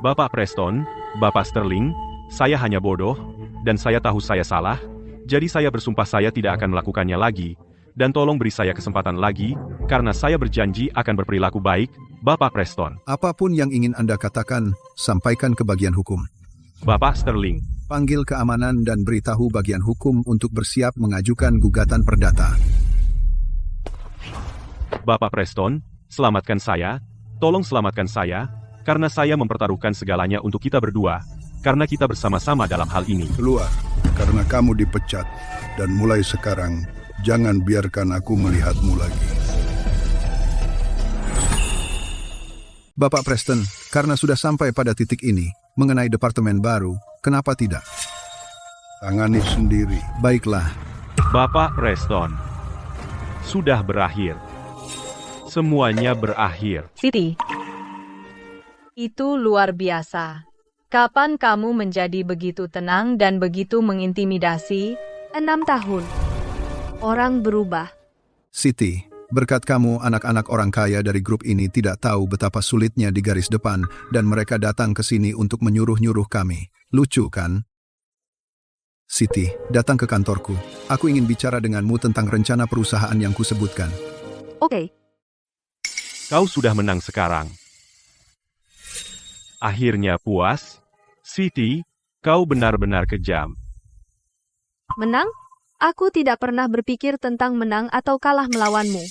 B: Bapak Preston, Bapak Sterling, saya hanya bodoh, dan saya tahu saya salah. Jadi saya bersumpah saya tidak akan melakukannya lagi. Dan tolong beri saya kesempatan lagi, karena saya berjanji akan berperilaku baik, Bapak Preston.
F: Apapun yang ingin Anda katakan, sampaikan ke bagian hukum.
B: Bapak Sterling.
F: Panggil keamanan dan beritahu bagian hukum untuk bersiap mengajukan gugatan perdata.
B: Bapak Preston, selamatkan saya, tolong selamatkan saya, karena saya mempertaruhkan segalanya untuk kita berdua, karena kita bersama-sama dalam hal ini.
F: Keluar, karena kamu dipecat, dan mulai sekarang, jangan biarkan aku melihatmu lagi. Bapak Preston, karena sudah sampai pada titik ini, mengenai departemen baru, kenapa tidak? Tangani sendiri. Baiklah.
B: Bapak Preston, sudah berakhir. Semuanya berakhir.
C: Siti, itu luar biasa. Kapan kamu menjadi begitu tenang dan begitu mengintimidasi?
A: 6 tahun. Orang berubah.
F: Siti, berkat kamu anak-anak orang kaya dari grup ini tidak tahu betapa sulitnya di garis depan dan mereka datang ke sini untuk menyuruh-nyuruh kami. Lucu kan? Siti, datang ke kantorku. Aku ingin bicara denganmu tentang rencana perusahaan yang kusebutkan.
A: Oke.
B: Kau sudah menang sekarang. Akhirnya puas? Siti, kau benar-benar kejam.
A: Menang? Aku tidak pernah berpikir tentang menang atau kalah melawanmu.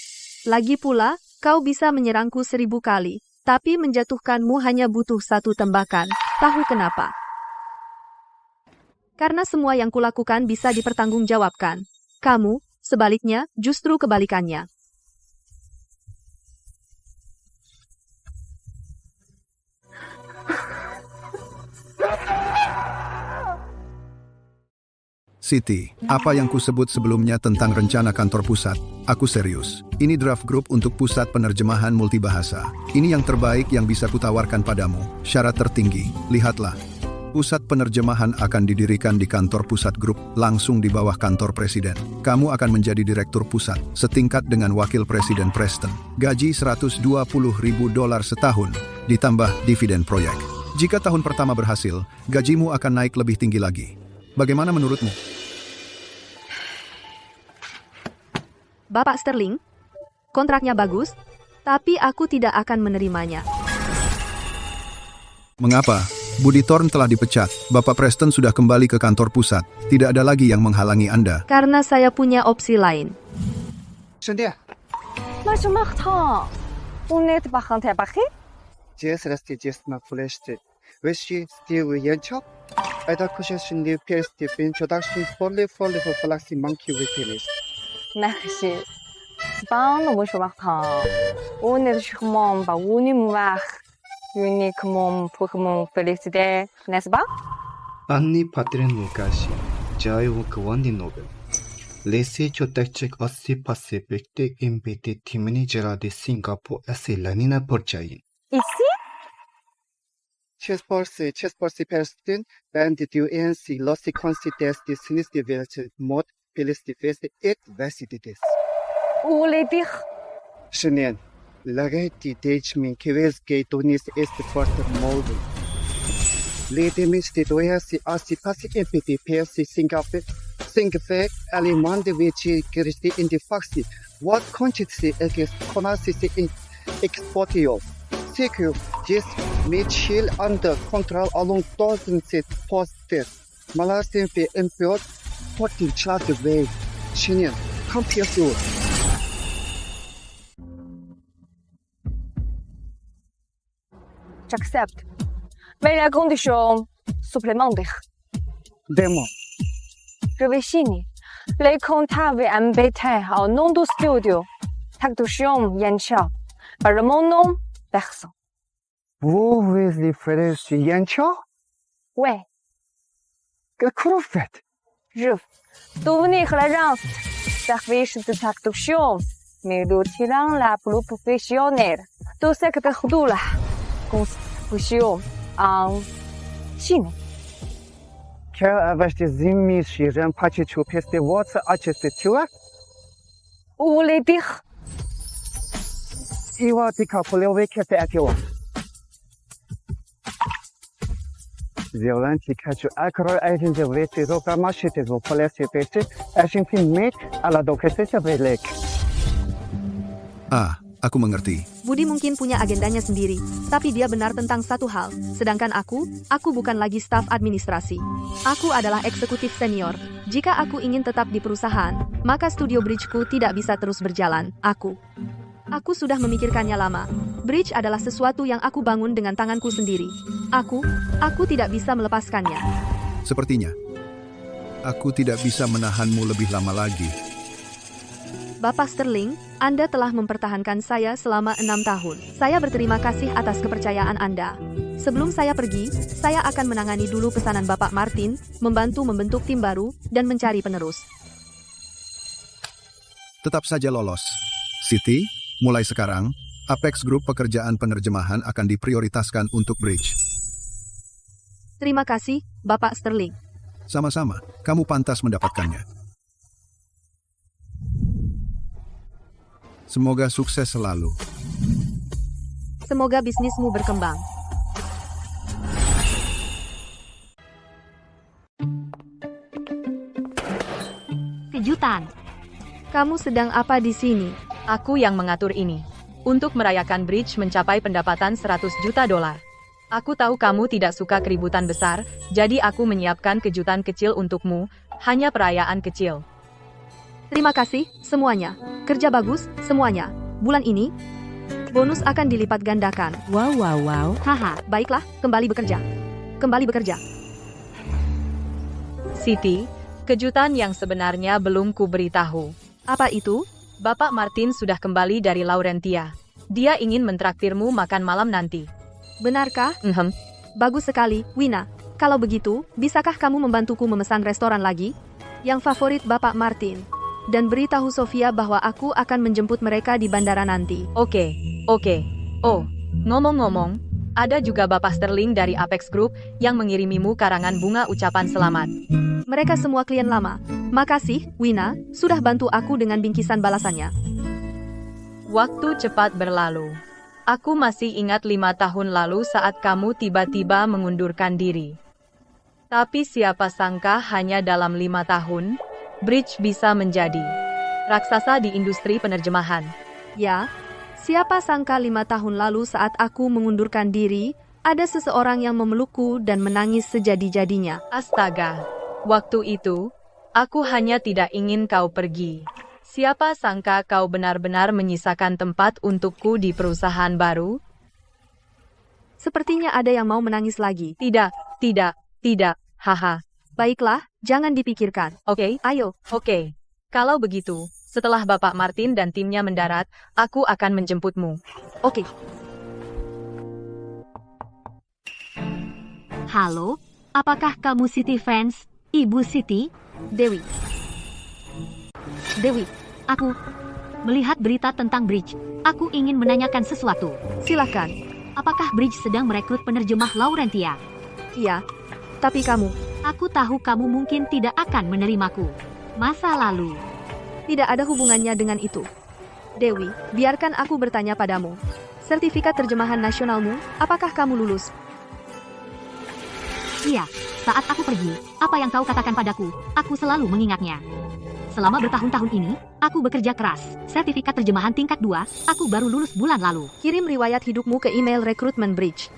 A: Lagi pula, kau bisa menyerangku 1000 kali, tapi menjatuhkanmu hanya butuh 1 tembakan. Tahu kenapa? Karena semua yang kulakukan bisa dipertanggungjawabkan. Kamu, sebaliknya, justru kebalikannya.
F: Siti, apa yang kusebut sebelumnya tentang rencana kantor pusat, aku serius. Ini draft grup untuk pusat penerjemahan multibahasa. Ini yang terbaik yang bisa kutawarkan padamu. Syarat tertinggi, lihatlah. Pusat penerjemahan akan didirikan di kantor pusat grup, langsung di bawah kantor presiden. Kamu akan menjadi direktur pusat, setingkat dengan wakil presiden Preston. Gaji $120.000 setahun, ditambah dividen proyek. Jika tahun pertama berhasil, gajimu akan naik lebih tinggi lagi. Bagaimana menurutmu?
A: Bapak Sterling, kontraknya bagus, tapi aku tidak akan menerimanya.
F: Mengapa? Budi Thorn telah dipecat. Bapak Preston sudah kembali ke kantor pusat. Tidak ada lagi yang menghalangi Anda.
A: Karena saya punya opsi lain.
J: Cynthia.
H: Monsieur Martin, vous n'êtes pas rentré à Paris?
J: J'ai resté juste ma flèche. Wesh, Steve Yanchop. Ada kushashin de PST introduction for Flaxi Monkey Wikileaks.
H: Merci. Cependant, Monsieur Martin, vous n'êtes sûrement pas venu me voir uniquement pour me féliciter, n'est-ce pas?
J: Anni Patrin Mukashi, Jaiwok Wandi Nobel. Laissez Chotakchik Ossi Pacific de invité Timini Gera de Singapore à Lanina Porchain.
H: Ici?
J: Chespercy Preston, Bandit UNC, Lossi Consides de Sinistre Village, Mod, Felicity et Vasiditis.
H: Vous voulez dire?
J: Shannon, Lagati Dejmin, Kewes Gate Donis est Porter Molden. Les demises de Doyasi Assi Pacific MPT PSC Singapore, Alimand de Vici, Christi in the Faxi, what conscience against Conasisi in Exportio. Secure, just Mitchell under control along dozens of posters. Malasin for import, putting charge away. Shannon, come here soon.
H: J'accepte. Mais la condition supplémentaire.
J: Demo.
H: Je vais signer les contrats avec MBT au nom du studio. Traduction Yancha. Par mon nom, personne.
J: Vous voulez faire ce Yancha?
H: Ouais.
J: Que vous faites?
H: Je devenir l'agence service de traduction, mais retirant la plus professionnelle. Tout secteur de la constitution en Chine.
J: Quel avec des émissions un patch de peste votre architecture?
H: Vous voulez dire?
J: Il va piquer pour le week-end à toi. Violent Pikachu Acro Agent of Vesti Roka Machete will police peste, Ashing Mate, ala dokesnya belek.
F: Ah, aku mengerti.
A: Budi mungkin punya agendanya sendiri, tapi dia benar tentang satu hal. Sedangkan aku bukan lagi staf administrasi. Aku adalah eksekutif senior. Jika aku ingin tetap di perusahaan, maka studio Bridge-ku tidak bisa terus berjalan. Aku sudah memikirkannya lama. Bridge adalah sesuatu yang aku bangun dengan tanganku sendiri. Aku tidak bisa melepaskannya.
F: Sepertinya, aku tidak bisa menahanmu lebih lama lagi.
A: Bapak Sterling, Anda telah mempertahankan saya selama 6 tahun. Saya berterima kasih atas kepercayaan Anda. Sebelum saya pergi, saya akan menangani dulu pesanan Bapak Martin, membantu membentuk tim baru, dan mencari penerus.
F: Tetap saja lolos. Siti, mulai sekarang, Apex Group pekerjaan penerjemahan akan diprioritaskan untuk Bridge.
A: Terima kasih, Bapak Sterling.
F: Sama-sama, kamu pantas mendapatkannya. Semoga sukses selalu.
A: Semoga bisnismu berkembang.
E: Kejutan.
A: Kamu sedang apa di sini?
C: Aku yang mengatur ini. Untuk merayakan Bridge mencapai pendapatan $100 juta. Aku tahu kamu tidak suka keributan besar, jadi aku menyiapkan kejutan kecil untukmu, hanya perayaan kecil.
A: Terima kasih, semuanya. Kerja bagus, semuanya. Bulan ini, bonus akan dilipat gandakan.
N: Wow.
A: Haha, baiklah, kembali bekerja.
C: Siti, kejutan yang sebenarnya belum kuberitahu.
A: Apa itu?
C: Bapak Martin sudah kembali dari Laurentia. Dia ingin mentraktirmu makan malam nanti.
A: Benarkah? Bagus sekali, Wina. Kalau begitu, bisakah kamu membantuku memesan restoran lagi? Yang favorit Bapak Martin. Dan beritahu Sofia bahwa aku akan menjemput mereka di bandara nanti.
C: Oke. Oh, ngomong-ngomong, ada juga Bapak Sterling dari Apex Group yang mengirimimu karangan bunga ucapan selamat.
A: Mereka semua klien lama. Makasih, Wina, sudah bantu aku dengan bingkisan balasannya.
C: Waktu cepat berlalu. Aku masih ingat 5 tahun lalu saat kamu tiba-tiba mengundurkan diri. Tapi siapa sangka hanya dalam 5 tahun, Bridge bisa menjadi raksasa di industri penerjemahan.
A: Ya, siapa sangka 5 tahun lalu saat aku mengundurkan diri, ada seseorang yang memelukku dan menangis sejadi-jadinya.
C: Astaga, waktu itu, aku hanya tidak ingin kau pergi. Siapa sangka kau benar-benar menyisakan tempat untukku di perusahaan baru?
A: Sepertinya ada yang mau menangis lagi.
C: Tidak, haha.
A: Baiklah, jangan dipikirkan.
C: Oke,
A: ayo.
C: Oke. Kalau begitu, setelah Bapak Martin dan timnya mendarat, aku akan menjemputmu.
A: Oke.
E: Halo, apakah kamu Siti fans, Ibu Siti?
A: Dewi,
E: Aku melihat berita tentang Bridge. Aku ingin menanyakan sesuatu.
A: Silakan.
E: Apakah Bridge sedang merekrut penerjemah Laurentia?
A: Iya, tapi kamu.
E: Aku tahu kamu mungkin tidak akan menerimaku. Masa lalu.
A: Tidak ada hubungannya dengan itu. Dewi, biarkan aku bertanya padamu. Sertifikat terjemahan nasionalmu, apakah kamu lulus?
E: Iya, saat aku pergi, apa yang kau katakan padaku, aku selalu mengingatnya. Selama bertahun-tahun ini, aku bekerja keras. Sertifikat terjemahan tingkat 2, aku baru lulus bulan lalu.
A: Kirim riwayat hidupmu ke email rekrutmen Bridge.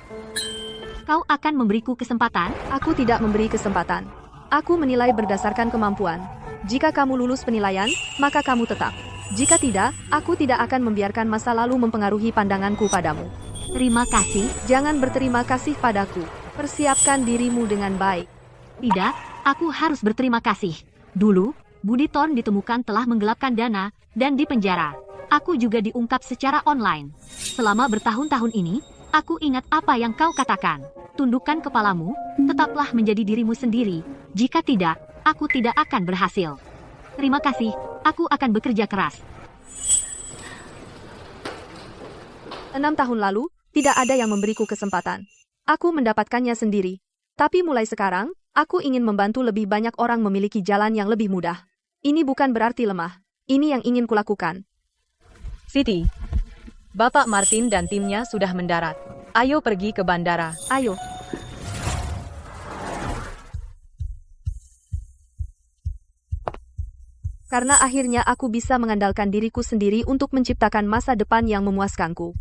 E: Kau akan memberiku kesempatan?
A: Aku tidak memberi kesempatan. Aku menilai berdasarkan kemampuan. Jika kamu lulus penilaian, maka kamu tetap. Jika tidak, aku tidak akan membiarkan masa lalu mempengaruhi pandanganku padamu.
E: Terima kasih.
A: Jangan berterima kasih padaku. Persiapkan dirimu dengan baik.
E: Tidak, aku harus berterima kasih. Dulu, Budi Thorn ditemukan telah menggelapkan dana dan dipenjara. Aku juga diungkap secara online. Selama bertahun-tahun ini, aku ingat apa yang kau katakan. Tundukkan kepalamu, tetaplah menjadi dirimu sendiri. Jika tidak, aku tidak akan berhasil. Terima kasih, aku akan bekerja keras.
A: 6 tahun lalu, tidak ada yang memberiku kesempatan. Aku mendapatkannya sendiri. Tapi mulai sekarang, aku ingin membantu lebih banyak orang memiliki jalan yang lebih mudah. Ini bukan berarti lemah. Ini yang ingin kulakukan.
C: Siti, Bapak Martin dan timnya sudah mendarat. Ayo pergi ke bandara.
A: Ayo. Karena akhirnya aku bisa mengandalkan diriku sendiri untuk menciptakan masa depan yang memuaskanku.